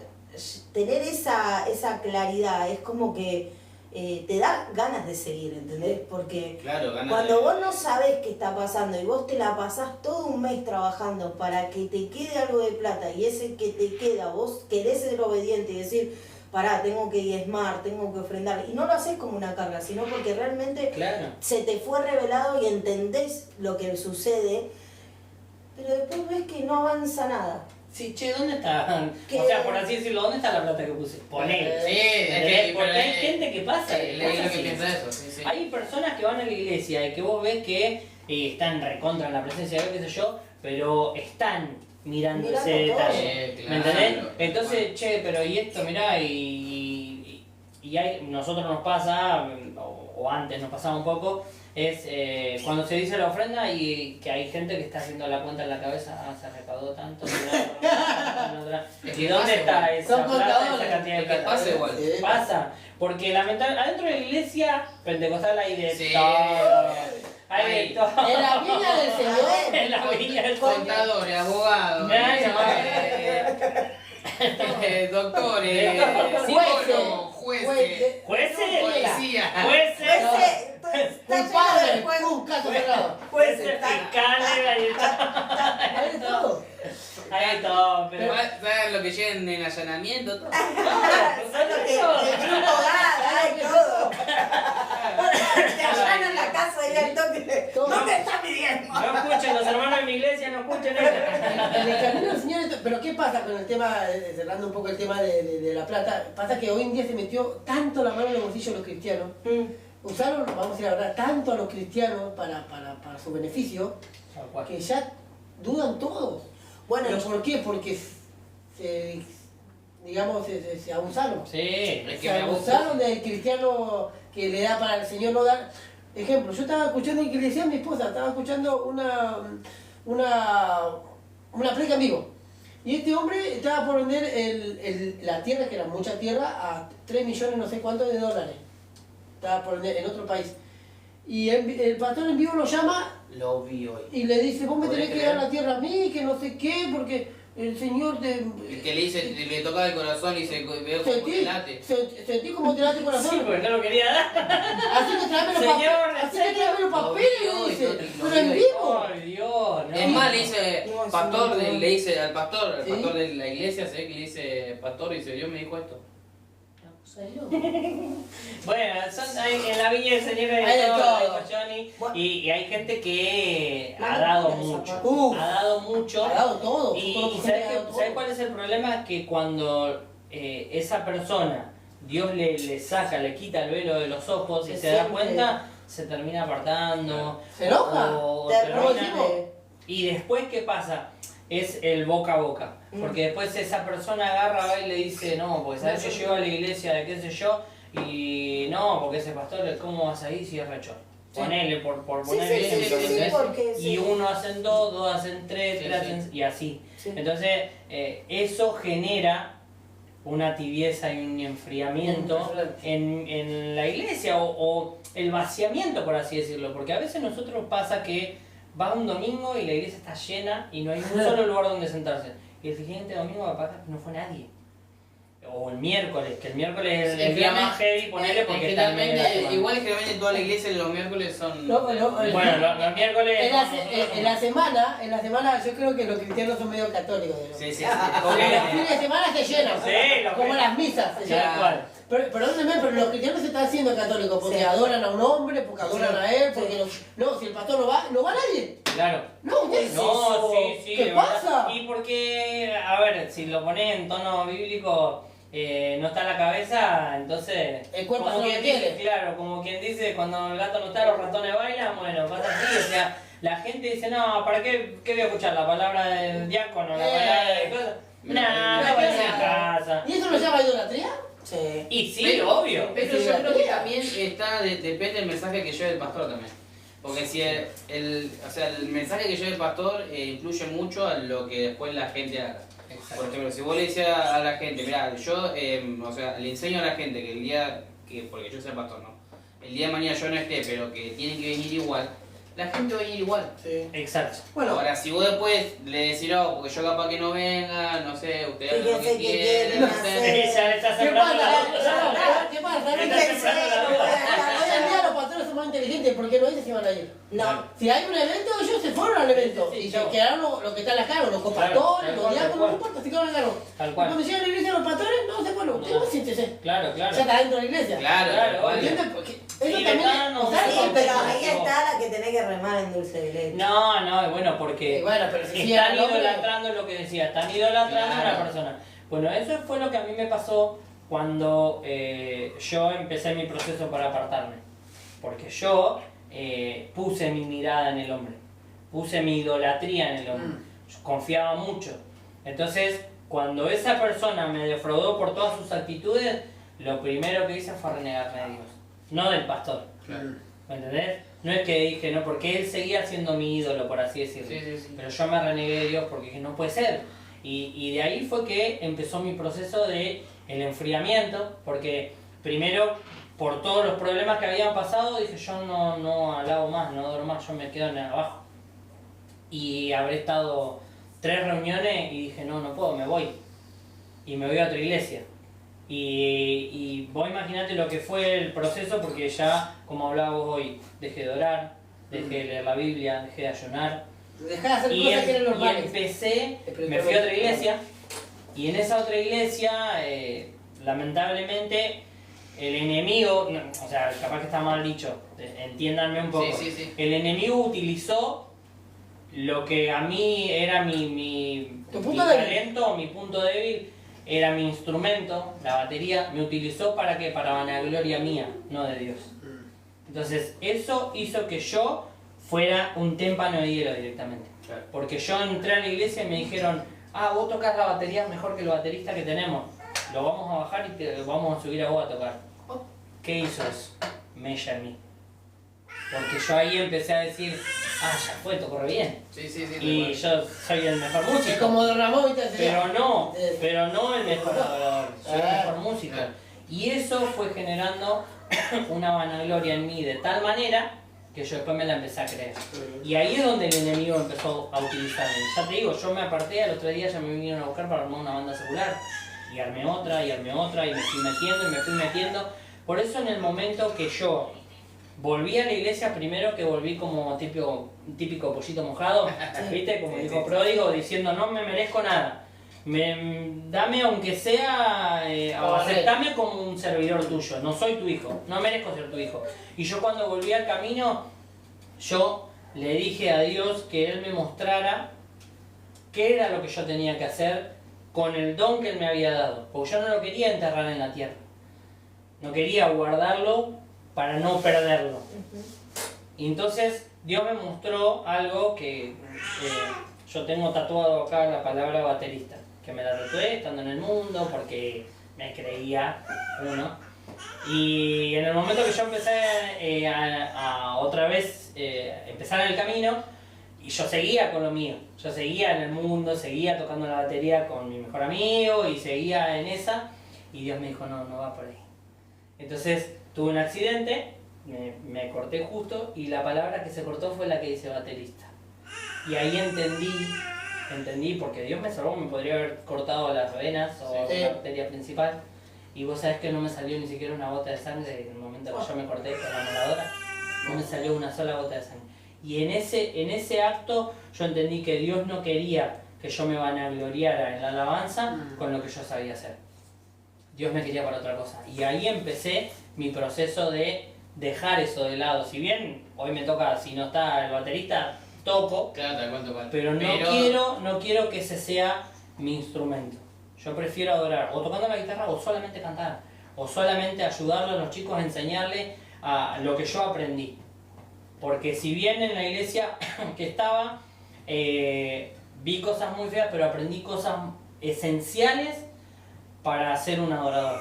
tener esa claridad es como que te da ganas de seguir, ¿entendés? Porque Claro, ganas cuando de- vos no sabés qué está pasando y vos te la pasás todo un mes trabajando para que te quede algo de plata y ese que te queda, vos querés ser obediente y decir, pará, tengo que diezmar, tengo que ofrendar, y no lo haces como una carga, sino porque realmente Claro. se te fue revelado y entendés lo que sucede, pero después ves que no avanza nada. Sí, che, ¿dónde está? ¿Qué? O sea, por así decirlo, ¿dónde está la plata que puse? Ponele. Sí, es que... Porque pero, hay gente que pasa. es pasa lo que así. piensa eso, sí, sí. Hay personas que van a la iglesia y que vos ves que están recontra en la presencia de Dios, qué sé yo, pero están mirando ese Mirando todo. detalle. Claro, ¿Me entendés? claro. Entonces, che, pero y esto, mirá, y nosotros nos pasa, o antes nos pasaba un poco, es cuando se dice la ofrenda y que hay gente que está haciendo la cuenta en la cabeza, se recaudó tanto, Es ¿y que dónde pasa está igual. esa Son plata, contadores. esa cantidad de Es que plata? pasa igual. Pasa, porque lamentablemente adentro de la iglesia pentecostal hay de Sí. todo. Hay de todo. En la viña del Señor. En la viña del Contadores, abogados, doctores, psicólogos, jueces, ¿Jueces? policías. ¿Jueces? Está lleno de Culpable, jueces. un caso cerrado. Jueces, fiscales, hay de todo. Hay de todo. Hay de todo, pero... ¿Sabes lo que llegan en allanamiento? Todo. Son los que el grupo gana y todo. Te allanan la casa y al toque. ¿Dónde está mi diezmo? No escuchen, los hermanos de mi iglesia no escuchen eso. En el camino del Señor, pero ¿qué pasa con el tema, cerrando un poco el tema de la plata? Pasa que hoy en día se metió tanto la mano en los bolsillos de los cristianos, usaron, vamos a decir la verdad, tanto a los cristianos para su beneficio, que ya dudan todos. Bueno, ¿Pero por qué? Porque digamos, se abusaron. Sí, es que Se abusaron del cristiano que le da para el Señor no dar. Ejemplo, yo estaba escuchando, y que le decía a mi esposa, estaba escuchando una predica en vivo. Y este hombre estaba por vender la tierra, que era mucha tierra, a 3 millones no sé cuántos de dólares. Estaba por vender en otro país. Y el pastor en vivo lo llama Lo vi hoy. y le dice, vos me tenés que ¿Podés dar la tierra a mí, que no sé qué, porque el Señor te... El que le dice, le toca el corazón y dice, veo como te late. Sentí como te late el corazón. Sí, porque no lo quería dar. Así que tráeme los Señor, papeles, así que tráeme los papeles, Lo le dice. vi, Pero en vivo. Ay, Dios, no. Es más, le dice, No, pastor, sí, no. le dice al pastor ¿Sí? de la iglesia, se ve que le dice, pastor, dice, Dios me dijo esto. Bueno, en la Viña del Señor hay Hay de todo, todo. dijo Johnny, Bueno. y hay gente que No, ha no, dado no, mucho. Uf. Ha dado mucho. Ha dado todo. Y Conozco gente ¿sabes, que ha dado todo. ¿sabes cuál es el problema? Que cuando esa persona, Dios le saca, le quita el velo de los ojos y Se se da siente- cuenta, se termina apartando. ¿Se enoja? o Te termina- rompe. y después, ¿qué pasa? Es el boca a boca. Porque después esa persona agarra va y le dice, no, porque sabes que llego a la iglesia de qué sé yo, y no, porque ese pastor, ¿cómo vas ahí si es recho? Ponele por Sí, poner sí, ejemplo, sí, sí, sí, ¿entendés? porque Y sí. uno hacen dos hacen tres, Sí, tres sí. hacen y así. Sí. Entonces, eso genera una tibieza y un enfriamiento Impresionante. en la iglesia o el vaciamiento, por así decirlo. Porque a veces nosotros pasa que va un domingo y la iglesia está llena y no hay un solo lugar donde sentarse. Y el siguiente domingo capaz no fue nadie. O el miércoles, que el miércoles es el día más heavy, ponele porque está en medio de la semana. Igual generalmente toda la iglesia los miércoles son... No, Bueno, los miércoles... En la semana yo creo que los cristianos son medio católicos. ¿no? Sí, sí, sí. Porque los fines de semana se llenan, Sí, los como fines- las misas se Tal llenan. cual. Perdónenme, pero los cristianos se están haciendo católicos porque Sí. adoran a un hombre, porque adoran Sí. a él, porque Sí. no, si el pastor no va nadie. Claro. No, ustedes. No, sí, sí. ¿Qué de verdad. pasa? Y porque, a ver, si lo pones en tono bíblico, no está la cabeza, entonces... El cuerpo como hace lo quien que dice, quiere. claro, como quien dice, cuando el gato no está, los ratones bailan, bueno, pasa así, o sea, la gente dice, no, ¿para qué voy a escuchar la palabra del diácono, la palabra de cosas? Nah, no, me quedo en no. casa. ¿Y eso lo llama idolatría? Sí. Y sí, Pero, obvio. Pero yo creo que también está, depende del mensaje que lleve el pastor también. Porque si el mensaje que lleve el pastor influye mucho a lo que después la gente haga. Por ejemplo, si vos le dices a la gente, mira, yo le enseño a la gente que el día, porque yo soy pastor, ¿no? El día de mañana yo no esté, pero que tienen que venir igual, la gente va a ir igual. Sí. Exacto. Bueno, Ahora, si vos después le decís, no, porque yo capaz que no venga, no sé, usted haga lo Fíjense que que quiere, quieren no hacer. sé. Ya le estás ¿qué sembrando pasa? la... ¿Qué pasa? Fíjense, Hoy en día los pastores son más inteligentes, ¿por qué no dicen si van a ir? No. Si hay un evento, ellos se fueron al evento Sí, sí, y chao. se quedaron lo que está en la cara, los Claro, copastores, tal los cual, tal diáconos, cual. no importa, se quedaron en la cara. Tal Y cual. cuando llegan a la iglesia los pastores, no se fueron, usted no siéntese. Claro, Ya claro. está dentro de la iglesia. Claro, Claro, tal cual. ¿Entiendes? Porque eso Sí, también le están dando o sea, un Sí, poco pero de- ahí está la que tenés que remar en dulce de leche. No, bueno, porque Bueno, pero si están siguen al hombre- idolatrando lo que decía, están idolatrando a Claro. una persona. Bueno, eso fue lo que a mí me pasó cuando yo empecé mi proceso para apartarme. Porque yo puse mi mirada en el hombre, puse mi idolatría en el hombre, yo confiaba mucho. Entonces, cuando esa persona me defraudó por todas sus actitudes, lo primero que hice fue renegarme de Dios, no del pastor. Claro. ¿Me entendés? No es que dije, no, porque él seguía siendo mi ídolo, por así decirlo. Sí, sí, sí. Pero yo me renegué de Dios porque dije, no puede ser. Y de ahí fue que empezó mi proceso de el enfriamiento, porque primero, por todos los problemas que habían pasado, dije, yo no alabo más, no adoro más, yo me quedo en abajo. Y habré estado 3 reuniones y dije, no puedo, me voy. Y me voy a otra iglesia. Y vos imaginate lo que fue el proceso, porque ya, como hablábamos hoy, dejé de orar, dejé de leer la Biblia, dejé de ayunar. Dejá de hacer Y, cosas que eran normales. empecé, me fui a otra iglesia, y en esa otra iglesia, lamentablemente, el enemigo, o sea, capaz que está mal dicho, entiéndanme un poco, Sí, sí, sí. el enemigo utilizó lo que a mí era mi Tu punto débil. talento, mi punto débil, era mi instrumento, la batería, me utilizó para que para vanagloria mía, no de Dios. Entonces, eso hizo que yo fuera un témpano de hielo directamente. Claro. Porque yo entré a la iglesia y me dijeron, vos tocas la batería mejor que el baterista que tenemos, lo vamos a bajar y te vamos a subir a vos a tocar. ¿Qué hizo eso? Me llamé. Porque yo ahí empecé a decir, ya fue, tocó re bien. Sí, y yo soy el mejor músico. Es como Don Ramón y te pero no el mejor adorador, soy el mejor músico. Y eso fue generando una vanagloria en mí de tal manera que yo después me la empecé a creer. Y ahí es donde el enemigo empezó a utilizarme. Ya te digo, yo me aparté, a los 3 días ya me vinieron a buscar para armar una banda secular. Y armé otra, y me fui metiendo. Por eso en el momento que yo volví a la iglesia, primero que volví como típico pollito mojado, ¿viste? Como dijo pródigo, diciendo no me merezco nada. Dame aunque sea, aceptame como un servidor tuyo, no soy tu hijo, no merezco ser tu hijo. Y yo cuando volví al camino, yo le dije a Dios que Él me mostrara qué era lo que yo tenía que hacer con el don que Él me había dado. Porque yo no lo quería enterrar en la tierra, no quería guardarlo para no perderlo. Y entonces Dios me mostró algo que yo tengo tatuado acá, la palabra baterista, que me la tatué estando en el mundo porque me creía uno. Y en el momento que yo empecé a otra vez empezar en el camino, y yo seguía con lo mío, yo seguía en el mundo, seguía tocando la batería con mi mejor amigo y seguía en esa, y Dios me dijo no va por ahí. Entonces tuve un accidente, me corté justo y la palabra que se cortó fue la que dice baterista. Y ahí entendí porque Dios me salvó, me podría haber cortado las venas o la arteria principal. Y vos sabés que no me salió ni siquiera una gota de sangre en el momento que yo me corté con la moladora. No me salió una sola gota de sangre. Y en ese acto yo entendí que Dios no quería que yo me vanagloriara en la alabanza con lo que yo sabía hacer. Dios me quería para otra cosa. Y ahí empecé mi proceso de dejar eso de lado. Si bien hoy me toca, si no está el baterista, toco, claro, te cuento cuál. Pero no quiero que ese sea mi instrumento. Yo prefiero adorar o tocando la guitarra o solamente cantar. O solamente ayudarle a los chicos a enseñarle a lo que yo aprendí. Porque si bien en la iglesia que estaba, vi cosas muy feas, pero aprendí cosas esenciales para ser un adorador.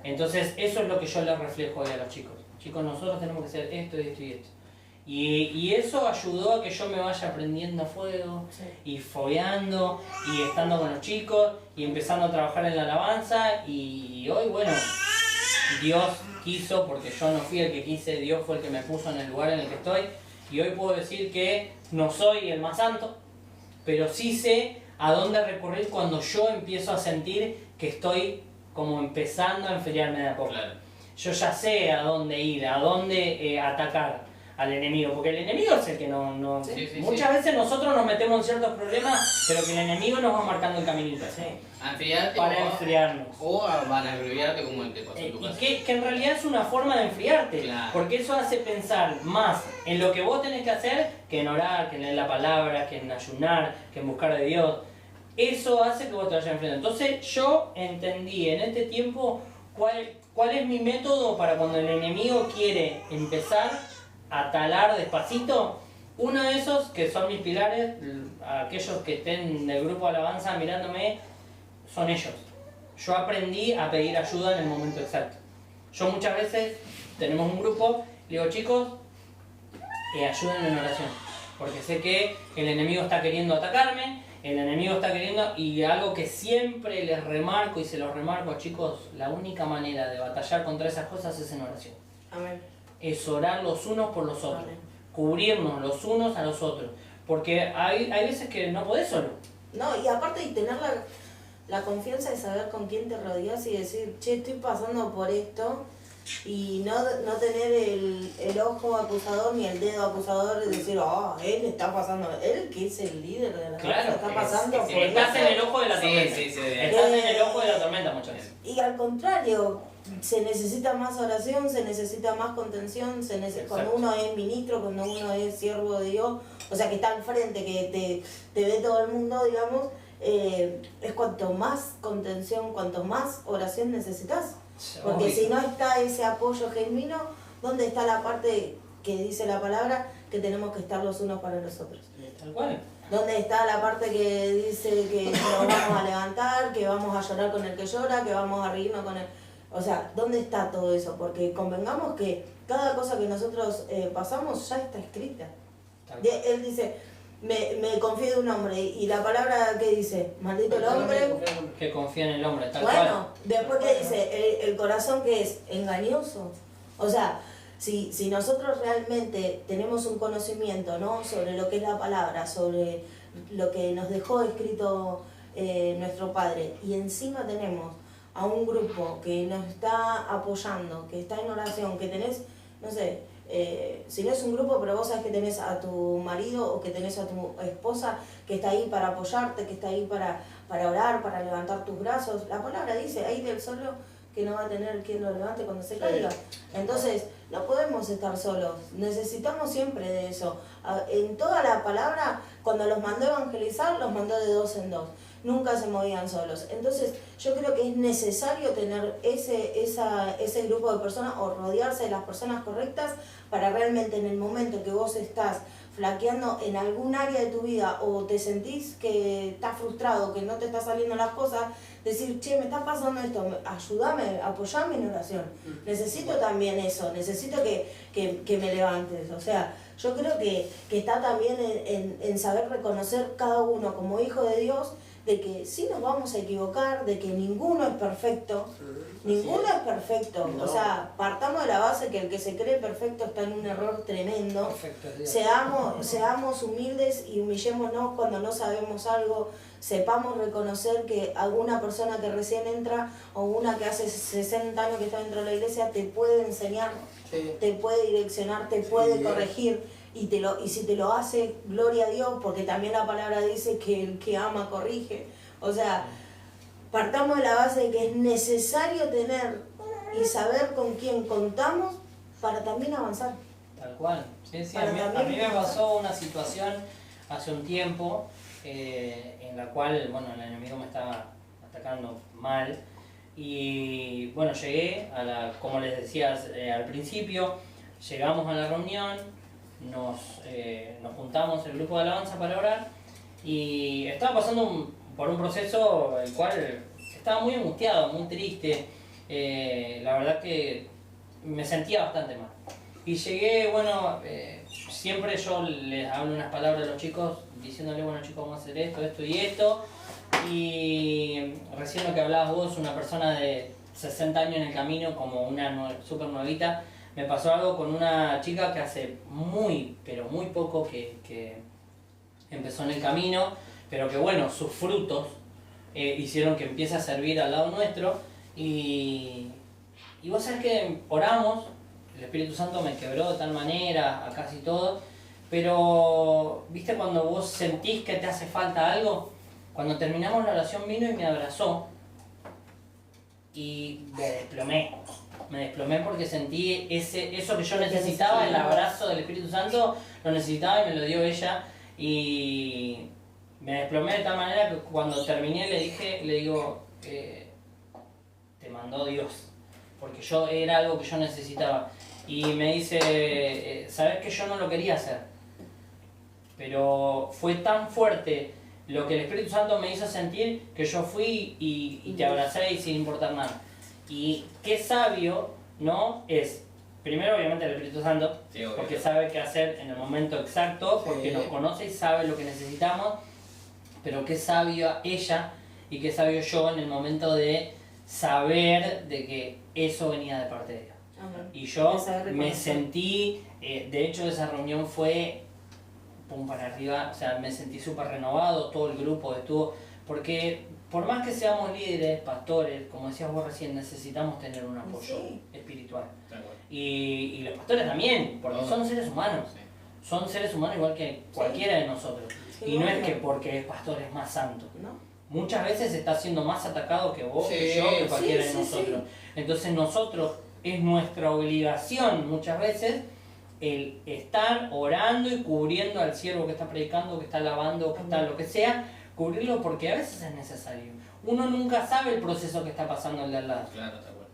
Entonces eso es lo que yo les reflejo hoy a los chicos. Chicos, nosotros tenemos que hacer esto, esto y esto. Y eso ayudó a que yo me vaya aprendiendo a fuego, y fogueando, y estando con los chicos, y empezando a trabajar en la alabanza. Y hoy, bueno, Dios quiso, porque yo no fui el que quise, Dios fue el que me puso en el lugar en el que estoy. Y hoy puedo decir que no soy el más santo, pero sí sé a dónde recurrir cuando yo empiezo a sentir que estoy como empezando a enfriarme de a poco. Claro. Yo ya sé a dónde ir, a dónde atacar al enemigo, porque el enemigo es el que muchas veces nosotros nos metemos en ciertos problemas, pero que el enemigo nos va marcando el caminito, a enfriarte para enfriarnos. O a vanagloriarte como te pasó en tu casa. Y que en realidad es una forma de enfriarte, claro. Porque eso hace pensar más en lo que vos tenés que hacer que en orar, que en leer la palabra, que en ayunar, que en buscar de Dios. Eso hace que vos te vayas enfriando. Entonces yo entendí en este tiempo cuál es mi método para cuando el enemigo quiere empezar a talar despacito. Uno de esos, que son mis pilares, aquellos que estén del grupo de alabanza mirándome, son ellos. Yo aprendí a pedir ayuda en el momento exacto. Yo muchas veces, tenemos un grupo, le digo, chicos, ayúdenme en oración, porque sé que el enemigo está queriendo atacarme, el enemigo está queriendo, y algo que siempre les remarco y se los remarco, chicos, la única manera de batallar contra esas cosas es en oración. Amén. Es orar los unos por los otros, Amén. Cubrirnos los unos a los otros, porque hay veces que no podés solo. No, y aparte de tener la confianza de saber con quién te rodeas y decir, che, estoy pasando por esto, y no tener el ojo acusador ni el dedo acusador de decir, él está pasando, él que es el líder de la casa, está pasando por estás esto. en el ojo de la tormenta. Estás en el ojo de la tormenta muchas veces. Y al contrario, se necesita más oración, se necesita más contención, cuando uno es ministro, cuando uno es siervo de Dios, o sea que está enfrente, que te ve todo el mundo, digamos, es cuanto más contención, cuanto más oración necesitas. Porque si no está ese apoyo genuino, ¿dónde está la parte que dice la palabra? que tenemos que estar los unos para los otros? Tal cual. ¿Dónde está la parte que dice que nos vamos a levantar, que vamos a llorar con el que llora, que vamos a reírnos con el... O sea, ¿dónde está todo eso? Porque convengamos que cada cosa que nosotros pasamos ya está escrita. Él dice, me confío de un hombre, y la palabra que dice, maldito el hombre... Que confía en el hombre, tal bueno, cual. después que dice, el corazón que es engañoso. O sea, si nosotros realmente tenemos un conocimiento, ¿no?, sobre lo que es la palabra, sobre lo que nos dejó escrito nuestro Padre, y encima tenemos a un grupo que nos está apoyando, que está en oración, que tenés, no sé, si no es un grupo, pero vos sabés que tenés a tu marido o que tenés a tu esposa que está ahí para apoyarte, que está ahí para orar, para levantar tus brazos. La palabra dice, ahí del solo que no va a tener quien lo levante cuando se caiga. Entonces, no podemos estar solos, necesitamos siempre de eso. En toda la palabra, cuando los mandó a evangelizar, los mandó de 2 en 2. Nunca se movían solos. Entonces, yo creo que es necesario tener ese grupo de personas o rodearse de las personas correctas para realmente en el momento que vos estás flaqueando en algún área de tu vida o te sentís que estás frustrado, que no te están saliendo las cosas, decir, che, me está pasando esto, ayúdame, apoyame en oración. Necesito también eso, necesito que me levantes. O sea, yo creo que está también en saber reconocer cada uno como hijo de Dios, de que sí nos vamos a equivocar, de que ninguno es perfecto, ninguno es perfecto. No. O sea, partamos de la base que el que se cree perfecto está en un error tremendo. Seamos humildes y humillémonos cuando no sabemos algo. Sepamos reconocer que alguna persona que recién entra o una que hace 60 años que está dentro de la iglesia te puede enseñar, te puede direccionar, te puede corregir. Y si te lo hace, gloria a Dios, porque también la palabra dice que el que ama corrige. O sea, partamos de la base de que es necesario tener y saber con quién contamos para también avanzar. Tal cual. Sí, sí, a mí me pasó una situación hace un tiempo en la cual, bueno, el enemigo me estaba atacando mal. Y bueno, llegué como les decía al principio, llegamos a la reunión, nos juntamos el grupo de alabanza para orar y estaba pasando por un proceso el cual estaba muy angustiado, muy triste. La verdad que me sentía bastante mal. Y llegué, bueno, siempre yo les hablo unas palabras a los chicos diciéndole, bueno chicos, vamos a hacer esto, esto y esto. Y recién lo que hablabas vos, una persona de 60 años en el camino, como una súper nuevita, me pasó algo con una chica que hace muy, pero muy poco que empezó en el camino, pero que bueno, sus frutos hicieron que empiece a servir al lado nuestro. Y vos sabés que oramos, el Espíritu Santo me quebró de tal manera a casi todo, pero viste cuando vos sentís que te hace falta algo, cuando terminamos la oración vino y me abrazó y me desplomé porque sentí eso que yo necesitaba, el abrazo del Espíritu Santo, lo necesitaba y me lo dio ella. Y me desplomé de tal manera que cuando terminé le digo, te mandó Dios, porque era algo que yo necesitaba. Y me dice, sabes que yo no lo quería hacer, pero fue tan fuerte lo que el Espíritu Santo me hizo sentir que yo fui y te abracé y sin importar nada. Y qué sabio, ¿no? Es, primero obviamente el Espíritu Santo, sí, porque sabe qué hacer en el momento exacto, porque nos conoce y sabe lo que necesitamos, pero qué sabio ella y qué sabio yo en el momento de saber de que eso venía de parte de Dios. Y yo me sentí, de hecho esa reunión fue pum para arriba, o sea, me sentí súper renovado, todo el grupo estuvo, porque por más que seamos líderes, pastores, como decías vos recién, necesitamos tener un apoyo espiritual. Y los pastores también, porque son seres humanos, son seres humanos igual que cualquiera de nosotros. Y no es que porque es pastor es más santo. Muchas veces está siendo más atacado que vos, que yo, que cualquiera de nosotros. Entonces nosotros, es nuestra obligación muchas veces el estar orando y cubriendo al siervo que está predicando, que está alabando, que está lo que sea, cubrirlo porque a veces es necesario. Uno nunca sabe el proceso que está pasando el de al lado. Claro, está bueno.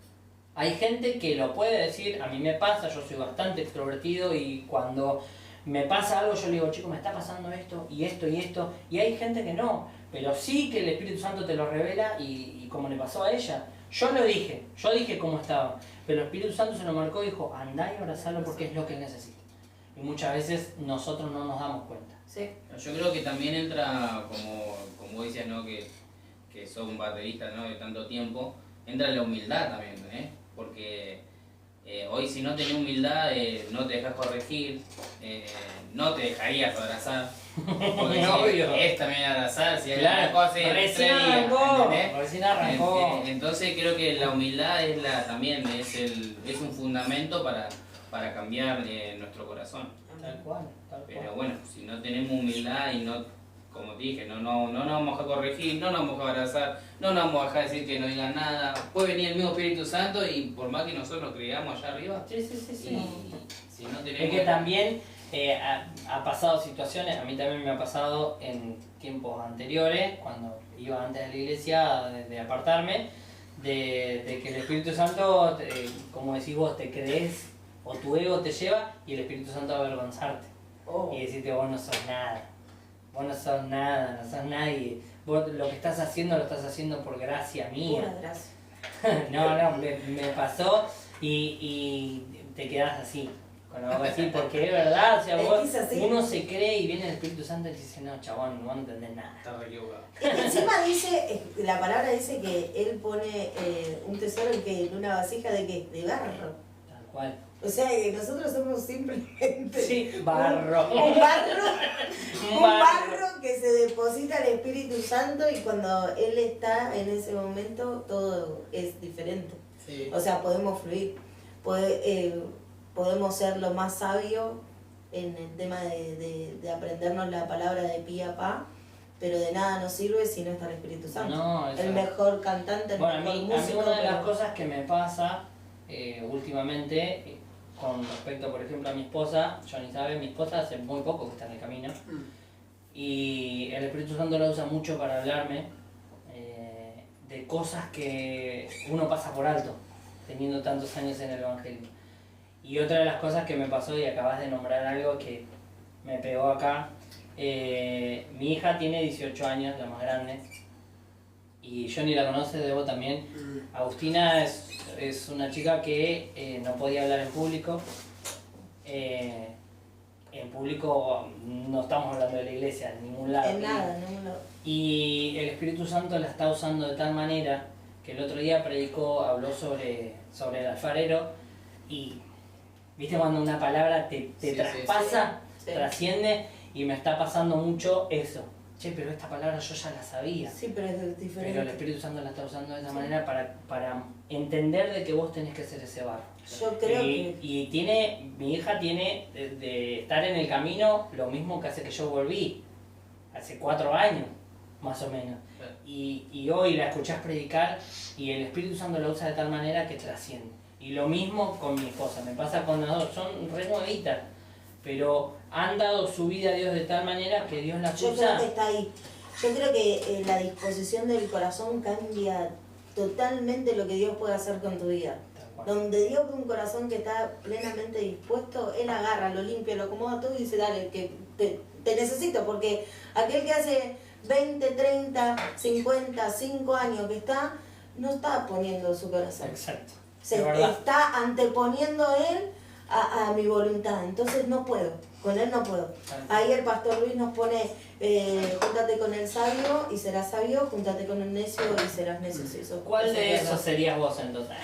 Hay gente que lo puede decir, a mí me pasa, yo soy bastante extrovertido y cuando me pasa algo, yo le digo, chicos, me está pasando esto y esto y esto, y hay gente que no, pero sí que el Espíritu Santo te lo revela y como le pasó a ella. Yo dije cómo estaba, pero el Espíritu Santo se lo marcó y dijo, andá y abrazalo porque es lo que él necesita. Y muchas veces nosotros no nos damos cuenta. Sí. Yo creo que también entra, como vos decías, ¿no? que sos un baterista, ¿no? De tanto tiempo, entra la humildad también, ¿eh? Porque hoy si no tenés humildad, no te dejas corregir, no te dejarías abrazar. Porque Obvio. es también abrazar, si hay Claro, una cosa en recién 3 días, arrancó, ¿entendés? recién arrancó. Entonces creo que la humildad también es un fundamento para cambiar nuestro corazón. Tal cual. Pero bueno, si no tenemos humildad y no, como te dije, no nos vamos a corregir, no nos vamos a abrazar, no nos vamos a dejar decir que no digan nada, puede venir el mismo Espíritu Santo y por más que nosotros creamos allá arriba, Sí. y si no tenemos... Es que también ha pasado situaciones, a mí también me ha pasado en tiempos anteriores, cuando iba antes de la iglesia, de apartarme, de que el Espíritu Santo, como decís vos, te crees o tu ego te lleva y el Espíritu Santo va a avergonzarte. Oh. Y decirte, vos no sos nada, no sos nadie, vos lo que estás haciendo lo estás haciendo por gracia mía. Pura gracia. No, me pasó y te quedás así, con lo que voy a decir, porque es verdad, o sea, uno se cree y viene el Espíritu Santo y dice, no, chabón, no entendés nada. Está re equivocado. Encima dice, la palabra dice que él pone un tesoro en una vasija de barro. Tal cual. O sea, que nosotros somos simplemente Sí, barro. un barro que se deposita el Espíritu Santo y cuando Él está en ese momento todo es diferente. Sí. O sea, podemos fluir, podemos ser lo más sabio en el tema de aprendernos la palabra de pi a pa, pero de nada nos sirve si no está el Espíritu Santo. No, eso el mejor cantante, el bueno, mejor a mí músico. una de las pero- cosas que me pasa últimamente, con respecto, por ejemplo, a mi esposa, Johnny sabe, mi esposa hace muy poco que está en el camino, y el Espíritu Santo la usa mucho para hablarme de cosas que uno pasa por alto, teniendo tantos años en el Evangelio. Y otra de las cosas que me pasó, y acabas de nombrar algo que me pegó acá, mi hija tiene 18 años, la más grande, y Johnny la conoce, Debo también. Agustina es una chica que no podía hablar en público. En público no estamos hablando de la iglesia, en ningún lado. En nada, no. Y el Espíritu Santo la está usando de tal manera que el otro día habló sobre el alfarero y viste cuando una palabra te Sí, traspasa, sí. trasciende, y me está pasando mucho eso. Che, pero esta palabra yo ya la sabía. Sí, pero es diferente. Pero el Espíritu Santo la está usando de esa manera para entender de que vos tenés que ser ese barro. Yo creo Y mi hija tiene de estar en el camino lo mismo que hace que yo volví, hace 4 años, más o menos. Y hoy la escuchás predicar y el Espíritu Santo la usa de tal manera que trasciende. Y lo mismo con mi esposa, me pasa con las dos, son re nuevitas, pero han dado su vida a Dios de tal manera que Dios las Yo usa. creo que está ahí. Yo creo que la disposición del corazón cambia totalmente lo que Dios puede hacer con tu vida. Tal cual. Donde Dios ve un corazón que está plenamente dispuesto, Él agarra, lo limpia, lo acomoda todo y dice, dale, que te necesito, porque aquel que hace 20, 30, 50, 5 años que está, no está poniendo su corazón. Exacto. Se Es verdad. está anteponiendo Él a mi voluntad, entonces no puedo, con Él no puedo. Ahí el pastor Luis nos pone, júntate con el sabio y serás sabio, júntate con el necio y serás necio. Sí, ¿Cuál eso de es esos verdad. serías vos entonces?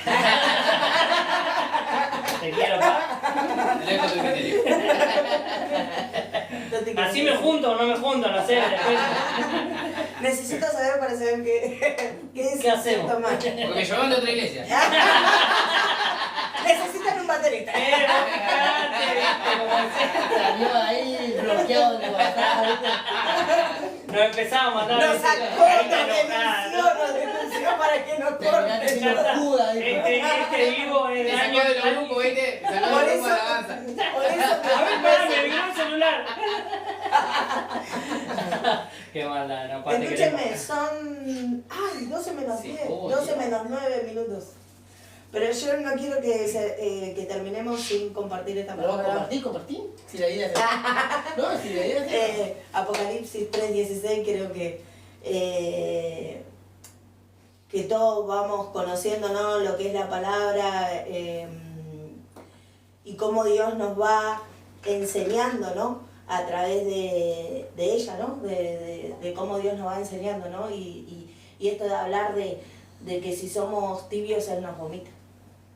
Te quiero, pa. Dejo tu criterio. No te Así quiero. me junto o no me junto, no sé. Después. Necesito saber para saber qué ¿Qué hacemos? tomar. Porque me llamaron de otra iglesia. Necesitan un baterista. Fíjate, ¿viste? Como decía. Salió ahí bloqueado de WhatsApp, ¿viste? Nos empezamos a matar. Nos sacó, nos denunció para que nos Terminaste corten. siendo Judas, dijo. Este vivo es Te de sacó año. de los grupos, ¿viste? Te sacó Por del grupo de eso, alabanza. por eso A ver, pará, me vino el celular. Qué maldad, no, cuánto te Escúchenme, queremos. son 12 menos Sí, 10, oh, 12 Dios. menos 9 minutos. Pero yo no quiero que terminemos sin compartir esta palabra. No, compartí. Si la idea es... No, si la idea es... Apocalipsis 3:16 creo que todos vamos conociendo, ¿no?, lo que es la palabra y cómo Dios nos va enseñando, ¿no?, a través de ella, ¿no?, de cómo Dios nos va enseñando, ¿no?, y esto de hablar de que si somos tibios Él nos vomita,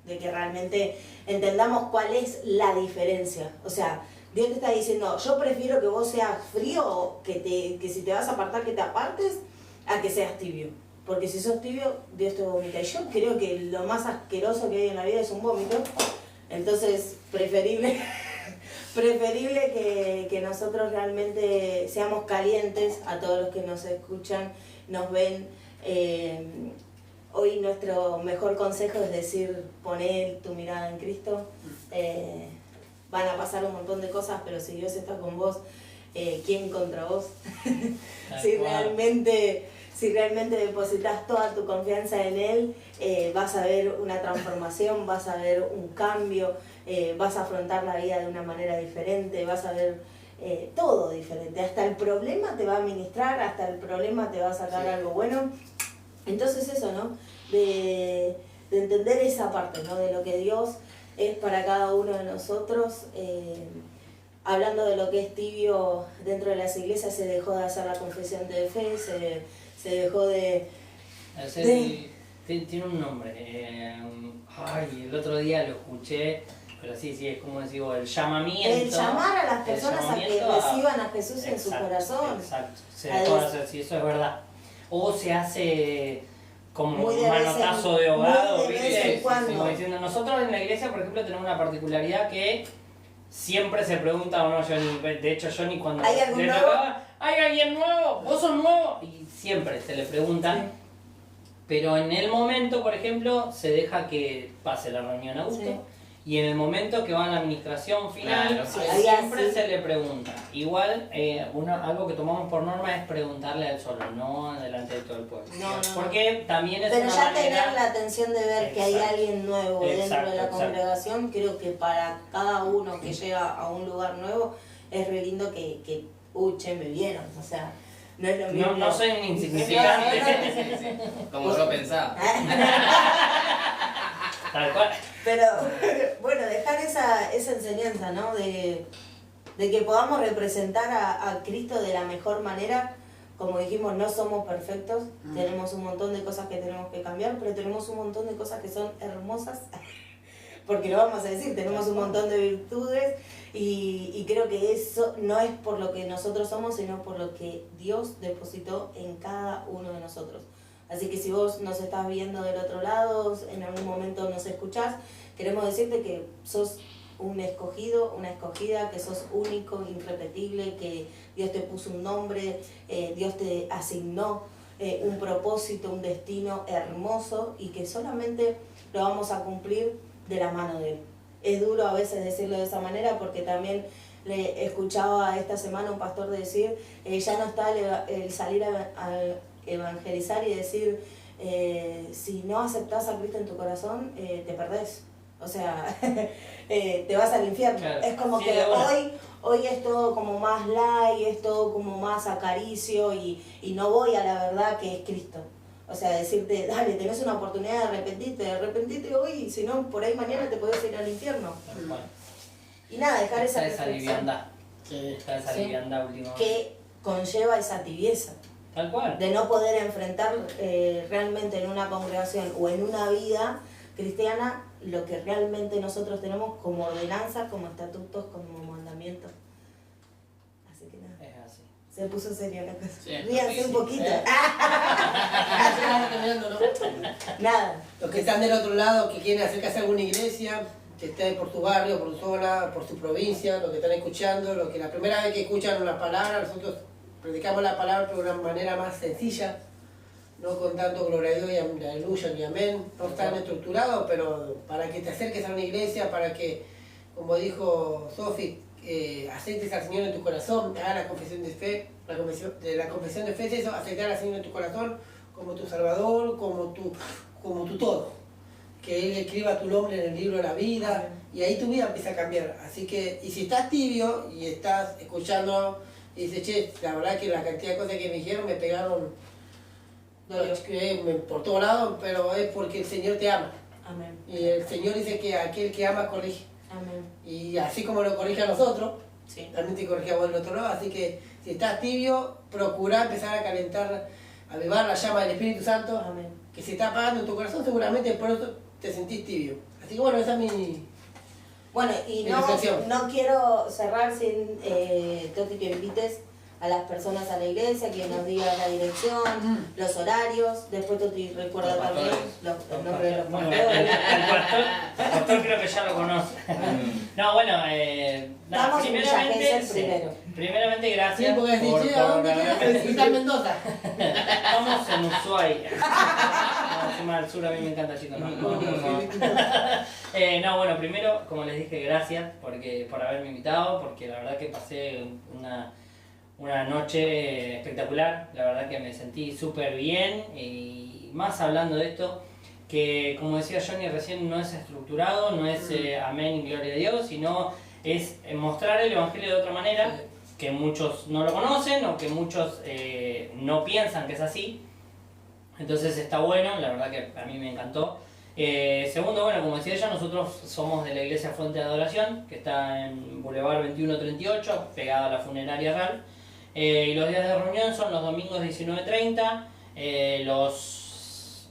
de que realmente entendamos cuál es la diferencia. O sea, Dios te está diciendo, yo prefiero que vos seas frío, que si te vas a apartar que te apartes, a que seas tibio. Porque si sos tibio, Dios te vomita. Y yo creo que lo más asqueroso que hay en la vida es un vómito. Entonces, preferible que nosotros realmente seamos calientes a todos los que nos escuchan, nos ven. Hoy nuestro mejor consejo es decir, poné tu mirada en Cristo. Van a pasar un montón de cosas, pero si Dios está con vos, ¿quién contra vos? si realmente depositas toda tu confianza en Él, vas a ver una transformación, vas a ver un cambio, vas a afrontar la vida de una manera diferente, vas a ver todo diferente. Hasta el problema te va a ministrar, hasta el problema te va a sacar algo bueno. Entonces eso, ¿no? De entender esa parte, ¿no?, de lo que Dios es para cada uno de nosotros. Hablando de lo que es tibio dentro de las iglesias, se dejó de hacer la confesión de fe, se dejó de... Tiene un nombre. El otro día lo escuché, pero sí, es como decimos, el llamamiento. El llamar a las personas a que reciban a Jesús en su corazón. Exacto, se dejó de hacer, sí, eso es verdad. O se hace como un manotazo de ahogado, ¿viste? Como diciendo, nosotros en la iglesia, por ejemplo, tenemos una particularidad que siempre se pregunta, o no, de hecho yo ni cuando... ¿Hay algún nuevo? ¿Hay alguien nuevo? ¿Vos sos nuevo? Y siempre se le preguntan. Sí. Pero en el momento, por ejemplo, se deja que pase la reunión a gusto. Sí. Y en el momento que va a la administración final, siempre se le pregunta. Igual, algo que tomamos por norma es preguntarle al solo, no delante de todo el pueblo. No. Porque también es pero una ya manera... tener la atención de ver que hay alguien nuevo dentro de la congregación, creo que para cada uno que llega a un lugar nuevo, es re lindo que che, me vieron, o sea... No es lo mismo. No soy un insignificante. Sí. Como yo pensaba. Tal cual. Pero bueno, dejar esa enseñanza, ¿no? De que podamos representar a Cristo de la mejor manera. Como dijimos, no somos perfectos, tenemos un montón de cosas que tenemos que cambiar, pero tenemos un montón de cosas que son hermosas, porque lo vamos a decir, tenemos un montón de virtudes y creo que eso no es por lo que nosotros somos, sino por lo que Dios depositó en cada uno de nosotros. Así que si vos nos estás viendo del otro lado, en algún momento nos escuchás, queremos decirte que sos un escogido, una escogida, que sos único, irrepetible, que Dios te puso un nombre, Dios te asignó un propósito, un destino hermoso y que solamente lo vamos a cumplir de la mano de Él. Es duro a veces decirlo de esa manera porque también le escuchaba esta semana un pastor decir, ya no está el salir a evangelizar y decir, si no aceptás a Cristo en tu corazón, te perdés. O sea, te vas al infierno. Claro. Es como que hoy es todo como más light, es todo como más acaricio y no voy a la verdad que es Cristo. O sea, decirte, dale, tenés una oportunidad de arrepentirte hoy y si no, por ahí mañana te podés ir al infierno. Y nada, dejar esa liviandad. Esa liviandad última. Que conlleva esa tibieza. Tal cual. De no poder enfrentar realmente en una congregación o en una vida cristiana lo que realmente nosotros tenemos como ordenanza, como estatutos, como mandamientos. Así que nada. Es así. Se puso seria la cosa. Sí, ríanse un poquito. Nada. Los que están del otro lado, que quieren acercarse a alguna iglesia, que esté por tu barrio, por tu zona, por tu provincia, los que están escuchando, los que la primera vez que escuchan una palabra, nosotros predicamos la palabra de una manera más sencilla, no con tanto gloria a Dios y aleluya ni amén, no tan estructurado, pero para que te acerques a una iglesia, para que, como dijo Sofi, aceptes al Señor en tu corazón, hagas la confesión de fe. La confesión de fe es eso, aceptar al Señor en tu corazón como tu Salvador, como tu todo. que Él escriba tu nombre en el libro de la vida, y ahí tu vida empieza a cambiar. Así que, y si estás tibio y estás escuchando y dices, che, la verdad que la cantidad de cosas que me dijeron me pegaron por todos lados, pero es porque el Señor te ama. Amén. Y el Señor dice que aquel que ama corrige. Amén. Y así como lo corrige a nosotros, Sí. también te corrige a vos del otro lado. Así que si estás tibio, procura empezar a calentar, a avivar la llama del Espíritu Santo, Amén. que se está apagando en tu corazón, seguramente por eso te sentís tibio. Así que bueno, esa es mi... Bueno, y no quiero cerrar sin, Toti, que invites a las personas a la iglesia, que nos digan la dirección, los horarios. Después Toti recuerda Los también pastores. los nombres de los Bueno, pastores. el pastor creo que ya lo conoce. No, bueno, nada, Estamos en Villa Gesell sí. primero. Primeramente, Sí, gracias porque es por dicho, ¿a dónde queda? haberme- Está en Mendoza. Estamos en Ushuaia. No, encima del sur a mí me encanta, chicos. No, bueno, primero, como les dije, gracias por haberme invitado, porque la verdad que pasé una noche espectacular. La verdad que me sentí súper bien, y más hablando de esto, que como decía Johnny recién, no es estructurado, no es amén y gloria a Dios, sino es mostrar el evangelio de otra manera, que muchos no lo conocen o que muchos no piensan que es así. Entonces está bueno, la verdad que a mí me encantó. Segundo, bueno, como decía ella, nosotros somos de la iglesia Fuente de Adoración, que está en Boulevard 2138, pegada a la funeraria Real. Y los días de reunión son los domingos 19:30, los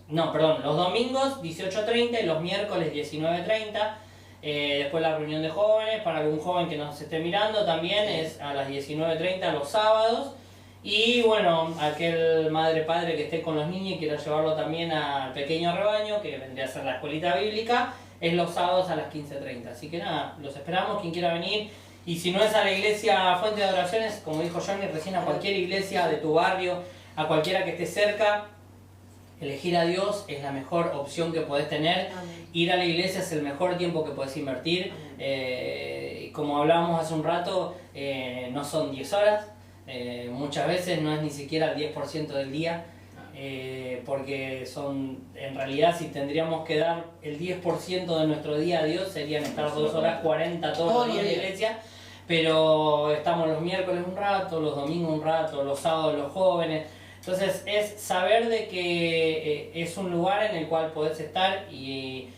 domingos 18:30 y los miércoles 19:30. Después la reunión de jóvenes, para algún joven que nos esté mirando también, es a las 19:30 los sábados. Y bueno, aquel madre-padre que esté con los niños y quiera llevarlo también al pequeño rebaño, que vendría a ser la escuelita bíblica, es los sábados a las 15:30. Así que nada, los esperamos, quien quiera venir. Y si no es a la iglesia Fuente de Adoraciones, como dijo Johnny recién, a cualquier iglesia de tu barrio, a cualquiera que esté cerca, elegir a Dios es la mejor opción que podés tener. Amén. Ir a la iglesia es el mejor tiempo que podés invertir. Como hablábamos hace un rato, no son 10 horas. Muchas veces no es ni siquiera el 10% del día, porque en realidad, si tendríamos que dar el 10% de nuestro día a Dios, serían estar 2 horas 40 todos los días en la iglesia. Pero estamos los miércoles un rato, los domingos un rato, los sábados los jóvenes. Entonces es saber de que es un lugar en el cual podés estar y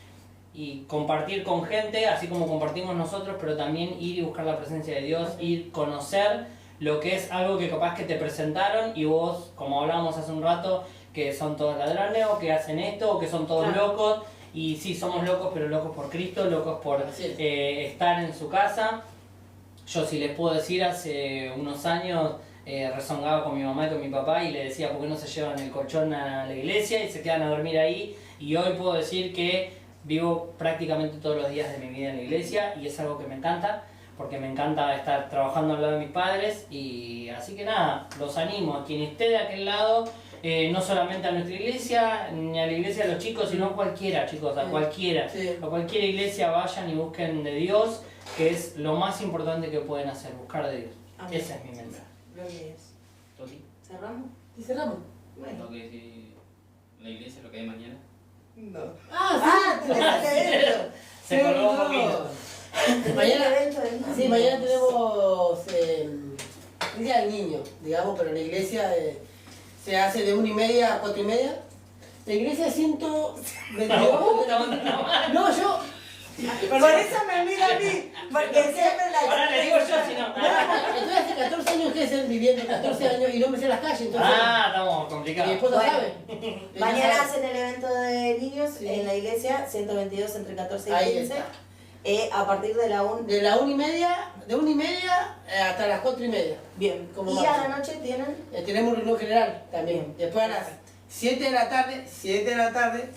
compartir con gente, así como compartimos nosotros, pero también ir y buscar la presencia de Dios, ir conocer lo que es algo que capaz que te presentaron y vos, como hablábamos hace un rato, que son todos ladrones o que hacen esto o que son todos locos. Y sí, somos locos, pero locos por Cristo, locos por estar en su casa. Yo, si les puedo decir, hace unos años rezongaba con mi mamá y con mi papá y le decía por qué no se llevan el colchón a la iglesia y se quedan a dormir ahí. Y hoy puedo decir que vivo prácticamente todos los días de mi vida en la iglesia y es algo que me encanta, porque me encanta estar trabajando al lado de mis padres. Y así que nada, los animo a quien esté de aquel lado, no solamente a nuestra iglesia, ni a la iglesia de los chicos, sino a cualquiera, chicos, a cualquiera. A cualquier iglesia vayan y busquen de Dios, que es lo más importante que pueden hacer, buscar de Dios. Amén. Ese es mi mensaje. Gloria a Dios. Toti, ¿Cerramos? ¿Y cerramos? Bueno. ¿tengo que decir la iglesia lo que hay mañana? No. Ah, sí. Se colgó un poquito. Mañana, evento del niño. sí, mañana tenemos el Día del Niño, digamos, pero la iglesia se hace de 1:30 a 4:30. La iglesia 122. No, yo. Por eso me mira a mí, porque siempre la Ahora le digo yo, si no. Estoy hace 14 años que es viviendo, 14 años y no me sé las calles, entonces. Estamos Mi complicados. esposa Bueno. sabe. Ella Mañana sabe. hacen el evento de niños Sí. en la iglesia 122 entre 14 y Ahí 15. está. A partir de la 1. De la 1:30, de 1:30 hasta las 4:30. Bien. Como Y máximo. a la noche tienen. Tenemos reunión general también. Bien. Después a las 7 de la tarde, 7 de la tarde,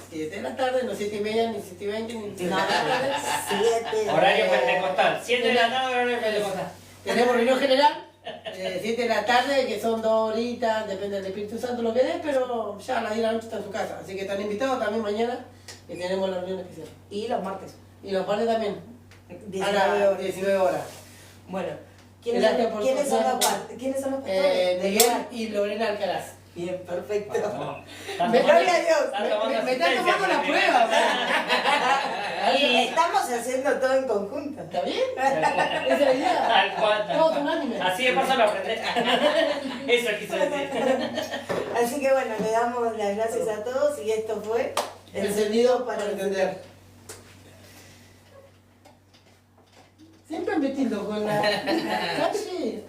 no 7:30, ni 7:20, ni 7 de No, la tarde. 7. Horario pentecostal. 7 de la tarde, horario pentecostal. Tenemos reunión general, 7 de la tarde, que son 2 horitas, depende del Espíritu Santo lo que dé, pero ya a las 10 de la noche está en su casa. Así que están invitados también mañana, que tenemos la reunión especial. Y los martes. Y los martes también, 19 a las horas. 19 horas. Bueno, ¿quiénes Gracias son por los confiar. pastores? ¿Quiénes son los pastores? Del Miguel lugar. y Lorena Alcaraz. Bien, perfecto. Gloria a Dios. Me está tomando la prueba. Estamos haciendo todo en conjunto. ¿Está bien? Esa es la idea. Tal cual. Todos unánimes. Así de paso lo aprendés. Eso quiso decir. Así que bueno, le damos las gracias a todos y esto fue Encendido para entender. Siempre metiendo con la calle.